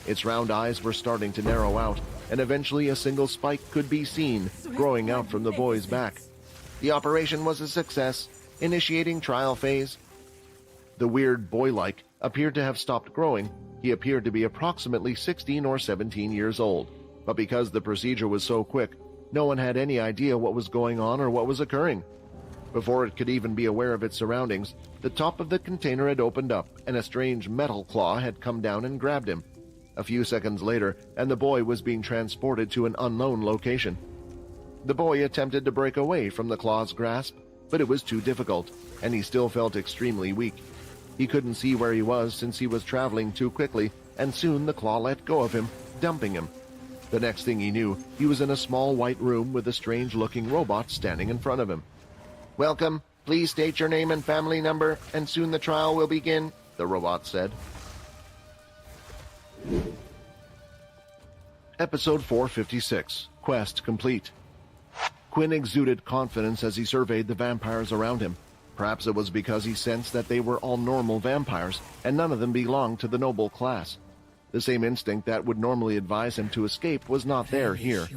Its round eyes were starting to narrow out, and eventually a single spike could be seen, growing out from the boy's back. "The operation was a success. Initiating trial phase." The weird boy-like appeared to have stopped growing. He appeared to be approximately 16 or 17 years old, but because the procedure was so quick, no one had any idea what was going on or what was occurring. Before it could even be aware of its surroundings, the top of the container had opened up, and a strange metal claw had come down and grabbed him. A few seconds later, and the boy was being transported to an unknown location. The boy attempted to break away from the claw's grasp, but it was too difficult, and he still felt extremely weak. He couldn't see where he was since he was traveling too quickly, and soon the claw let go of him, dumping him. The next thing he knew, he was in a small white room with a strange-looking robot standing in front of him. "Welcome. Please state your name and family number, and soon the trial will begin," the robot said. Episode 456, Quest Complete. Quinn exuded confidence as he surveyed the vampires around him. Perhaps it was because he sensed that they were all normal vampires, and none of them belonged to the noble class. The same instinct that would normally advise him to escape was not there here.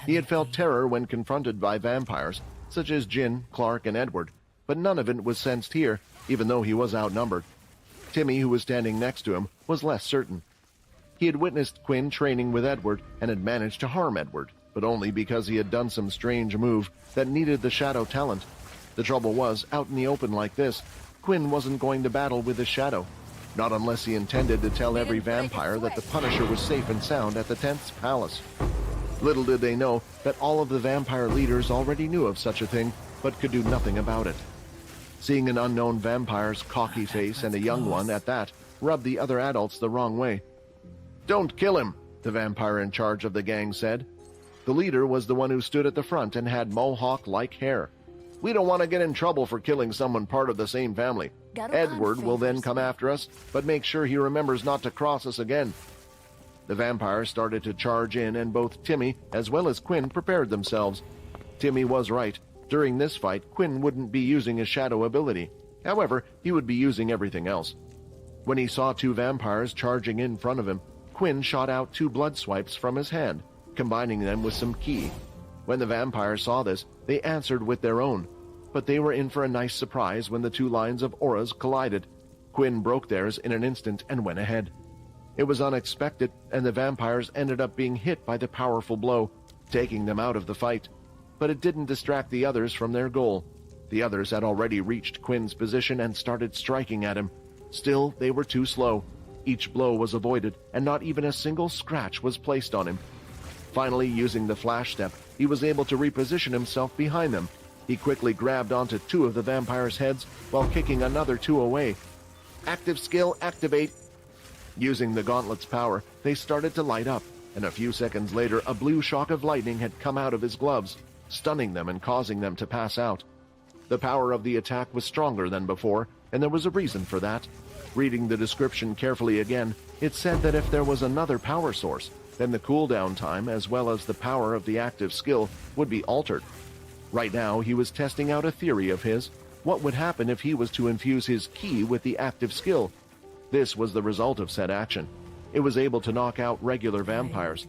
He had felt terror when confronted by vampires, such as Jin, Clark, and Edward, but none of it was sensed here, even though he was outnumbered. Timmy, who was standing next to him, was less certain. He had witnessed Quinn training with Edward and had managed to harm Edward, but only because he had done some strange move that needed the shadow talent. The trouble was, out in the open like this, Quinn wasn't going to battle with the shadow, not unless he intended to tell every vampire that the Punisher was safe and sound at the 10th palace. Little did they know that all of the vampire leaders already knew of such a thing, but could do nothing about it. Seeing an unknown vampire's cocky face, and a young one at that, rubbed the other adults the wrong way. "Don't kill him," the vampire in charge of the gang said. The leader was the one who stood at the front and had mohawk-like hair. "We don't want to get in trouble for killing someone part of the same family. Edward will then come after us, but make sure he remembers not to cross us again." The vampires started to charge in, and both Timmy as well as Quinn prepared themselves. Timmy was right. During this fight, Quinn wouldn't be using his shadow ability. However, he would be using everything else. When he saw two vampires charging in front of him, Quinn shot out 2 blood swipes from his hand, combining them with some ki. When the vampires saw this, they answered with their own. But they were in for a nice surprise when the 2 lines of auras collided. Quinn broke theirs in an instant and went ahead. It was unexpected, and the vampires ended up being hit by the powerful blow, taking them out of the fight. But it didn't distract the others from their goal. The others had already reached Quinn's position and started striking at him. Still, they were too slow. Each blow was avoided, and not even a single scratch was placed on him. Finally, using the flash step, he was able to reposition himself behind them. He quickly grabbed onto 2 of the vampires' heads while kicking another 2 away. "Active skill, activate!" Using the gauntlet's power, they started to light up, and a few seconds later a blue shock of lightning had come out of his gloves, stunning them and causing them to pass out. The power of the attack was stronger than before, and there was a reason for that. Reading the description carefully again, it said that if there was another power source, then the cooldown time as well as the power of the active skill would be altered. Right now, he was testing out a theory of his. What would happen if he was to infuse his ki with the active skill? This was the result of said action. It was able to knock out regular vampires.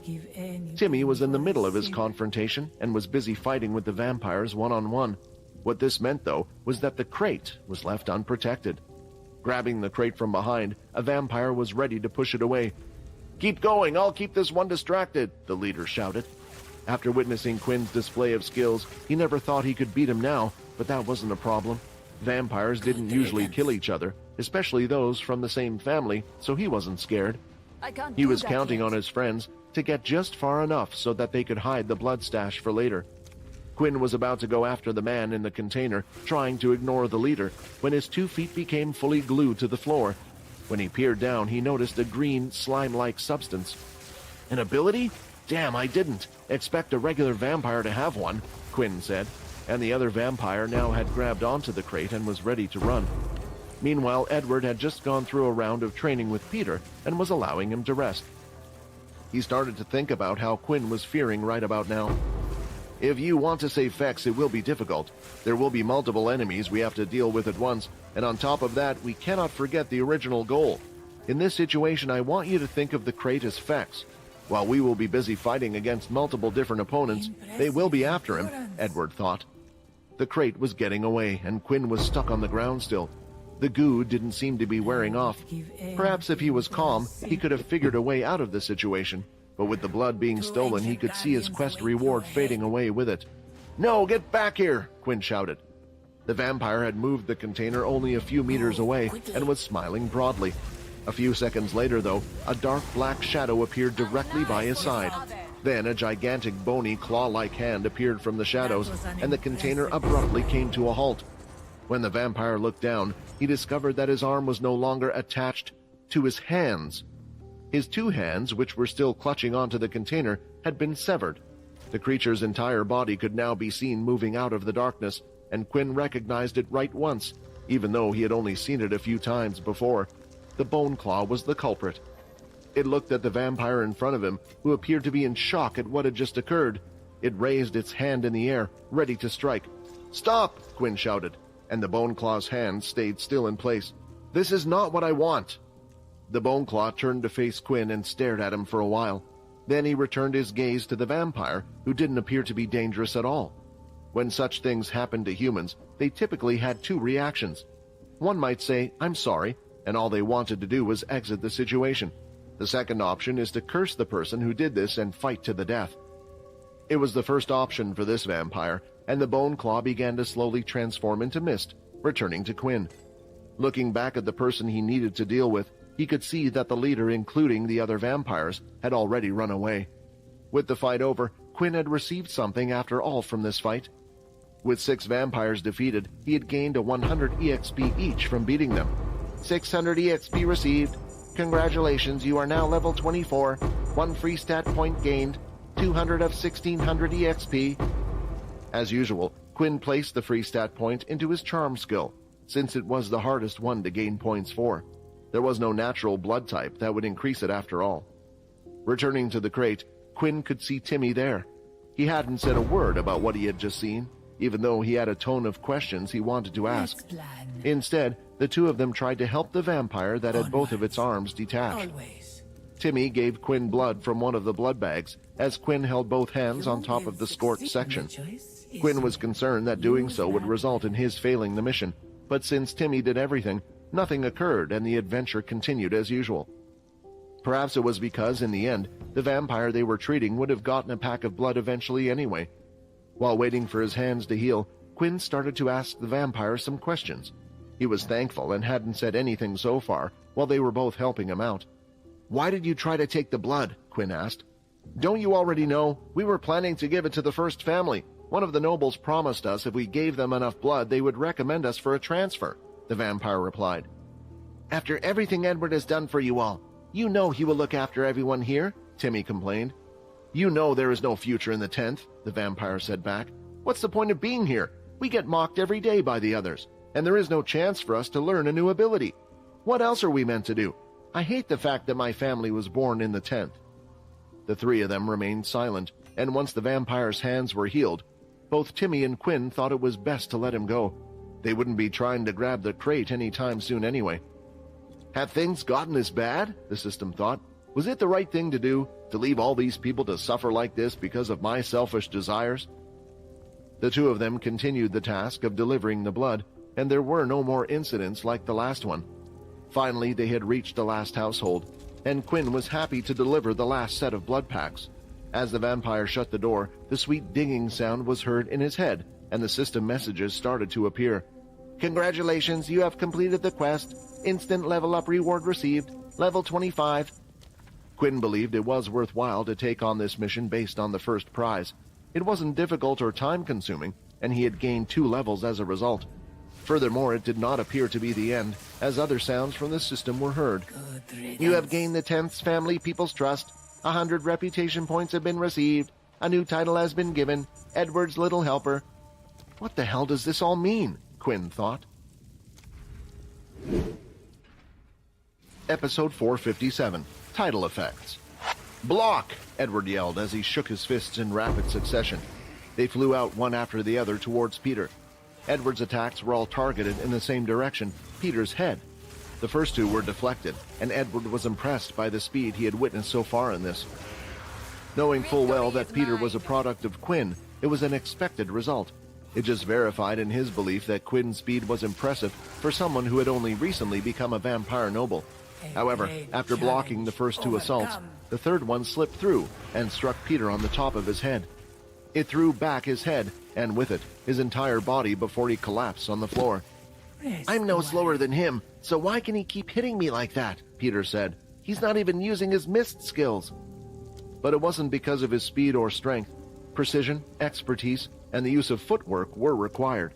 Timmy was in the middle of his confrontation and was busy fighting with the vampires one-on-one. What this meant, though, was that the crate was left unprotected. Grabbing the crate from behind, a vampire was ready to push it away. "Keep going, I'll keep this one distracted," the leader shouted. After witnessing Quinn's display of skills, he never thought he could beat him now, but that wasn't a problem. Vampires didn't usually kill each other, especially those from the same family, so he wasn't scared. He was counting on his friends to get just far enough so that they could hide the blood stash for later. Quinn was about to go after the man in the container, trying to ignore the leader, when his 2 feet became fully glued to the floor. When he peered down, he noticed a green, slime-like substance. "An ability? Damn, I didn't expect a regular vampire to have one," Quinn said, and the other vampire now had grabbed onto the crate and was ready to run. Meanwhile, Edward had just gone through a round of training with Peter and was allowing him to rest. He started to think about how Quinn was fearing right about now. "If you want to save Fex, it will be difficult. There will be multiple enemies we have to deal with at once, and on top of that, we cannot forget the original goal. In this situation, I want you to think of the crate as Fex. While we will be busy fighting against multiple different opponents, they will be after him," Edward thought. The crate was getting away, and Quinn was stuck on the ground still. The goo didn't seem to be wearing off. Perhaps if he was calm, he could have figured a way out of the situation, but with the blood being stolen, he could see his quest reward fading away with it. "No, get back here!" Quinn shouted. The vampire had moved the container only a few meters away and was smiling broadly. A few seconds later, though, a dark black shadow appeared directly by his side. Then a gigantic bony claw-like hand appeared from the shadows, and the container abruptly came to a halt. When the vampire looked down, he discovered that his arm was no longer attached to his hands. His 2 hands, which were still clutching onto the container, had been severed. The creature's entire body could now be seen moving out of the darkness, and Quinn recognized it right once, even though he had only seen it a few times before. The bone claw was the culprit. It looked at the vampire in front of him, who appeared to be in shock at what had just occurred. It raised its hand in the air, ready to strike. "Stop!" Quinn shouted, and the bone claw's hand stayed still in place. "This is not what I want!" The bone claw turned to face Quinn and stared at him for a while. Then he returned his gaze to the vampire, who didn't appear to be dangerous at all. When such things happened to humans, they typically had 2 reactions. One might say, "I'm sorry," and all they wanted to do was exit the situation. The second option is to curse the person who did this and fight to the death. It was the first option for this vampire, and the bone claw began to slowly transform into mist, returning to Quinn. Looking back at the person he needed to deal with, he could see that the leader, including the other vampires, had already run away. With the fight over, Quinn had received something after all from this fight. With 6 vampires defeated, he had gained a 100 EXP each from beating them. 600 EXP received. Congratulations, you are now level 24. 1 free stat point gained. 200 of 1600 EXP. As usual, Quinn placed the free stat point into his charm skill, since it was the hardest one to gain points for. There was no natural blood type that would increase it after all. Returning to the crate, Quinn could see Timmy there. He hadn't said a word about what he had just seen, even though he had a ton of questions he wanted to ask. Instead, the two of them tried to help the vampire that had both of its arms detached. Timmy gave Quinn blood from one of the blood bags, as Quinn held both hands on top of the scorched section. Quinn was concerned that doing so would result in his failing the mission, but since Timmy did everything, nothing occurred and the adventure continued as usual. Perhaps it was because, in the end, the vampire they were treating would have gotten a pack of blood eventually anyway. While waiting for his hands to heal, Quinn started to ask the vampire some questions. He was thankful and hadn't said anything so far while they were both helping him out. "Why did you try to take the blood?" Quinn asked. "Don't you already know? We were planning to give it to the first family. One of the nobles promised us if we gave them enough blood they would recommend us for a transfer," the vampire replied. "After everything Edward has done for you all, you know he will look after everyone here," Timmy complained. "You know there is no future in the 10th, the vampire said back. "What's the point of being here? We get mocked every day by the others, and there is no chance for us to learn a new ability. What else are we meant to do? I hate the fact that my family was born in the 10th. The three of them remained silent, and once the vampire's hands were healed, both Timmy and Quinn thought it was best to let him go. They wouldn't be trying to grab the crate any time soon anyway. Have things gotten this bad? The system thought. Was it the right thing to do, to leave all these people to suffer like this because of my selfish desires? The two of them continued the task of delivering the blood, and there were no more incidents like the last one. Finally, they had reached the last household, and Quinn was happy to deliver the last set of blood packs. As the vampire shut the door, the sweet dinging sound was heard in his head, and the system messages started to appear. "Congratulations, you have completed the quest. Instant level up reward received. Level 25. Quinn believed it was worthwhile to take on this mission based on the first prize. It wasn't difficult or time-consuming, and he had gained 2 levels as a result. Furthermore, it did not appear to be the end, as other sounds from the system were heard. "You have gained the 10th family people's trust. 100 reputation points have been received. A new title has been given. Edward's little helper." What the hell does this all mean? Quinn thought. Episode 457, Title Effects. "Block!" Edward yelled as he shook his fists in rapid succession. They flew out one after the other towards Peter. Edward's attacks were all targeted in the same direction, Peter's head. The first 2 were deflected, and Edward was impressed by the speed he had witnessed so far in this. Knowing full well that Peter was a product of Quinn, it was an expected result. It just verified in his belief that Quinn's speed was impressive for someone who had only recently become a vampire noble. However, after blocking the first 2 assaults, the third one slipped through and struck Peter on the top of his head. It threw back his head, and with it, his entire body before he collapsed on the floor. "I'm no slower than him, so why can he keep hitting me like that?" Peter said. "He's not even using his mist skills." But it wasn't because of his speed or strength. Precision, expertise, and the use of footwork were required.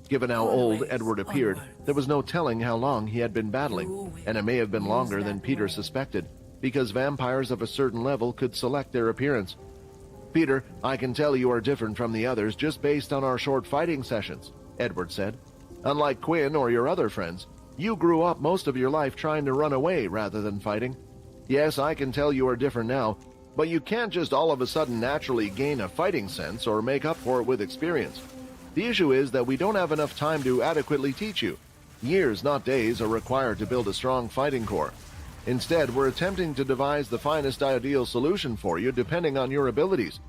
Given how old Edward appeared, there was no telling how long he had been battling, and it may have been longer than Peter suspected, because vampires of a certain level could select their appearance. "Peter, I can tell you are different from the others just based on our short fighting sessions," Edward said. "Unlike Quinn or your other friends, you grew up most of your life trying to run away rather than fighting. Yes, I can tell you are different now, but you can't just all of a sudden naturally gain a fighting sense or make up for it with experience. The issue is that we don't have enough time to adequately teach you. Years, not days, are required to build a strong fighting core. Instead, we're attempting to devise the finest ideal solution for you depending on your abilities.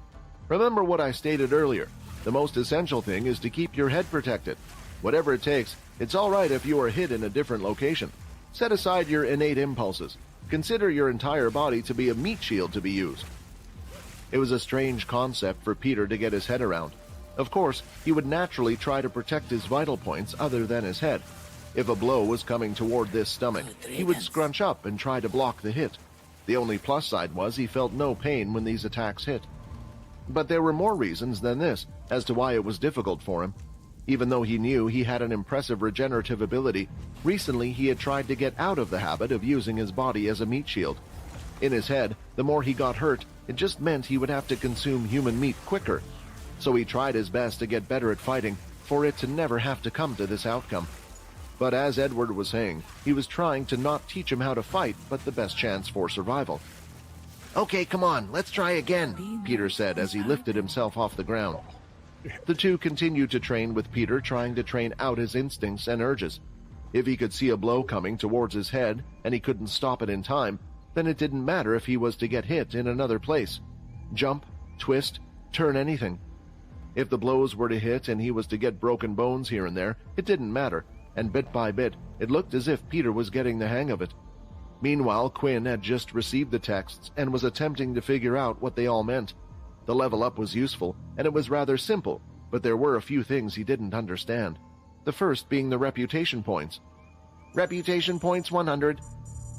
Remember what I stated earlier. The most essential thing is to keep your head protected. Whatever it takes, it's all right if you are hit in a different location. Set aside your innate impulses. Consider your entire body to be a meat shield to be used." It was a strange concept for Peter to get his head around. Of course, he would naturally try to protect his vital points other than his head. If a blow was coming toward this stomach, he would scrunch up and try to block the hit. The only plus side was he felt no pain when these attacks hit. But there were more reasons than this as to why it was difficult for him. Even though he knew he had an impressive regenerative ability, recently he had tried to get out of the habit of using his body as a meat shield. In his head, the more he got hurt, it just meant he would have to consume human meat quicker. So he tried his best to get better at fighting, for it to never have to come to this outcome. But as Edward was saying, he was trying to not teach him how to fight, but the best chance for survival. "Okay, come on, let's try again," Peter said as he lifted himself off the ground. The two continued to train with Peter, trying to train out his instincts and urges. If he could see a blow coming towards his head and he couldn't stop it in time, then it didn't matter if he was to get hit in another place. Jump, twist, turn anything. If the blows were to hit and he was to get broken bones here and there, it didn't matter, and bit by bit, it looked as if Peter was getting the hang of it. Meanwhile, Quinn had just received the texts and was attempting to figure out what they all meant. The level up was useful, and it was rather simple, but there were a few things he didn't understand. The first being the reputation points. Reputation points 100.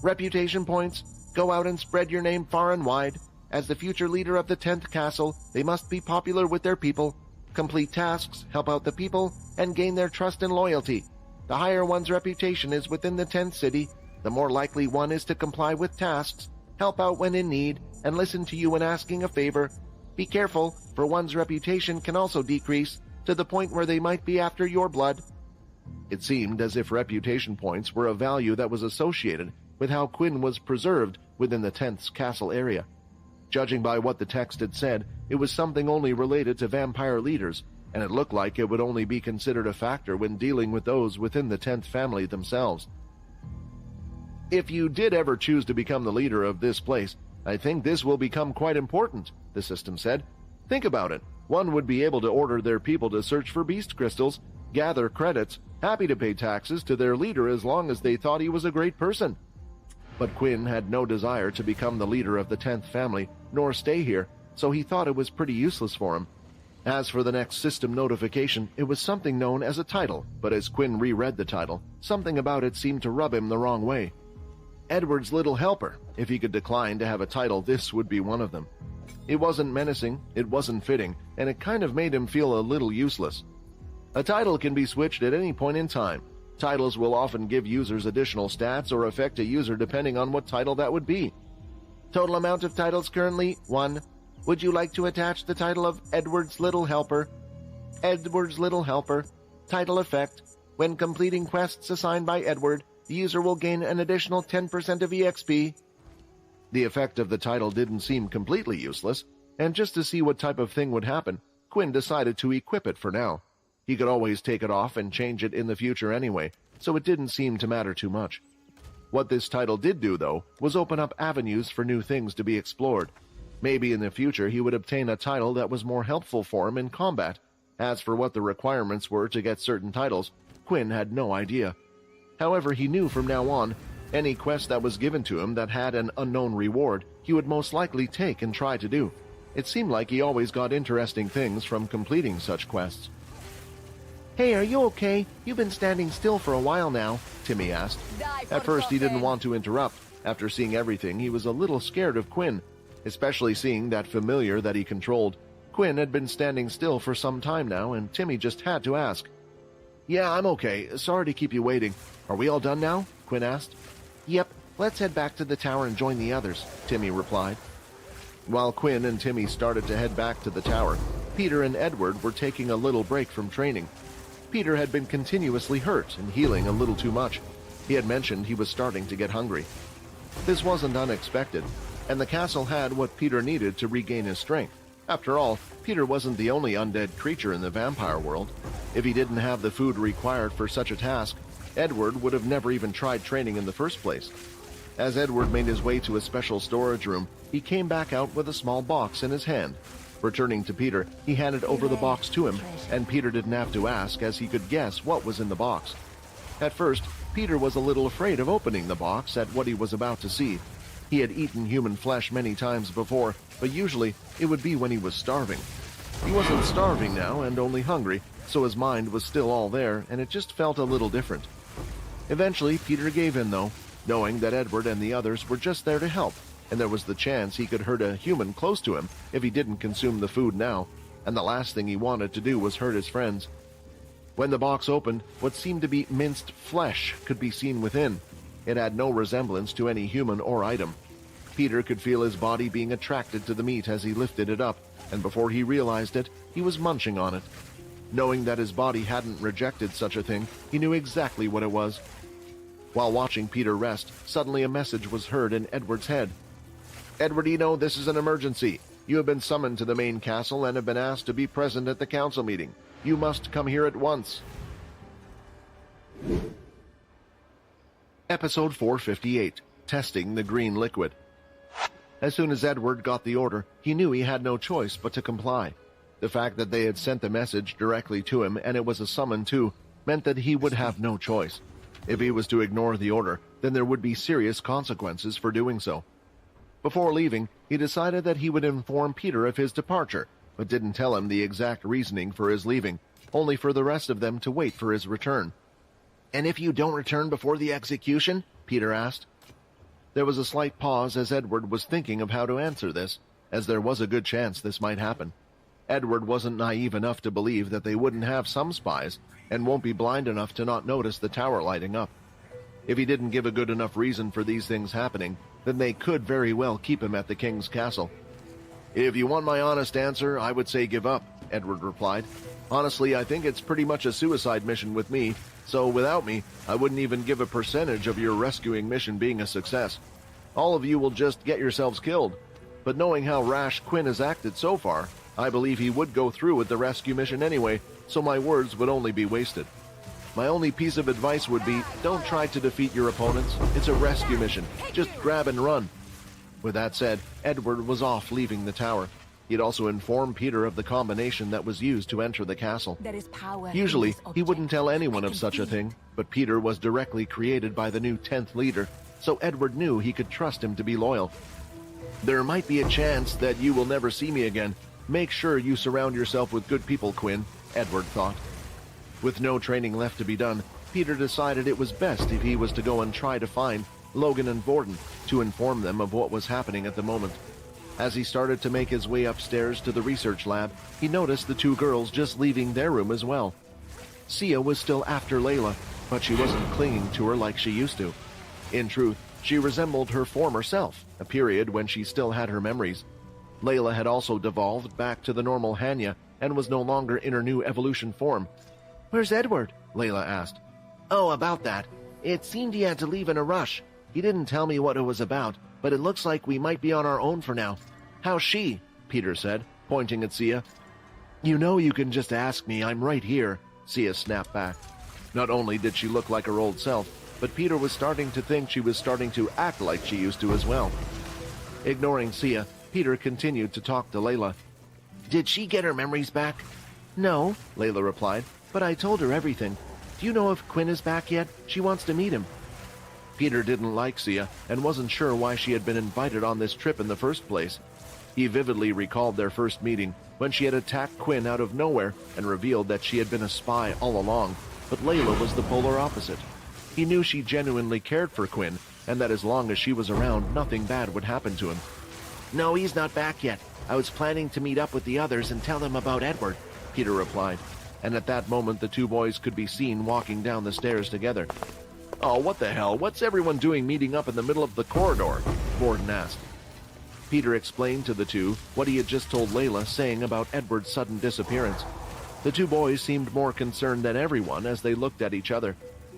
Reputation points. Go out and spread your name far and wide. As the future leader of the 10th castle, they must be popular with their people. Complete tasks, help out the people, and gain their trust and loyalty. The higher one's reputation is within the 10th city, the more likely one is to comply with tasks, help out when in need, and listen to you when asking a favor. Be careful, for one's reputation can also decrease, to the point where they might be after your blood. It seemed as if reputation points were a value that was associated with how Quinn was preserved within the 10th's castle area. Judging by what the text had said, it was something only related to vampire leaders, and it looked like it would only be considered a factor when dealing with those within the 10th family themselves. If you did ever choose to become the leader of this place, I think this will become quite important, the system said. Think about it. One would be able to order their people to search for beast crystals, gather credits, happy to pay taxes to their leader as long as they thought he was a great person. But Quinn had no desire to become the leader of the 10th family, nor stay here, so he thought it was pretty useless for him. As for the next system notification, it was something known as a title, but as Quinn reread the title, something about it seemed to rub him the wrong way. Edward's Little Helper. If he could decline to have a title, this would be one of them. It wasn't menacing, it wasn't fitting, and it kind of made him feel a little useless. A title can be switched at any point in time. Titles will often give users additional stats or affect a user depending on what title that would be. Total amount of titles currently, 1. Would you like to attach the title of Edward's Little Helper? Edward's Little Helper. Title effect. When completing quests assigned by Edward, the user will gain an additional 10% of EXP. The effect of the title didn't seem completely useless, and just to see what type of thing would happen, Quinn decided to equip it for now. He could always take it off and change it in the future anyway, so it didn't seem to matter too much. What this title did do, though, was open up avenues for new things to be explored. Maybe in the future he would obtain a title that was more helpful for him in combat. As for what the requirements were to get certain titles, Quinn had no idea. However, he knew from now on, any quest that was given to him that had an unknown reward, he would most likely take and try to do. It seemed like he always got interesting things from completing such quests. "Hey, are you okay? You've been standing still for a while now," Timmy asked. At first he didn't want to interrupt. After seeing everything, he was a little scared of Quinn, especially seeing that familiar that he controlled. Quinn had been standing still for some time now, and Timmy just had to ask. "Yeah, I'm okay. Sorry to keep you waiting. Are we all done now?" Quinn asked. "Yep, let's head back to the tower and join the others," Timmy replied. While Quinn and Timmy started to head back to the tower, Peter and Edward were taking a little break from training. Peter had been continuously hurt and healing a little too much. He had mentioned he was starting to get hungry. This wasn't unexpected, and the castle had what Peter needed to regain his strength. After all, Peter wasn't the only undead creature in the vampire world. If he didn't have the food required for such a task, Edward would have never even tried training in the first place. As Edward made his way to a special storage room, he came back out with a small box in his hand. Returning to Peter, he handed over the box to him, and Peter didn't have to ask, as he could guess what was in the box. At first, Peter was a little afraid of opening the box at what he was about to see. He had eaten human flesh many times before, but usually it would be when he was starving. He wasn't starving now and only hungry, so his mind was still all there, and it just felt a little different. Eventually, Peter gave in, though, knowing that Edward and the others were just there to help, and there was the chance he could hurt a human close to him if he didn't consume the food now, and the last thing he wanted to do was hurt his friends. When the box opened, what seemed to be minced flesh could be seen within. It had no resemblance to any human or item. Peter could feel his body being attracted to the meat as he lifted it up, and before he realized it, he was munching on it. Knowing that his body hadn't rejected such a thing, he knew exactly what it was. While watching Peter rest, suddenly a message was heard in Edward's head. "Edwardino, this is an emergency. You have been summoned to the main castle and have been asked to be present at the council meeting. You must come here at once." Episode 458, Testing the Green Liquid. As soon as Edward got the order, he knew he had no choice but to comply. The fact that they had sent the message directly to him, and it was a summon too, meant that he would have no choice. If he was to ignore the order, then there would be serious consequences for doing so. Before leaving, he decided that he would inform Peter of his departure, but didn't tell him the exact reasoning for his leaving, only for the rest of them to wait for his return. "And if you don't return before the execution?" Peter asked. There was a slight pause as Edward was thinking of how to answer this, as there was a good chance this might happen. Edward wasn't naive enough to believe that they wouldn't have some spies, and won't be blind enough to not notice the tower lighting up. If he didn't give a good enough reason for these things happening, then they could very well keep him at the king's castle. "If you want my honest answer, I would say give up," Edward replied. "Honestly, I think it's pretty much a suicide mission with me, so without me, I wouldn't even give a percentage of your rescuing mission being a success. All of you will just get yourselves killed. But knowing how rash Quinn has acted so far, I believe he would go through with the rescue mission anyway, so my words would only be wasted. My only piece of advice would be, don't try to defeat your opponents. It's a rescue mission. Just grab and run." With that said, Edward was off leaving the tower. He'd also informed Peter of the combination that was used to enter the castle. There is power. Usually, he wouldn't tell anyone of such a thing, but Peter was directly created by the new 10th leader, so Edward knew he could trust him to be loyal. "There might be a chance that you will never see me again. Make sure you surround yourself with good people, Quinn," Edward thought. With no training left to be done, Peter decided it was best if he was to go and try to find Logan and Borden to inform them of what was happening at the moment. As he started to make his way upstairs to the research lab, he noticed the two girls just leaving their room as well. Sia was still after Layla, but she wasn't clinging to her like she used to. In truth, she resembled her former self, a period when she still had her memories. Layla had also devolved back to the normal Hanya and was no longer in her new evolution form. "Where's Edward?" Layla asked. "Oh, about that. It seemed he had to leave in a rush. He didn't tell me what it was about, but it looks like we might be on our own for now." "How's she?" Peter said, pointing at Sia. "You know you can just ask me. I'm right here," Sia snapped back. Not only did she look like her old self, but Peter was starting to think she was starting to act like she used to as well. Ignoring Sia, Peter continued to talk to Layla. "Did she get her memories back?" "No," Layla replied, "but I told her everything. Do you know if Quinn is back yet? She wants to meet him." Peter didn't like Sia and wasn't sure why she had been invited on this trip in the first place. He vividly recalled their first meeting when she had attacked Quinn out of nowhere and revealed that she had been a spy all along, but Layla was the polar opposite. He knew she genuinely cared for Quinn and that as long as she was around, nothing bad would happen to him. "No, he's not back yet. I was planning to meet up with the others and tell them about Edward," Peter replied, and at that moment the two boys could be seen walking down the stairs together. "Oh, what the hell? What's everyone doing meeting up in the middle of the corridor?" Borden asked. Peter explained to the two what he had just told Layla, saying about Edward's sudden disappearance. The two boys seemed more concerned than everyone as they looked at each other.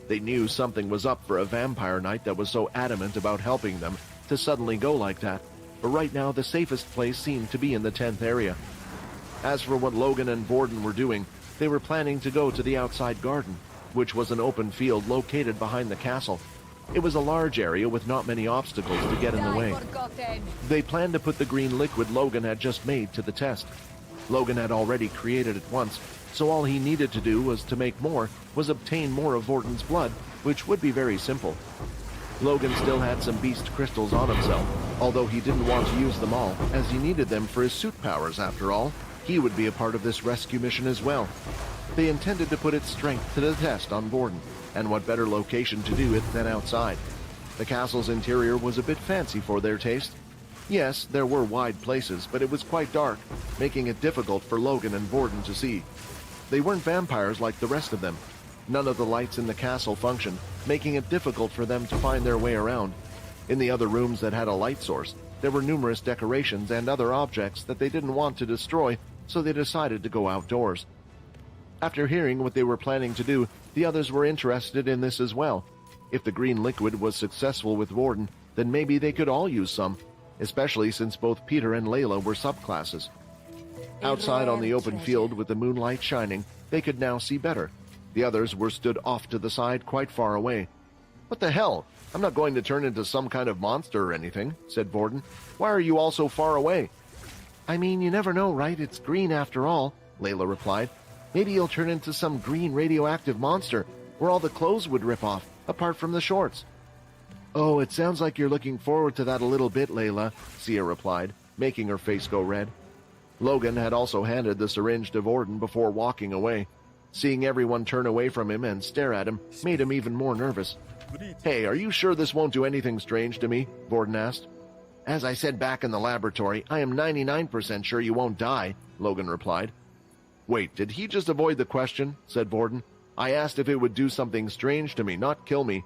They knew something was up for a vampire knight that was so adamant about helping them to suddenly go like that, but right now the safest place seemed to be in the 10th area. As for what Logan and Borden were doing, they were planning to go to the outside garden, which was an open field located behind the castle. It was a large area with not many obstacles to get in the way. They planned to put the green liquid Logan had just made to the test. Logan had already created it once, so all he needed to do was obtain more of Borden's blood, which would be very simple. Logan still had some beast crystals on himself, although he didn't want to use them all, as he needed them for his suit powers after all. He would be a part of this rescue mission as well. They intended to put its strength to the test on Vorden, and what better location to do it than outside. The castle's interior was a bit fancy for their taste. Yes, there were wide places, but it was quite dark, making it difficult for Logan and Vorden to see. They weren't vampires like the rest of them. None of the lights in the castle functioned, making it difficult for them to find their way around. In the other rooms that had a light source, there were numerous decorations and other objects that they didn't want to destroy, so they decided to go outdoors. After hearing what they were planning to do, the others were interested in this as well. If the green liquid was successful with Vorden, then maybe they could all use some, especially since both Peter and Layla were subclasses. Outside on the open field with the moonlight shining, they could now see better. The others were stood off to the side quite far away. "What the hell? I'm not going to turn into some kind of monster or anything," said Vorden. "Why are you all so far away?" "I mean, you never know, right? It's green after all," Layla replied. "Maybe you'll turn into some green radioactive monster where all the clothes would rip off, apart from the shorts." "Oh, it sounds like you're looking forward to that a little bit, Layla," Sia replied, making her face go red. Logan had also handed the syringe to Vorden before walking away. Seeing everyone turn away from him and stare at him made him even more nervous. "Hey, are you sure this won't do anything strange to me?" Vorden asked. "As I said back in the laboratory, I am 99% sure you won't die," Logan replied. "Wait, did he just avoid the question?" said Vorden. "I asked if it would do something strange to me, not kill me."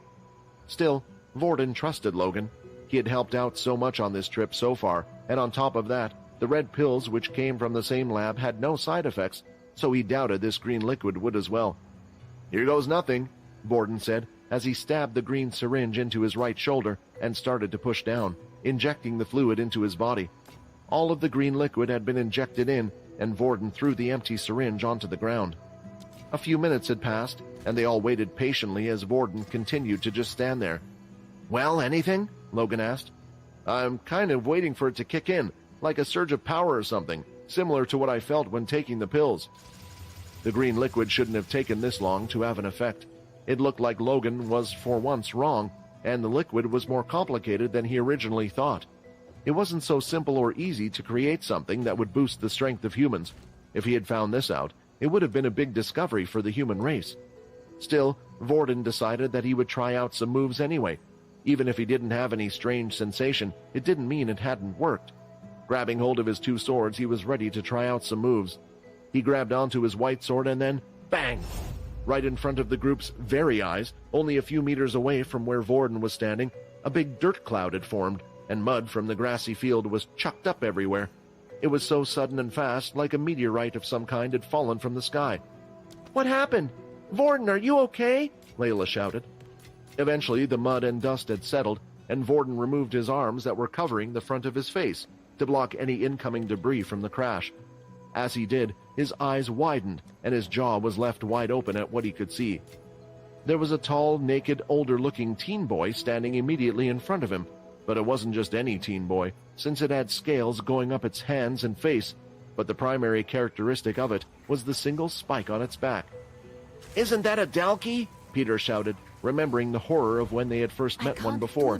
Still, Vorden trusted Logan. He had helped out so much on this trip so far, and on top of that, the red pills which came from the same lab had no side effects, so he doubted this green liquid would as well. "Here goes nothing," Vorden said, as he stabbed the green syringe into his right shoulder and started to push down, injecting the fluid into his body. All of the green liquid had been injected in, and Vorden threw the empty syringe onto the ground. A few minutes had passed, and they all waited patiently as Vorden continued to just stand there. "Well, anything?" Logan asked. "I'm kind of waiting for it to kick in, like a surge of power or something, similar to what I felt when taking the pills." The green liquid shouldn't have taken this long to have an effect. It looked like Logan was for once wrong, and the liquid was more complicated than he originally thought. It wasn't so simple or easy to create something that would boost the strength of humans. If he had found this out, it would have been a big discovery for the human race. Still, Vorden decided that he would try out some moves anyway. Even if he didn't have any strange sensation, it didn't mean it hadn't worked. Grabbing hold of his two swords, he was ready to try out some moves. He grabbed onto his white sword and then, bang! Right in front of the group's very eyes, only a few meters away from where Vorden was standing, a big dirt cloud had formed, and mud from the grassy field was chucked up everywhere. It was so sudden and fast, like a meteorite of some kind had fallen from the sky. "What happened? Vorden, are you okay?" Layla shouted. Eventually, the mud and dust had settled, and Vorden removed his arms that were covering the front of his face to block any incoming debris from the crash. As he did, his eyes widened, and his jaw was left wide open at what he could see. There was a tall, naked, older-looking teen boy standing immediately in front of him, but it wasn't just any teen boy, since it had scales going up its hands and face, but the primary characteristic of it was the single spike on its back. "Isn't that a Dalki?" Peter shouted, remembering the horror of when they had first met one before.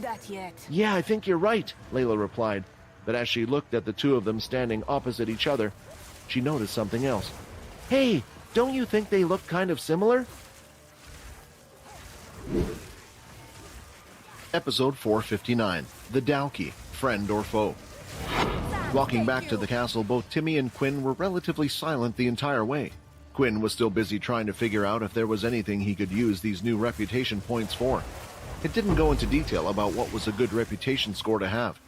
"Yeah, I think you're right," Layla replied, but as she looked at the two of them standing opposite each other, she noticed something else. "Hey, don't you think they look kind of similar?" Episode 459, The Dalki, Friend or Foe. Walking back to the castle, both Timmy and Quinn were relatively silent the entire way. Quinn was still busy trying to figure out if there was anything he could use these new reputation points for. It didn't go into detail about what was a good reputation score to have.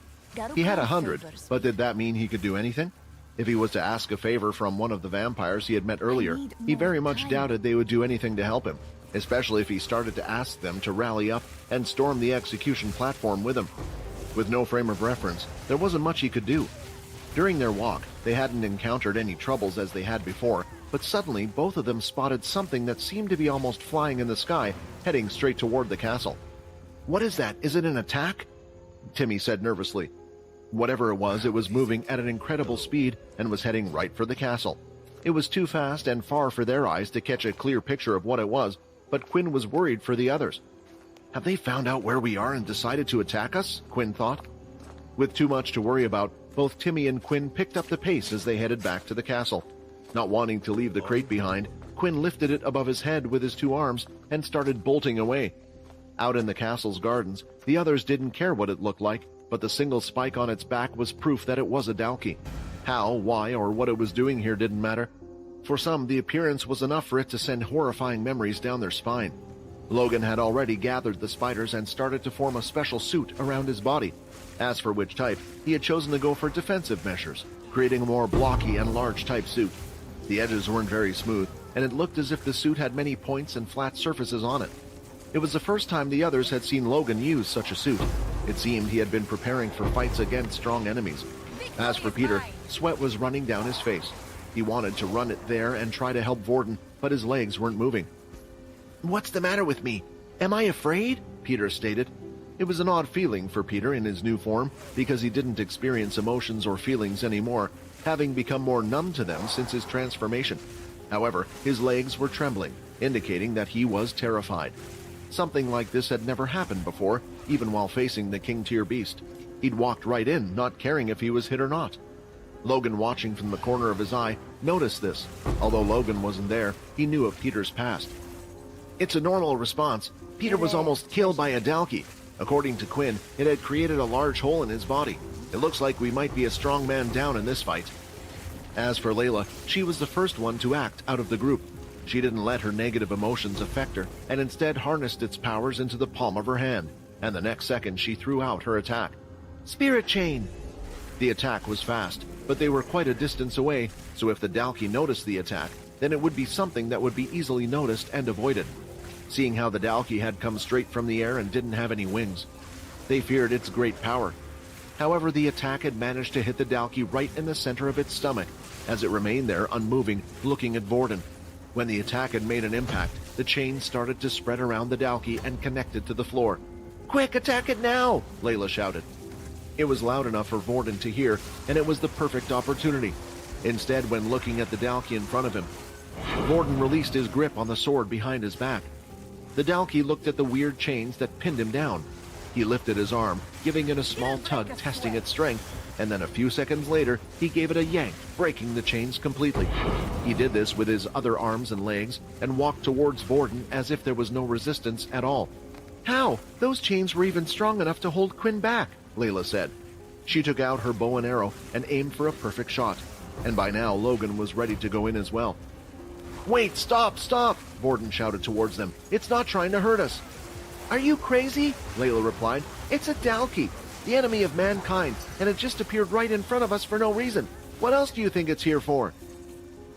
He had 100, but did that mean he could do anything? If he was to ask a favor from one of the vampires he had met earlier, he very much doubted they would do anything to help him, especially if he started to ask them to rally up and storm the execution platform with him. With no frame of reference, there wasn't much he could do. During their walk, they hadn't encountered any troubles as they had before, but suddenly both of them spotted something that seemed to be almost flying in the sky, heading straight toward the castle. "What is that? Is it an attack?" Timmy said nervously. Whatever it was moving at an incredible speed and was heading right for the castle. It was too fast and far for their eyes to catch a clear picture of what it was, but Quinn was worried for the others. "Have they found out where we are and decided to attack us?" Quinn thought. With too much to worry about, both Timmy and Quinn picked up the pace as they headed back to the castle. Not wanting to leave the crate behind, Quinn lifted it above his head with his 2 arms and started bolting away. Out in the castle's gardens, the others didn't care what it looked like, but the single spike on its back was proof that it was a Dalki. How, why, or what it was doing here didn't matter. For some, the appearance was enough for it to send horrifying memories down their spine. Logan had already gathered the spiders and started to form a special suit around his body. As for which type, he had chosen to go for defensive measures, creating a more blocky and large type suit. The edges weren't very smooth, and it looked as if the suit had many points and flat surfaces on it. It was the first time the others had seen Logan use such a suit. It seemed he had been preparing for fights against strong enemies. As for Peter, sweat was running down his face. He wanted to run it there and try to help Vorden, but his legs weren't moving. "What's the matter with me? Am I afraid?" Peter stated. It was an odd feeling for Peter in his new form, because he didn't experience emotions or feelings anymore, having become more numb to them since his transformation. However, his legs were trembling, indicating that he was terrified. Something like this had never happened before, even while facing the King-tier beast. He'd walked right in, not caring if he was hit or not. Logan, watching from the corner of his eye, noticed this. Although Logan wasn't there, he knew of Peter's past. "It's a normal response. Peter was almost killed by a Dalki. According to Quinn, it had created a large hole in his body. It looks like we might be a strong man down in this fight." As for Layla, she was the first one to act out of the group. She didn't let her negative emotions affect her, and instead harnessed its powers into the palm of her hand, and the next second she threw out her attack. "Spirit Chain!" The attack was fast, but they were quite a distance away, so if the Dalki noticed the attack, then it would be something that would be easily noticed and avoided. Seeing how the Dalki had come straight from the air and didn't have any wings, they feared its great power. However, the attack had managed to hit the Dalki right in the center of its stomach, as it remained there unmoving, looking at Vorden. When the attack had made an impact, the chain started to spread around the Dalki and connected to the floor. "Quick, attack it now!" Layla shouted. It was loud enough for Vorden to hear, and it was the perfect opportunity. Instead, when looking at the Dalki in front of him, Vorden released his grip on the sword behind his back. The Dalki looked at the weird chains that pinned him down. He lifted his arm, giving it a small tug, testing its strength, and then a few seconds later, he gave it a yank, breaking the chains completely. He did this with his other arms and legs, and walked towards Vorden as if there was no resistance at all. "How? Those chains were even strong enough to hold Quinn back," Layla said. She took out her bow and arrow and aimed for a perfect shot, and by now Logan was ready to go in as well. "Wait, stop, stop!" Vorden shouted towards them. "It's not trying to hurt us." "Are you crazy?" Layla replied. "It's a Dalki, the enemy of mankind, and it just appeared right in front of us for no reason. What else do you think it's here for?"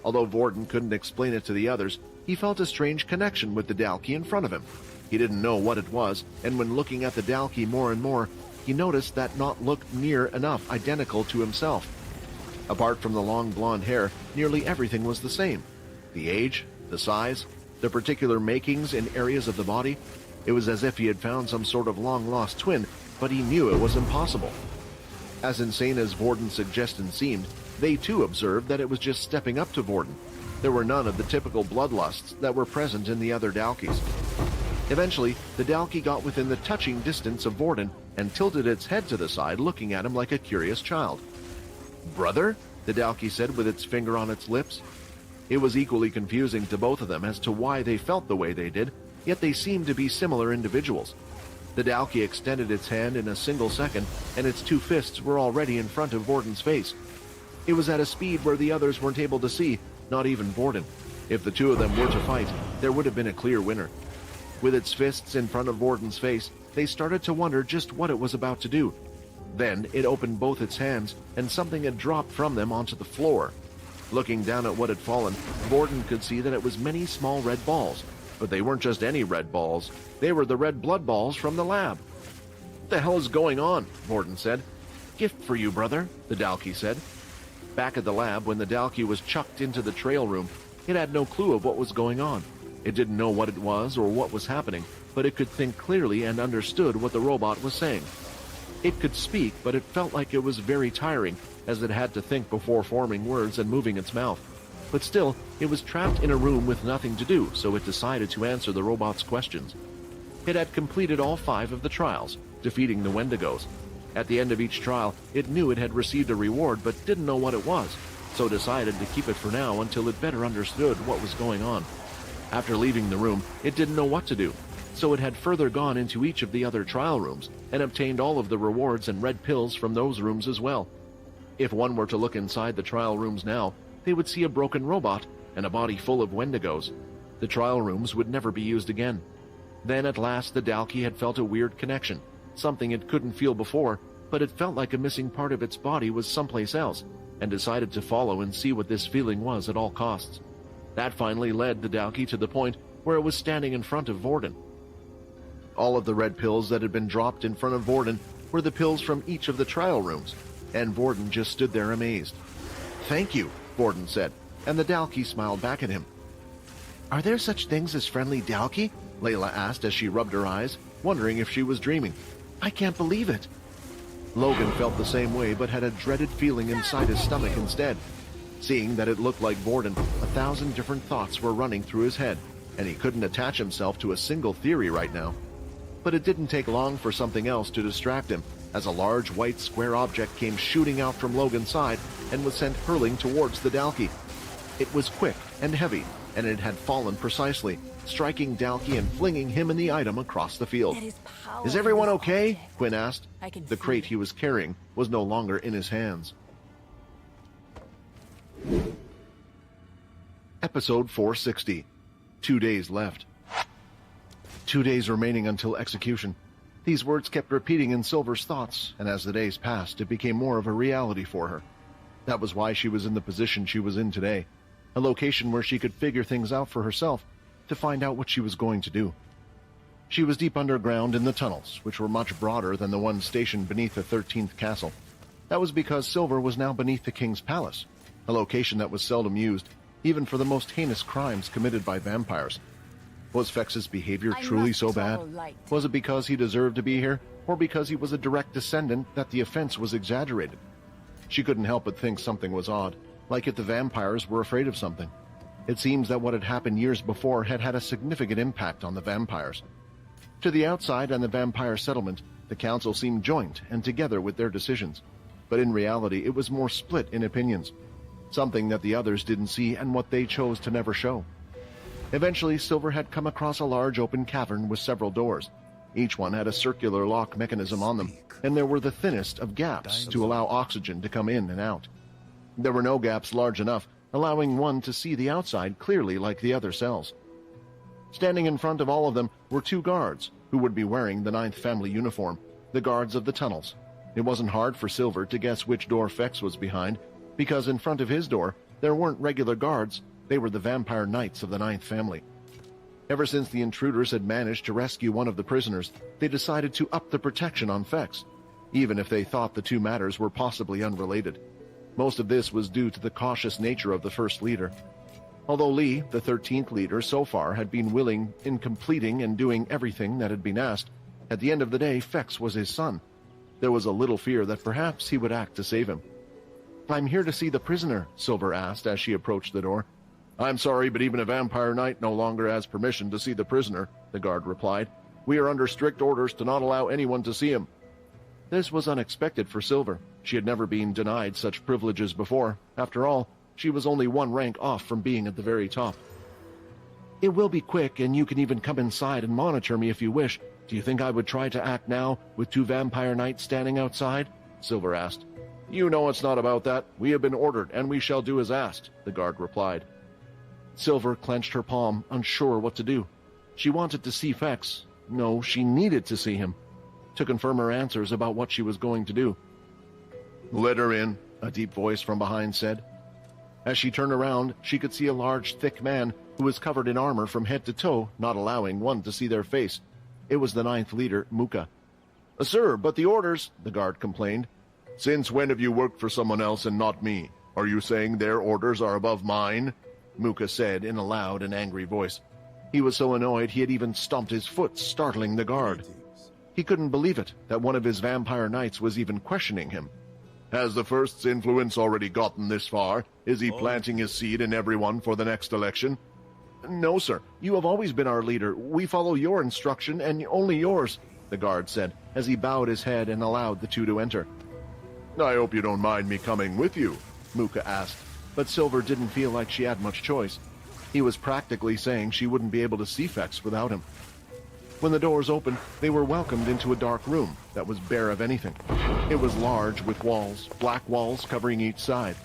Although Vorden couldn't explain it to the others, he felt a strange connection with the Dalki in front of him. He didn't know what it was, and when looking at the Dalki more and more, he noticed that not looked near enough identical to himself. Apart from the long blonde hair, nearly everything was the same. The age, the size, the particular makings in areas of the body. It was as if he had found some sort of long-lost twin, but he knew it was impossible. As insane as Vorden's suggestion seemed, they too observed that it was just stepping up to Vorden. There were none of the typical bloodlusts that were present in the other Dalkis. Eventually, the Dalki got within the touching distance of Vorden and tilted its head to the side, looking at him like a curious child. "Brother?" the Dalki said with its finger on its lips. It was equally confusing to both of them as to why they felt the way they did, yet they seemed to be similar individuals. The Dalki extended its hand in a single second, and its 2 fists were already in front of Vorden's face. It was at a speed where the others weren't able to see, not even Vorden. If the 2 of them were to fight, there would have been a clear winner. With its fists in front of Vorden's face, they started to wonder just what it was about to do. Then it opened both its hands, and something had dropped from them onto the floor. Looking down at what had fallen, Vorden could see that it was many small red balls. But they weren't just any red balls. They were the red blood balls from the lab. "What the hell is going on?" Vorden said. "Gift for you, brother," the Dalki said. Back at the lab, when the Dalki was chucked into the trail room, it had no clue of what was going on. It didn't know what it was or what was happening, but it could think clearly and understood what the robot was saying. It could speak, but it felt like it was very tiring, as it had to think before forming words and moving its mouth. But still, it was trapped in a room with nothing to do, so it decided to answer the robot's questions. It had completed all 5 of the trials, defeating the Wendigos. At the end of each trial, it knew it had received a reward, but didn't know what it was. so decided to keep it for now until it better understood what was going on. After leaving the room, it didn't know what to do, so it had further gone into each of the other trial rooms and obtained all of the rewards and red pills from those rooms as well. If one were to look inside the trial rooms now, they would see a broken robot and a body full of Wendigos. The trial rooms would never be used again. Then at last the Dalki had felt a weird connection, something it couldn't feel before, but it felt like a missing part of its body was someplace else, and decided to follow and see what this feeling was at all costs. That finally led the Dalki to the point where it was standing in front of Vorden. All of the red pills that had been dropped in front of Vorden were the pills from each of the trial rooms, and Vorden just stood there amazed. "Thank you," Vorden said, and the Dalki smiled back at him. "Are there such things as friendly Dalki?" Layla asked as she rubbed her eyes, wondering if she was dreaming. "I can't believe it." Logan felt the same way, but had a dreaded feeling inside his stomach instead. Seeing that it looked like Vorden, 1,000 different thoughts were running through his head, and he couldn't attach himself to a single theory right now. But it didn't take long for something else to distract him, as a large white square object came shooting out from Logan's side and was sent hurling towards the Dalki. It was quick and heavy, and it had fallen precisely, striking Dalki and flinging him and the item across the field. "Is everyone okay?" Quinn asked. The crate he was carrying was no longer in his hands. Episode 460. 2 days left. 2 days remaining until execution. These words kept repeating in Silver's thoughts, and as the days passed, it became more of a reality for her. That was why she was in the position she was in today, a location where she could figure things out for herself, to find out what she was going to do. She was deep underground in the tunnels, which were much broader than the one stationed beneath the 13th castle. That was because Silver was now beneath the king's palace, a location that was seldom used, even for the most heinous crimes committed by vampires. Was Fex's behavior truly so bad? Was it because he deserved to be here, or because he was a direct descendant that the offense was exaggerated? She couldn't help but think something was odd, like if the vampires were afraid of something. It seems that what had happened years before had had a significant impact on the vampires. To the outside and the vampire settlement, the council seemed joint and together with their decisions, but in reality it was more split in opinions, something that the others didn't see and what they chose to never show. Eventually, Silver had come across a large open cavern with several doors. Each one had a circular lock mechanism on them, and there were the thinnest of gaps to allow oxygen to come in and out. There were no gaps large enough, allowing one to see the outside clearly like the other cells. Standing in front of all of them were 2 guards, who would be wearing the 9th family uniform, the guards of the tunnels. It wasn't hard for Silver to guess which door Fex was behind, because in front of his door there weren't regular guards, they were the vampire knights of the 9th family. Ever since the intruders had managed to rescue one of the prisoners, they decided to up the protection on Fex, even if they thought the two matters were possibly unrelated. Most of this was due to the cautious nature of the first leader. Although Lee, the 13th leader, so far had been willing in completing and doing everything that had been asked, at the end of the day Fex was his son. There was a little fear that perhaps he would act to save him. "I'm here to see the prisoner," Silver asked as she approached the door. "I'm sorry, but even a vampire knight no longer has permission to see the prisoner," the guard replied. "We are under strict orders to not allow anyone to see him." This was unexpected for Silver. She had never been denied such privileges before. After all, she was only one rank off from being at the very top. "It will be quick, and you can even come inside and monitor me if you wish. Do you think I would try to act now, with 2 vampire knights standing outside?" Silver asked. "You know it's not about that. We have been ordered, and we shall do as asked," the guard replied. Silver clenched her palm, unsure what to do. She wanted to see Fex. No, she needed to see him, to confirm her answers about what she was going to do. "Let her in," a deep voice from behind said. As she turned around, she could see a large, thick man who was covered in armor from head to toe, not allowing one to see their face. It was the 9th leader, Muka. "Sir, but the orders," the guard complained. "Since when have you worked for someone else and not me? Are you saying their orders are above mine?" Muka said in a loud and angry voice. He was so annoyed he had even stomped his foot, startling the guard. He couldn't believe it, that one of his vampire knights was even questioning him. "Has the First's influence already gotten this far? Is he planting his seed in everyone for the next election?" "No, sir. You have always been our leader. We follow your instruction, and only yours," the guard said, as he bowed his head and allowed the 2 to enter. "I hope you don't mind me coming with you," Muka asked. but Silver didn't feel like she had much choice. He was practically saying she wouldn't be able to see Fex without him. When the doors opened, they were welcomed into a dark room that was bare of anything. It was large with walls, black walls covering each side.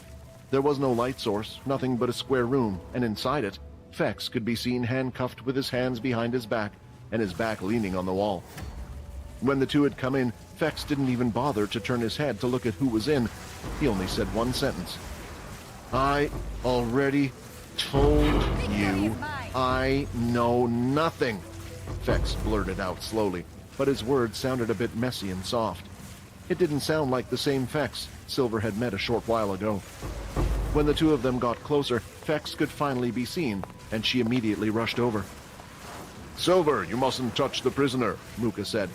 There was no light source, nothing but a square room, and inside it, Fex could be seen handcuffed with his hands behind his back and his back leaning on the wall. When the two had come in, Fex didn't even bother to turn his head to look at who was in. He only said one sentence. "I already told you I know nothing," Fex blurted out slowly, but his words sounded a bit messy and soft. It didn't sound like the same Fex Silver had met a short while ago. When the two of them got closer, Fex could finally be seen, and she immediately rushed over. "Silver, you mustn't touch the prisoner," Muka said.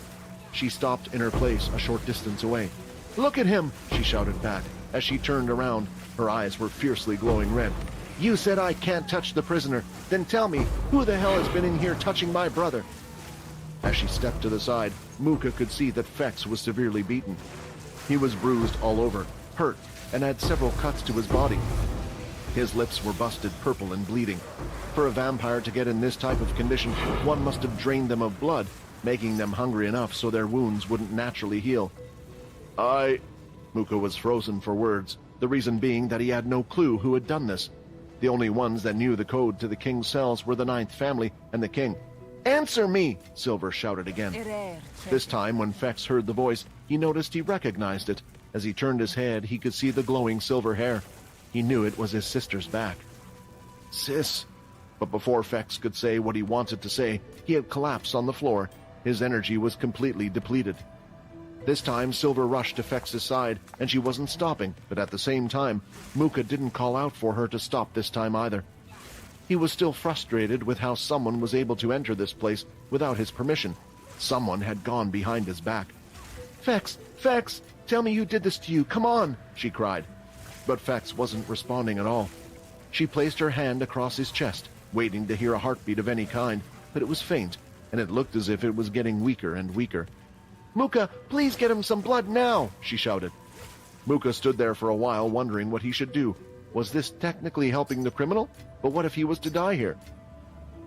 She stopped in her place a short distance away. "Look at him!" she shouted back. As she turned around, her eyes were fiercely glowing red. "You said I can't touch the prisoner. Then tell me, who the hell has been in here touching my brother?" As she stepped to the side, Muka could see that Fex was severely beaten. He was bruised all over, hurt, and had several cuts to his body. His lips were busted purple and bleeding. For a vampire to get in this type of condition, one must have drained them of blood, making them hungry enough so their wounds wouldn't naturally heal. Muka was frozen for words, the reason being that he had no clue who had done this. The only ones that knew the code to the king's cells were the Ninth Family and the king. "Answer me!" Silver shouted again. This time, when Fex heard the voice, he noticed he recognized it. As he turned his head, he could see the glowing silver hair. He knew it was his sister's back. "Sis." But before Fex could say what he wanted to say, he had collapsed on the floor. His energy was completely depleted. This time, Silver rushed to Fex's side, and she wasn't stopping, but at the same time, Muka didn't call out for her to stop this time either. He was still frustrated with how someone was able to enter this place without his permission. Someone had gone behind his back. "Fex! Fex! Tell me who did this to you! Come on!" she cried. But Fex wasn't responding at all. She placed her hand across his chest, waiting to hear a heartbeat of any kind, but it was faint, and it looked as if it was getting weaker and weaker. "Muka, please get him some blood now!" she shouted. Muka stood there for a while, wondering what he should do. Was this technically helping the criminal? But what if he was to die here?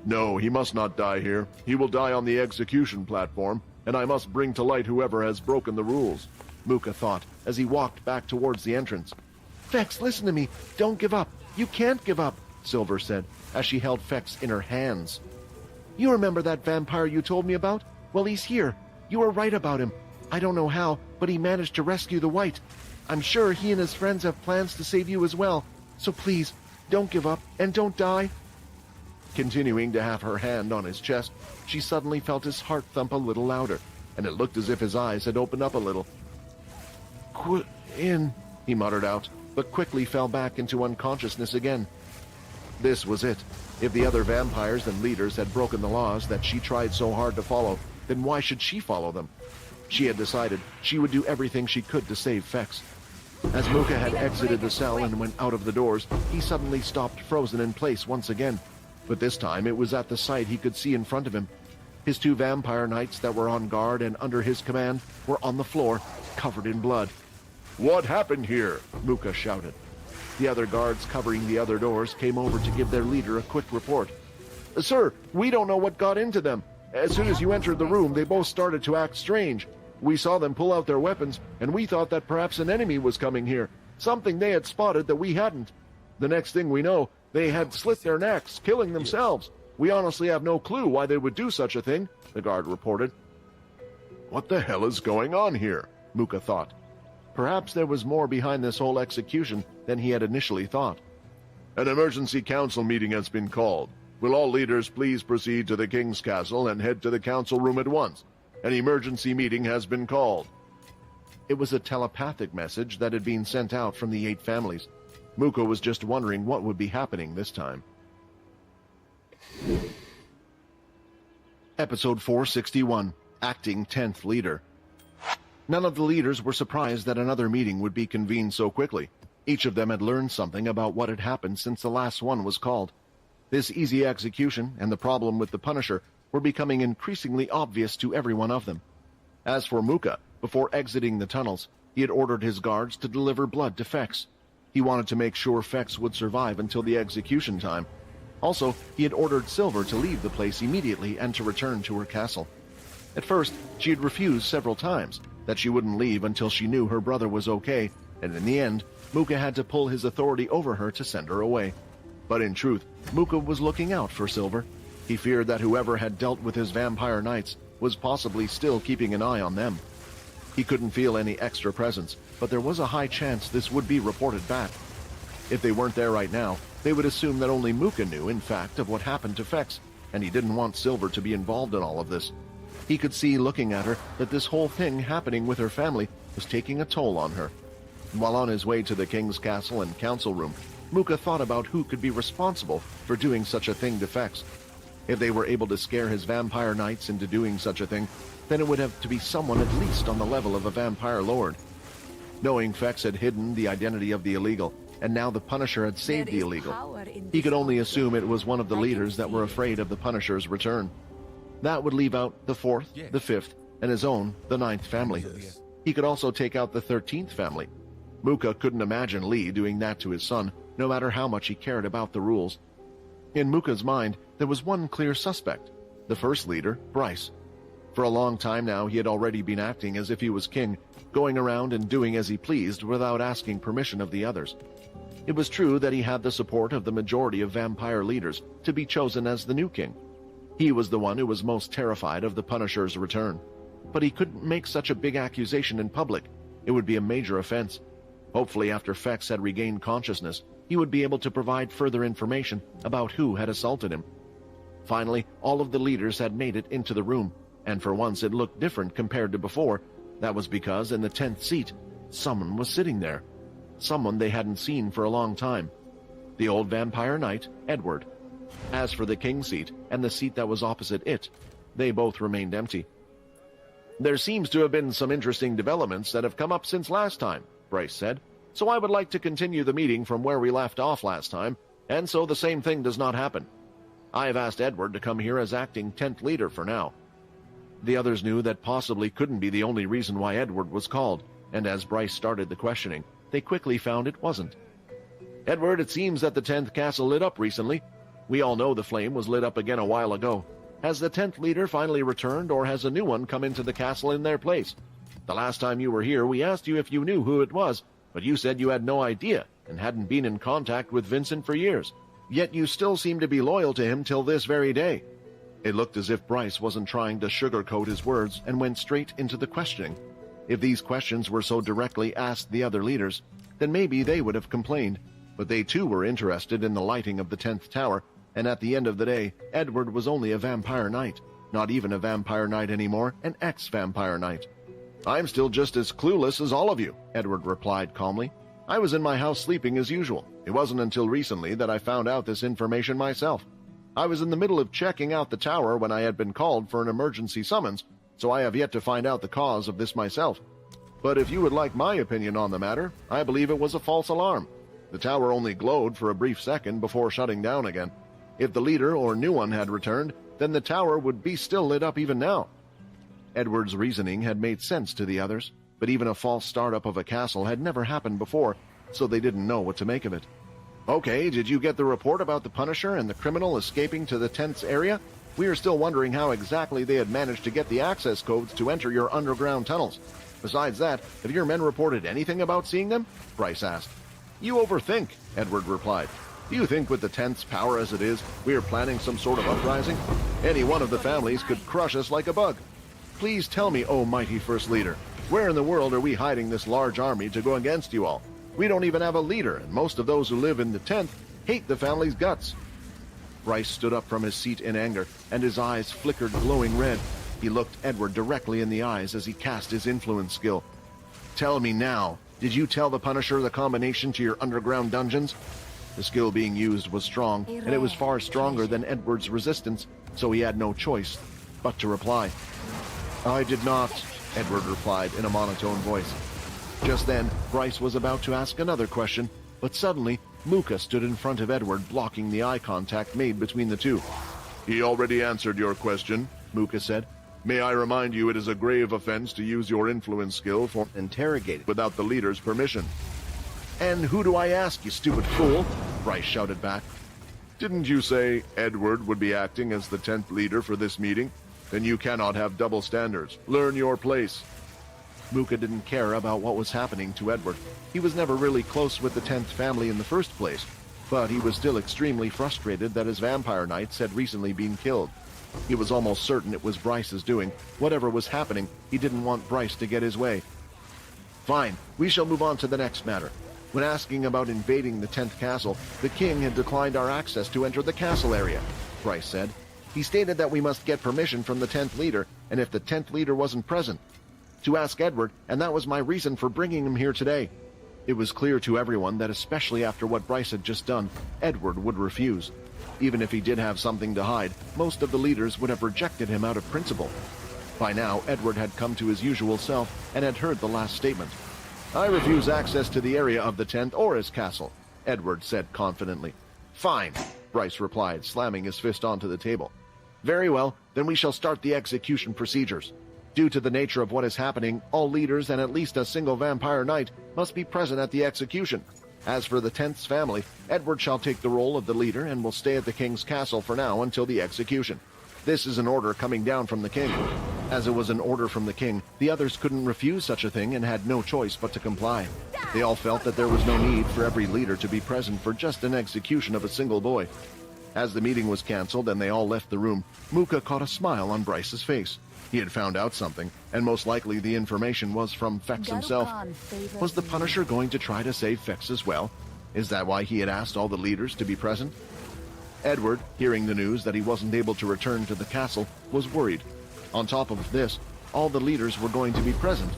"No, he must not die here. He will die on the execution platform, and I must bring to light whoever has broken the rules," Muka thought, as he walked back towards the entrance. "Fex, listen to me. Don't give up. You can't give up," Silver said, as she held Fex in her hands. "You remember that vampire you told me about? Well, he's here. You were right about him. I don't know how, but he managed to rescue the White. I'm sure he and his friends have plans to save you as well. So please, don't give up and don't die." Continuing to have her hand on his chest, she suddenly felt his heart thump a little louder, and it looked as if his eyes had opened up a little. "Quit in," he muttered out, but quickly fell back into unconsciousness again. This was it. If the other vampires and leaders had broken the laws that she tried so hard to follow, then why should she follow them? She had decided she would do everything she could to save Fex. As Muka had exited the cell and went out of the doors, he suddenly stopped frozen in place once again. But this time it was at the sight he could see in front of him. His two vampire knights that were on guard and under his command were on the floor, covered in blood. "What happened here?" Muka shouted. The other guards covering the other doors came over to give their leader a quick report. "Sir, we don't know what got into them. As soon as you entered the room, they both started to act strange. We saw them pull out their weapons, and we thought that perhaps an enemy was coming here, something they had spotted that we hadn't. The next thing we know, they had slit their necks, killing themselves. We honestly have no clue why they would do such a thing," the guard reported. "What the hell is going on here?" Muka thought. Perhaps there was more behind this whole execution than he had initially thought. "An emergency council meeting has been called. Will all leaders please proceed to the king's castle and head to the council room at once? An emergency meeting has been called." It was a telepathic message that had been sent out from the 8 families. Muka was just wondering what would be happening this time. Episode 461, Acting 10th Leader. None of the leaders were surprised that another meeting would be convened so quickly. Each of them had learned something about what had happened since the last one was called. This easy execution and the problem with the Punisher were becoming increasingly obvious to every one of them. As for Muka, before exiting the tunnels, he had ordered his guards to deliver blood to Fex. He wanted to make sure Fex would survive until the execution time. Also, he had ordered Silver to leave the place immediately and to return to her castle. At first, she had refused several times, that she wouldn't leave until she knew her brother was okay, and in the end, Muka had to pull his authority over her to send her away. But in truth, Muka was looking out for Silver. He feared that whoever had dealt with his vampire knights was possibly still keeping an eye on them. He couldn't feel any extra presence, but there was a high chance this would be reported back. If they weren't there right now, they would assume that only Muka knew, in fact, of what happened to Fex, and he didn't want Silver to be involved in all of this. He could see, looking at her, that this whole thing happening with her family was taking a toll on her. While on his way to the king's castle and council room, Muka thought about who could be responsible for doing such a thing to Fex. If they were able to scare his vampire knights into doing such a thing, then it would have to be someone at least on the level of a vampire lord. Knowing Fex had hidden the identity of the illegal, and now the Punisher had saved the illegal, he could only assume it was one of the leaders that were afraid of the Punisher's return. That would leave out the 4th, the 5th, and his own, the 9th family. He could also take out the 13th family. Muka couldn't imagine Lee doing that to his son, no matter how much he cared about the rules. In Muka's mind, there was one clear suspect, the first leader, Bryce. For a long time now, he had already been acting as if he was king, going around and doing as he pleased without asking permission of the others. It was true that he had the support of the majority of vampire leaders to be chosen as the new king. He was the one who was most terrified of the Punisher's return. But he couldn't make such a big accusation in public. It would be a major offense. Hopefully, after Fex had regained consciousness, he would be able to provide further information about who had assaulted him. Finally, all of the leaders had made it into the room, and for once it looked different compared to before. That was because in the 10th seat, someone was sitting there. Someone they hadn't seen for a long time. The old vampire knight, Edward. As for the king's seat and the seat that was opposite it, they both remained empty. "There seems to have been some interesting developments that have come up since last time," Bryce said, "so I would like to continue the meeting from where we left off last time, and so the same thing does not happen. I have asked Edward to come here as acting 10th leader for now." The others knew that possibly couldn't be the only reason why Edward was called, and as Bryce started the questioning, they quickly found it wasn't. "Edward, it seems that the 10th castle lit up recently. We all know the flame was lit up again a while ago. Has the 10th leader finally returned, or has a new one come into the castle in their place? The last time you were here, we asked you if you knew who it was, but you said you had no idea and hadn't been in contact with Vincent for years. Yet you still seem to be loyal to him till this very day." It looked as if Bryce wasn't trying to sugarcoat his words and went straight into the questioning. If these questions were so directly asked the other leaders, then maybe they would have complained, but they too were interested in the lighting of the 10th tower, and at the end of the day, Edward was only a vampire knight, not even a vampire knight anymore, an ex-vampire knight. "I'm still just as clueless as all of you," Edward replied calmly. "I was in my house sleeping as usual. It wasn't until recently that I found out this information myself. I was in the middle of checking out the tower when I had been called for an emergency summons, so I have yet to find out the cause of this myself. But if you would like my opinion on the matter, I believe it was a false alarm. The tower only glowed for a brief second before shutting down again. If the leader or new one had returned, then the tower would be still lit up even now." Edward's reasoning had made sense to the others, but even a false startup of a castle had never happened before, so they didn't know what to make of it. "Okay, did you get the report about the Punisher and the criminal escaping to the 10th's area? We are still wondering how exactly they had managed to get the access codes to enter your underground tunnels. Besides that, have your men reported anything about seeing them?" Bryce asked. "You overthink," Edward replied. "Do you think with the 10th's power as it is, we are planning some sort of uprising? Any one of the families could crush us like a bug. Please tell me, O mighty First Leader, where in the world are we hiding this large army to go against you all? We don't even have a leader, and most of those who live in the 10th hate the family's guts." Bryce stood up from his seat in anger, and his eyes flickered glowing red. He looked Edward directly in the eyes as he cast his influence skill. "Tell me now, did you tell the Punisher the combination to your underground dungeons?" The skill being used was strong, and it was far stronger than Edward's resistance, so he had no choice but to reply. "I did not," Edward replied in a monotone voice. Just then, Bryce was about to ask another question, but suddenly, Muka stood in front of Edward, blocking the eye contact made between the two. "He already answered your question," Muka said. "May I remind you it is a grave offense to use your influence skill for interrogating without the leader's permission." And who do I ask, you stupid fool? Bryce shouted back. Didn't you say Edward would be acting as the 10th leader for this meeting? Then you cannot have double standards. Learn your place. Muka didn't care about what was happening to Edward. He was never really close with the 10th family in the first place, but he was still extremely frustrated that his vampire knights had recently been killed. He was almost certain it was Bryce's doing. Whatever was happening, he didn't want Bryce to get his way. Fine, we shall move on to the next matter. When asking about invading the 10th castle, the king had declined our access to enter the castle area, Bryce said. He stated that we must get permission from the 10th leader, and if the 10th leader wasn't present, to ask Edward, and that was my reason for bringing him here today. It was clear to everyone that especially after what Bryce had just done, Edward would refuse. Even if he did have something to hide, most of the leaders would have rejected him out of principle. By now, Edward had come to his usual self and had heard the last statement. I refuse access to the area of the 10th or his castle, Edward said confidently. Fine, Bryce replied, slamming his fist onto the table. Very well, then we shall start the execution procedures. Due to the nature of what is happening, all leaders and at least a single vampire knight must be present at the execution. As for the 10th's family, Edward shall take the role of the leader and will stay at the king's castle for now until the execution. This is an order coming down from the king. As it was an order from the king, the others couldn't refuse such a thing and had no choice but to comply. They all felt that there was no need for every leader to be present for just an execution of a single boy. As the meeting was cancelled and they all left the room, Muka caught a smile on Bryce's face. He had found out something, and most likely the information was from Fex himself. Was the Punisher going to try to save Fex as well? Is that why he had asked all the leaders to be present? Edward, hearing the news that he wasn't able to return to the castle, was worried. On top of this, all the leaders were going to be present.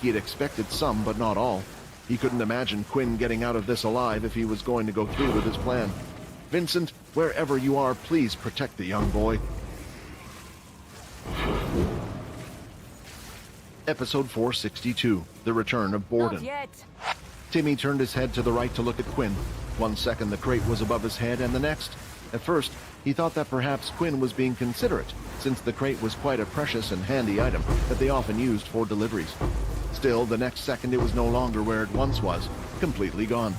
He had expected some, but not all. He couldn't imagine Quinn getting out of this alive if he was going to go through with his plan. Vincent, wherever you are, please protect the young boy. Episode 462, The Return of Borden. Not yet. Timmy turned his head to the right to look at Quinn. 1 second the crate was above his head, and the next. At first, he thought that perhaps Quinn was being considerate, since the crate was quite a precious and handy item that they often used for deliveries. Still, the next second it was no longer where it once was, completely gone.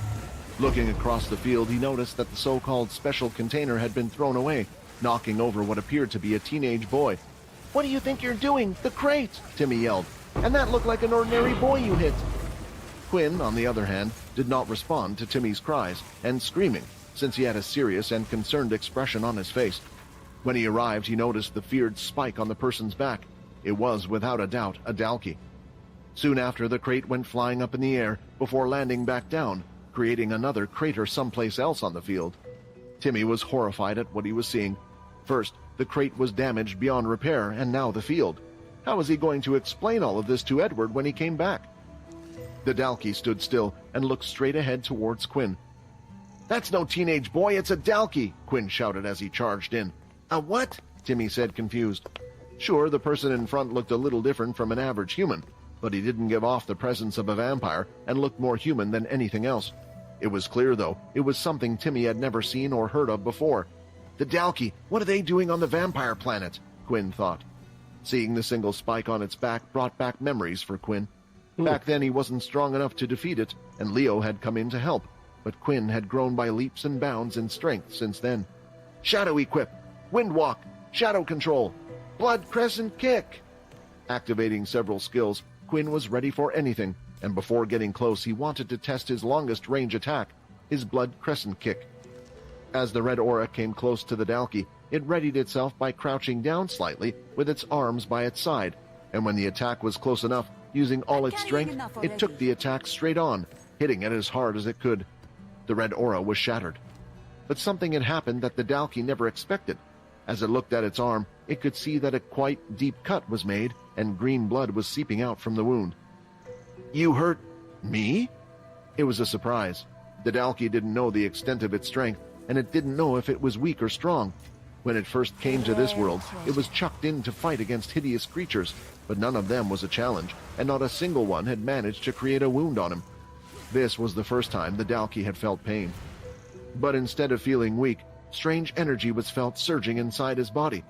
Looking across the field, he noticed that the so-called special container had been thrown away, knocking over what appeared to be a teenage boy. What do you think you're doing? The crate! Timmy yelled. And that looked like an ordinary boy you hit. Quinn, on the other hand, did not respond to Timmy's cries and screaming, since he had a serious and concerned expression on his face. When he arrived, he noticed the feared spike on the person's back. It was, without a doubt, a Dalki. Soon after, the crate went flying up in the air before landing back down, creating another crater someplace else on the field. Timmy was horrified at what he was seeing. First, the crate was damaged beyond repair, and now the field. How was he going to explain all of this to Edward when he came back? The Dalki stood still and looked straight ahead towards Quinn. That's no teenage boy, it's a Dalki, Quinn shouted as he charged in. A what? Timmy said, confused. Sure, the person in front looked a little different from an average human, but he didn't give off the presence of a vampire and looked more human than anything else. It was clear, though, it was something Timmy had never seen or heard of before. The Dalki, what are they doing on the vampire planet? Quinn thought. Seeing the single spike on its back brought back memories for Quinn. Back then he wasn't strong enough to defeat it, and Leo had come in to help, but Quinn had grown by leaps and bounds in strength since then. Shadow equip, wind walk, shadow control, blood crescent kick. Activating several skills, Quinn was ready for anything, and before getting close he wanted to test his longest range attack, his blood crescent kick. As the red aura came close to the Dalki, it readied itself by crouching down slightly with its arms by its side, and when the attack was close enough, using all its strength, it took the attack straight on, hitting it as hard as it could. The red aura was shattered. But something had happened that the Dalki never expected. As it looked at its arm, it could see that a quite deep cut was made, and green blood was seeping out from the wound. You hurt me? It was a surprise. The Dalki didn't know the extent of its strength, and it didn't know if it was weak or strong. When it first came to this world, it was chucked in to fight against hideous creatures, but none of them was a challenge, and not a single one had managed to create a wound on him. This was the first time the Dalki had felt pain. But instead of feeling weak, strange energy was felt surging inside his body.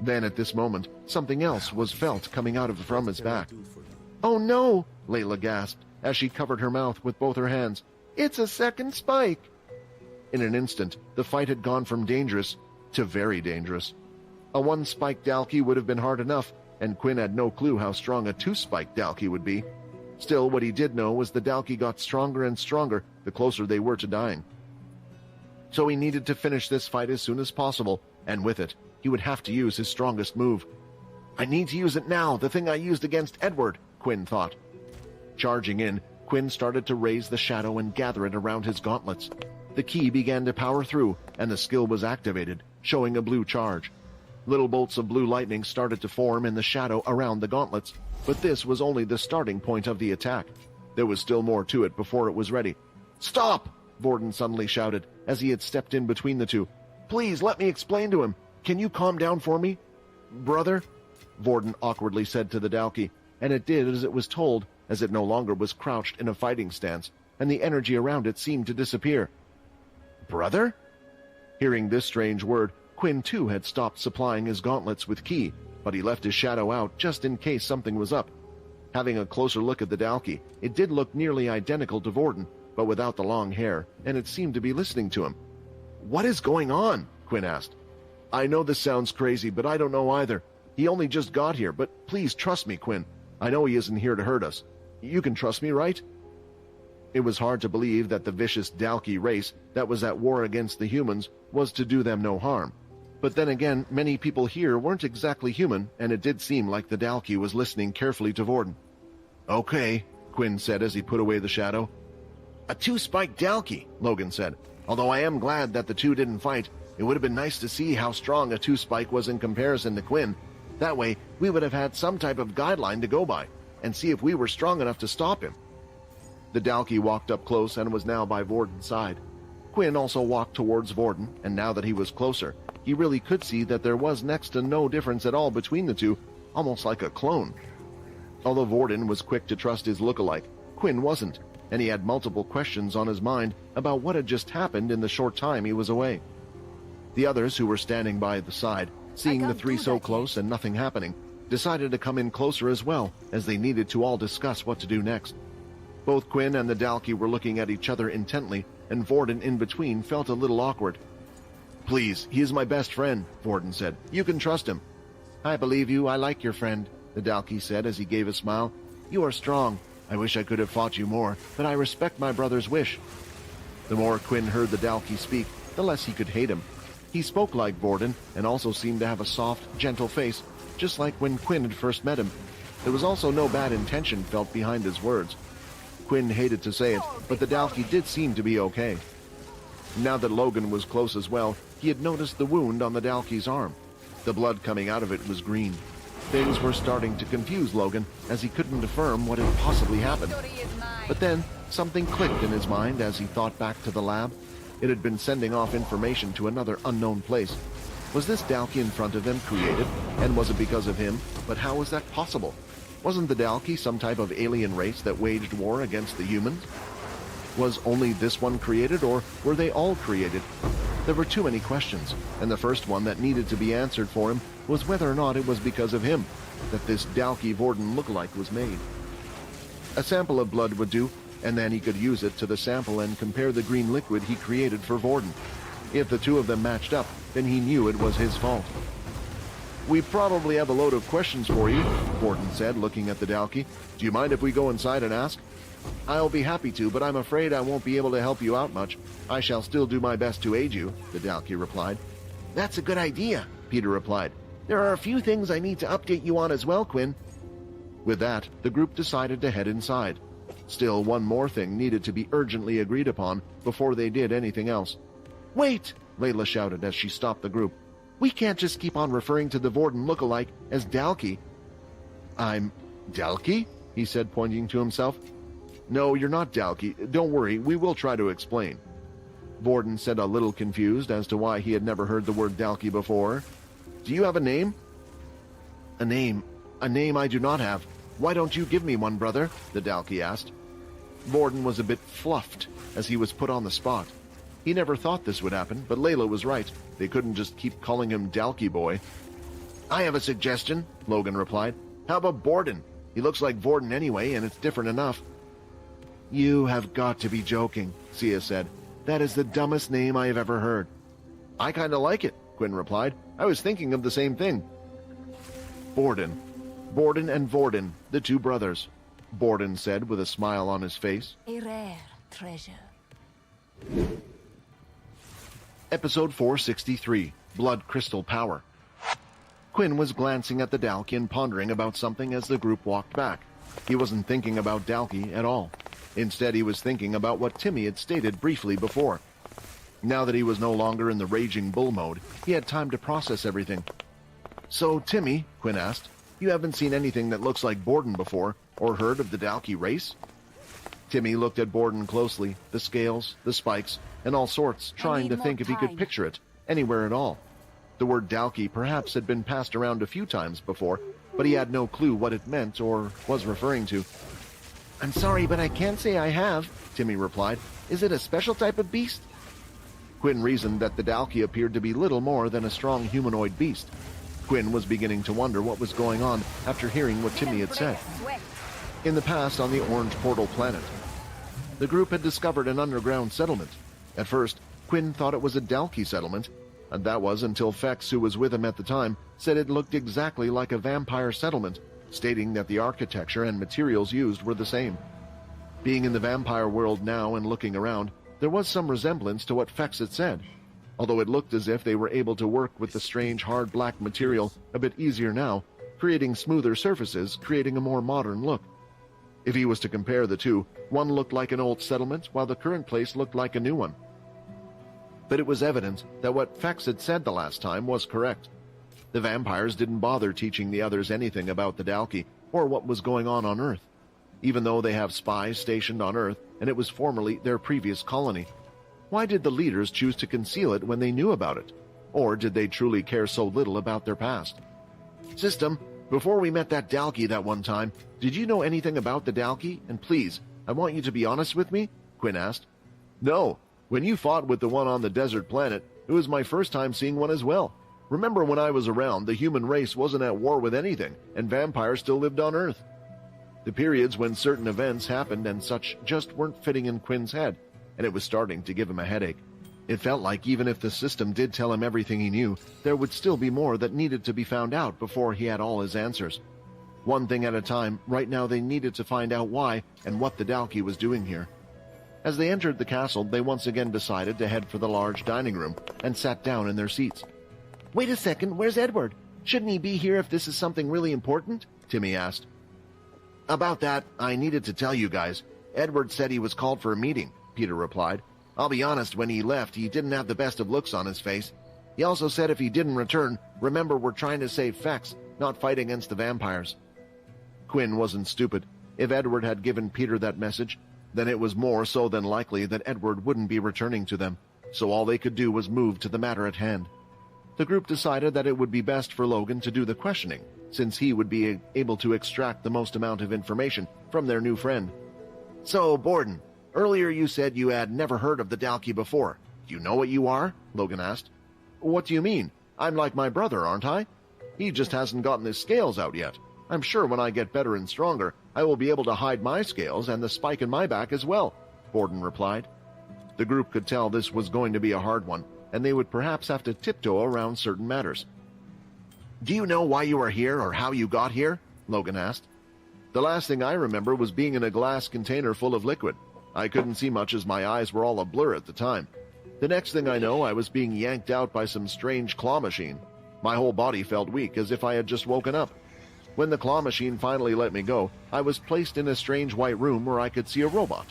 Then at this moment, something else was felt coming out from his back. Oh no, Layla gasped, as she covered her mouth with both her hands. It's a second spike! In an instant, the fight had gone from dangerous to very dangerous. A one-spike Dalki would have been hard enough, and Quinn had no clue how strong a two-spike Dalki would be. Still, what he did know was the Dalki got stronger and stronger the closer they were to dying. So he needed to finish this fight as soon as possible, and with it, he would have to use his strongest move. I need to use it now, the thing I used against Edward, Quinn thought. Charging in, Quinn started to raise the shadow and gather it around his gauntlets. The key began to power through, and the skill was activated, showing a blue charge. Little bolts of blue lightning started to form in the shadow around the gauntlets, but this was only the starting point of the attack. There was still more to it before it was ready. Stop! Vorden suddenly shouted, as he had stepped in between the two. Please, let me explain to him. Can you calm down for me? Brother? Vorden awkwardly said to the Dalki, and it did as it was told, as it no longer was crouched in a fighting stance, and the energy around it seemed to disappear. Brother? Hearing this strange word, Quinn too had stopped supplying his gauntlets with ki, but he left his shadow out just in case something was up. Having a closer look at the Dalki, it did look nearly identical to Vorden, but without the long hair, and it seemed to be listening to him. What is going on? Quinn asked. I know this sounds crazy, but I don't know either. He only just got here, but please trust me, Quinn. I know he isn't here to hurt us. You can trust me, right? It was hard to believe that the vicious Dalki race that was at war against the humans was to do them no harm. But then again, many people here weren't exactly human, and it did seem like the Dalki was listening carefully to Vorden. Okay, Quinn said as he put away the shadow. A two-spiked Dalki, Logan said. Although I am glad that the two didn't fight, it would have been nice to see how strong a two-spike was in comparison to Quinn. That way, we would have had some type of guideline to go by, and see if we were strong enough to stop him. The Dalki walked up close and was now by Vorden's side. Quinn also walked towards Vorden, and now that he was closer, he really could see that there was next to no difference at all between the two, almost like a clone. Although Vorden was quick to trust his look-alike, Quinn wasn't, and he had multiple questions on his mind about what had just happened in the short time he was away. The others who were standing by the side, seeing the three so close and nothing happening, decided to come in closer as well, as they needed to all discuss what to do next. Both Quinn and the Dalki were looking at each other intently, and Vorden in between felt a little awkward. Please, he is my best friend, Vorden said. You can trust him. I believe you. I like your friend, the Dalki said as he gave a smile. You are strong. I wish I could have fought you more, but I respect my brother's wish. The more Quinn heard the Dalki speak, the less he could hate him. He spoke like Vorden, and also seemed to have a soft, gentle face, just like when Quinn had first met him. There was also no bad intention felt behind his words. Quinn hated to say it, but the Dalki did seem to be okay. Now that Logan was close as well, he had noticed the wound on the Dalki's arm. The blood coming out of it was green. Things were starting to confuse Logan, as he couldn't affirm what had possibly happened. But then, something clicked in his mind as he thought back to the lab. It had been sending off information to another unknown place. Was this Dalki in front of them created, and was it because of him? But how was that possible? Wasn't the Dalki some type of alien race that waged war against the humans? Was only this one created, or were they all created? There were too many questions, and the first one that needed to be answered for him was whether or not it was because of him that this Dalki Vorden lookalike was made. A sample of blood would do, and then he could use it to the sample and compare the green liquid he created for Vorden. If the two of them matched up, then he knew it was his fault. We probably have a load of questions for you, Vorden said, looking at the Dalki. Do you mind if we go inside and ask? I'll be happy to, but I'm afraid I won't be able to help you out much. I shall still do my best to aid you, the Dalki replied. That's a good idea, Peter replied. There are a few things I need to update you on as well, Quinn. With that, the group decided to head inside. Still, one more thing needed to be urgently agreed upon before they did anything else. Wait, Layla shouted as she stopped the group. We can't just keep on referring to the Vorden lookalike as Dalki. I'm Dalki? He said, pointing to himself. No, you're not Dalki. Don't worry, we will try to explain. Vorden said, a little confused as to why he had never heard the word Dalki before. Do you have a name? A name? A name I do not have. Why don't you give me one, brother? The Dalki asked. Vorden was a bit fluffed as he was put on the spot. He never thought this would happen, but Layla was right. They couldn't just keep calling him Dalki Boy. I have a suggestion, Logan replied. How about Borden? He looks like Vorden anyway, and it's different enough. You have got to be joking, Sia said. That is the dumbest name I have ever heard. I kind of like it, Quinn replied. I was thinking of the same thing. Borden. Borden and Vorden, the two brothers, Borden said with a smile on his face. A rare treasure. Episode 463, Blood Crystal Power. Quinn was glancing at the Dalki and pondering about something as the group walked back. He wasn't thinking about Dalki at all. Instead, he was thinking about what Timmy had stated briefly before. Now that he was no longer in the raging bull mode, he had time to process everything. So, Timmy, Quinn asked, you haven't seen anything that looks like Borden before, or heard of the Dalki race? Timmy looked at Borden closely, the scales, the spikes, and all sorts, trying to think if he could picture it, anywhere at all. The word Dalki perhaps had been passed around a few times before, but he had no clue what it meant or was referring to. I'm sorry, but I can't say I have, Timmy replied. Is it a special type of beast? Quinn reasoned that the Dalki appeared to be little more than a strong humanoid beast. Quinn was beginning to wonder what was going on after hearing what Timmy had said. In the past, on the Orange Portal planet, the group had discovered an underground settlement. At first, Quinn thought it was a Dalki settlement, and that was until Fex, who was with him at the time, said it looked exactly like a vampire settlement, stating that the architecture and materials used were the same. Being in the vampire world now and looking around, there was some resemblance to what Fex had said, although it looked as if they were able to work with the strange hard black material a bit easier now, creating smoother surfaces, creating a more modern look. If he was to compare the two, one looked like an old settlement, while the current place looked like a new one. But it was evident that what Fex had said the last time was correct. The vampires didn't bother teaching the others anything about the Dalki, or what was going on Earth, even though they have spies stationed on Earth, and it was formerly their previous colony. Why did the leaders choose to conceal it when they knew about it? Or did they truly care so little about their past? System, before we met that Dalki that one time, did you know anything about the Dalki? And please, I want you to be honest with me, Quinn asked. No. When you fought with the one on the desert planet, it was my first time seeing one as well. Remember when I was around, the human race wasn't at war with anything, and vampires still lived on Earth. The periods when certain events happened and such just weren't fitting in Quinn's head, and it was starting to give him a headache. It felt like even if the system did tell him everything he knew, there would still be more that needed to be found out before he had all his answers. One thing at a time, right now they needed to find out why and what the Dalki was doing here. As they entered the castle, they once again decided to head for the large dining room and sat down in their seats. Wait a second, where's Edward? Shouldn't he be here if this is something really important? Timmy asked. About that, I needed to tell you guys. Edward said he was called for a meeting, Peter replied. I'll be honest, when he left, he didn't have the best of looks on his face. He also said if he didn't return, remember we're trying to save Fex, not fight against the vampires. Quinn wasn't stupid. If Edward had given Peter that message, then it was more so than likely that Edward wouldn't be returning to them, so all they could do was move to the matter at hand. The group decided that it would be best for Logan to do the questioning, since he would be able to extract the most amount of information from their new friend. So, Borden, earlier you said you had never heard of the Dalki before. Do you know what you are? Logan asked. What do you mean? I'm like my brother, aren't I? He just hasn't gotten his scales out yet. I'm sure when I get better and stronger, I will be able to hide my scales and the spike in my back as well, Borden replied. The group could tell this was going to be a hard one, and they would perhaps have to tiptoe around certain matters. Do you know why you are here or how you got here? Logan asked. The last thing I remember was being in a glass container full of liquid. I couldn't see much as my eyes were all a blur at the time. The next thing I know, I was being yanked out by some strange claw machine. My whole body felt weak, as if I had just woken up. When the claw machine finally let me go, I was placed in a strange white room where I could see a robot.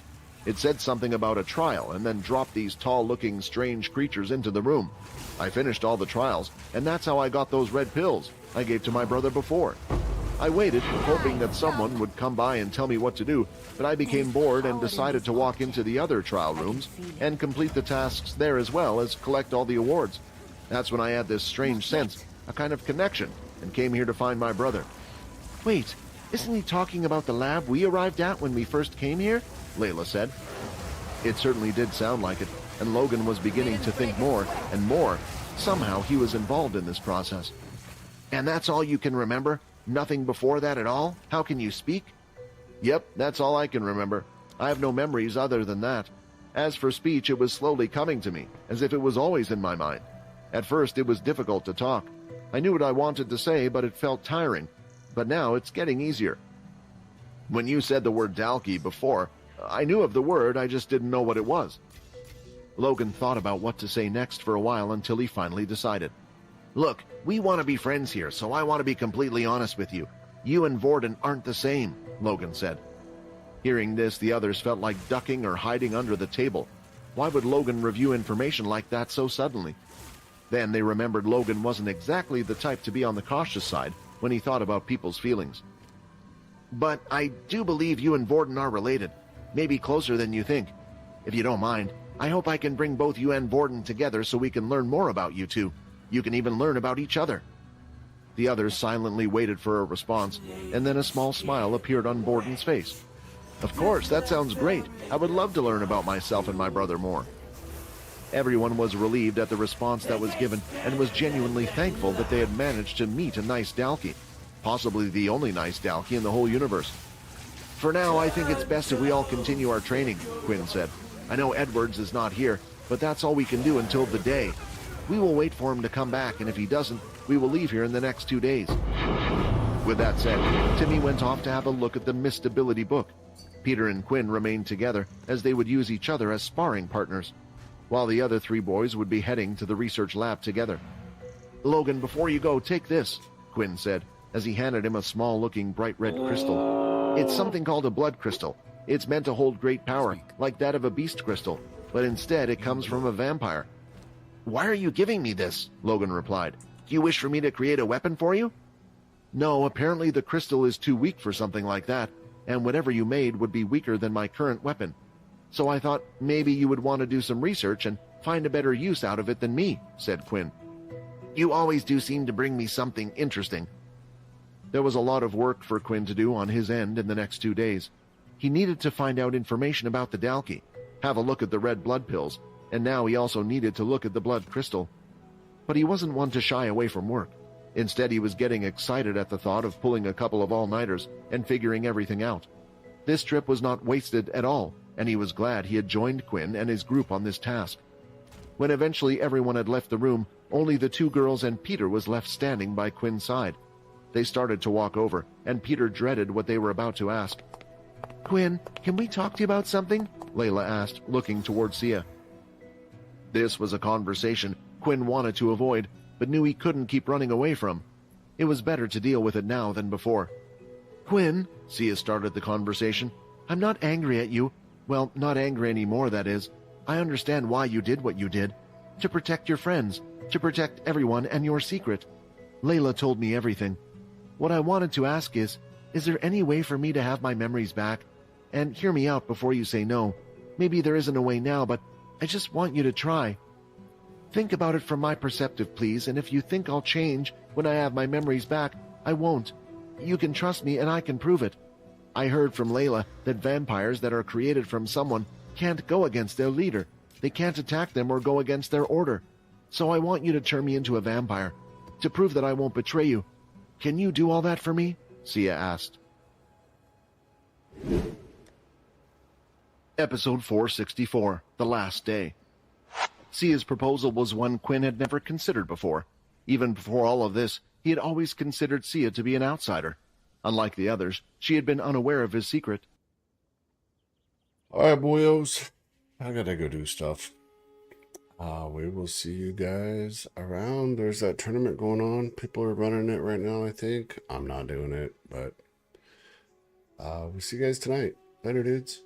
It said something about a trial and then dropped these tall-looking strange creatures into the room. I finished all the trials, and that's how I got those red pills I gave to my brother before. I waited, hoping that someone would come by and tell me what to do, but I became bored and decided to walk into the other trial rooms and complete the tasks there as well as collect all the awards. That's when I had this strange sense, a kind of connection, and came here to find my brother. Wait, isn't he talking about the lab we arrived at when we first came here? Layla said. It certainly did sound like it, and Logan was beginning to think more and more. Somehow he was involved in this process. And that's all you can remember? Nothing before that at all? How can you speak? Yep, that's all I can remember. I have no memories other than that. As for speech, it was slowly coming to me, as if it was always in my mind. At first, it was difficult to talk. I knew what I wanted to say, but it felt tiring. But now it's getting easier. When you said the word Dalki before, I knew of the word, I just didn't know what it was. Logan thought about what to say next for a while until he finally decided. Look, we want to be friends here, so I want to be completely honest with you. You and Vorden aren't the same, Logan said. Hearing this, the others felt like ducking or hiding under the table. Why would Logan review information like that so suddenly? Then they remembered Logan wasn't exactly the type to be on the cautious side when he thought about people's feelings. But I do believe you and Vorden are related, maybe closer than you think. If you don't mind, I hope I can bring both you and Vorden together so we can learn more about you two. You can even learn about each other. The others silently waited for a response, and then a small smile appeared on Vorden's face. Of course, that sounds great. I would love to learn about myself and my brother more. Everyone was relieved at the response that was given and was genuinely thankful that they had managed to meet a nice Dalki, possibly the only nice Dalki in the whole universe. For now, I think it's best if we all continue our training, Quinn said. I know Edwards is not here, but that's all we can do until the day. We will wait for him to come back, and if he doesn't, we will leave here in the next 2 days. With that said, Timmy went off to have a look at the Mist Ability book. Peter and Quinn remained together, as they would use each other as sparring partners, while the other 3 boys would be heading to the research lab together. Logan, before you go, take this, Quinn said, as he handed him a small-looking bright red crystal. It's something called a blood crystal. It's meant to hold great power, like that of a beast crystal, but instead it comes from a vampire. Why are you giving me this? Logan replied. Do you wish for me to create a weapon for you? No, apparently the crystal is too weak for something like that, and whatever you made would be weaker than my current weapon. So I thought maybe you would want to do some research and find a better use out of it than me, said Quinn. You always do seem to bring me something interesting. There was a lot of work for Quinn to do on his end in the next 2 days. He needed to find out information about the Dalki, have a look at the red blood pills, and now he also needed to look at the blood crystal. But he wasn't one to shy away from work. Instead, he was getting excited at the thought of pulling a couple of all-nighters and figuring everything out. This trip was not wasted at all, and he was glad he had joined Quinn and his group on this task. When eventually everyone had left the room, only the 2 girls and Peter was left standing by Quinn's side. They started to walk over, and Peter dreaded what they were about to ask. Quinn, can we talk to you about something? Layla asked, looking toward Sia. This was a conversation Quinn wanted to avoid, but knew he couldn't keep running away from. It was better to deal with it now than before. Quinn, Sia started the conversation, I'm not angry at you. Well, not angry anymore, that is. I understand why you did what you did. To protect your friends, to protect everyone and your secret. Layla told me everything. What I wanted to ask is there any way for me to have my memories back? And hear me out before you say no. Maybe there isn't a way now, but I just want you to try. Think about it from my perspective, please, and if you think I'll change when I have my memories back, I won't. You can trust me and I can prove it. I heard from Layla that vampires that are created from someone can't go against their leader. They can't attack them or go against their order. So I want you to turn me into a vampire, to prove that I won't betray you. Can you do all that for me? Sia asked. Episode 464, The Last Day. Sia's proposal was one Quinn had never considered before. Even before all of this, he had always considered Sia to be an outsider. Unlike the others, she had been unaware of his secret. Alright, boyos. I gotta go do stuff. We will see you guys around. There's that tournament going on. People are running it right now, I think. I'm not doing it, but we'll see you guys tonight. Later, dudes.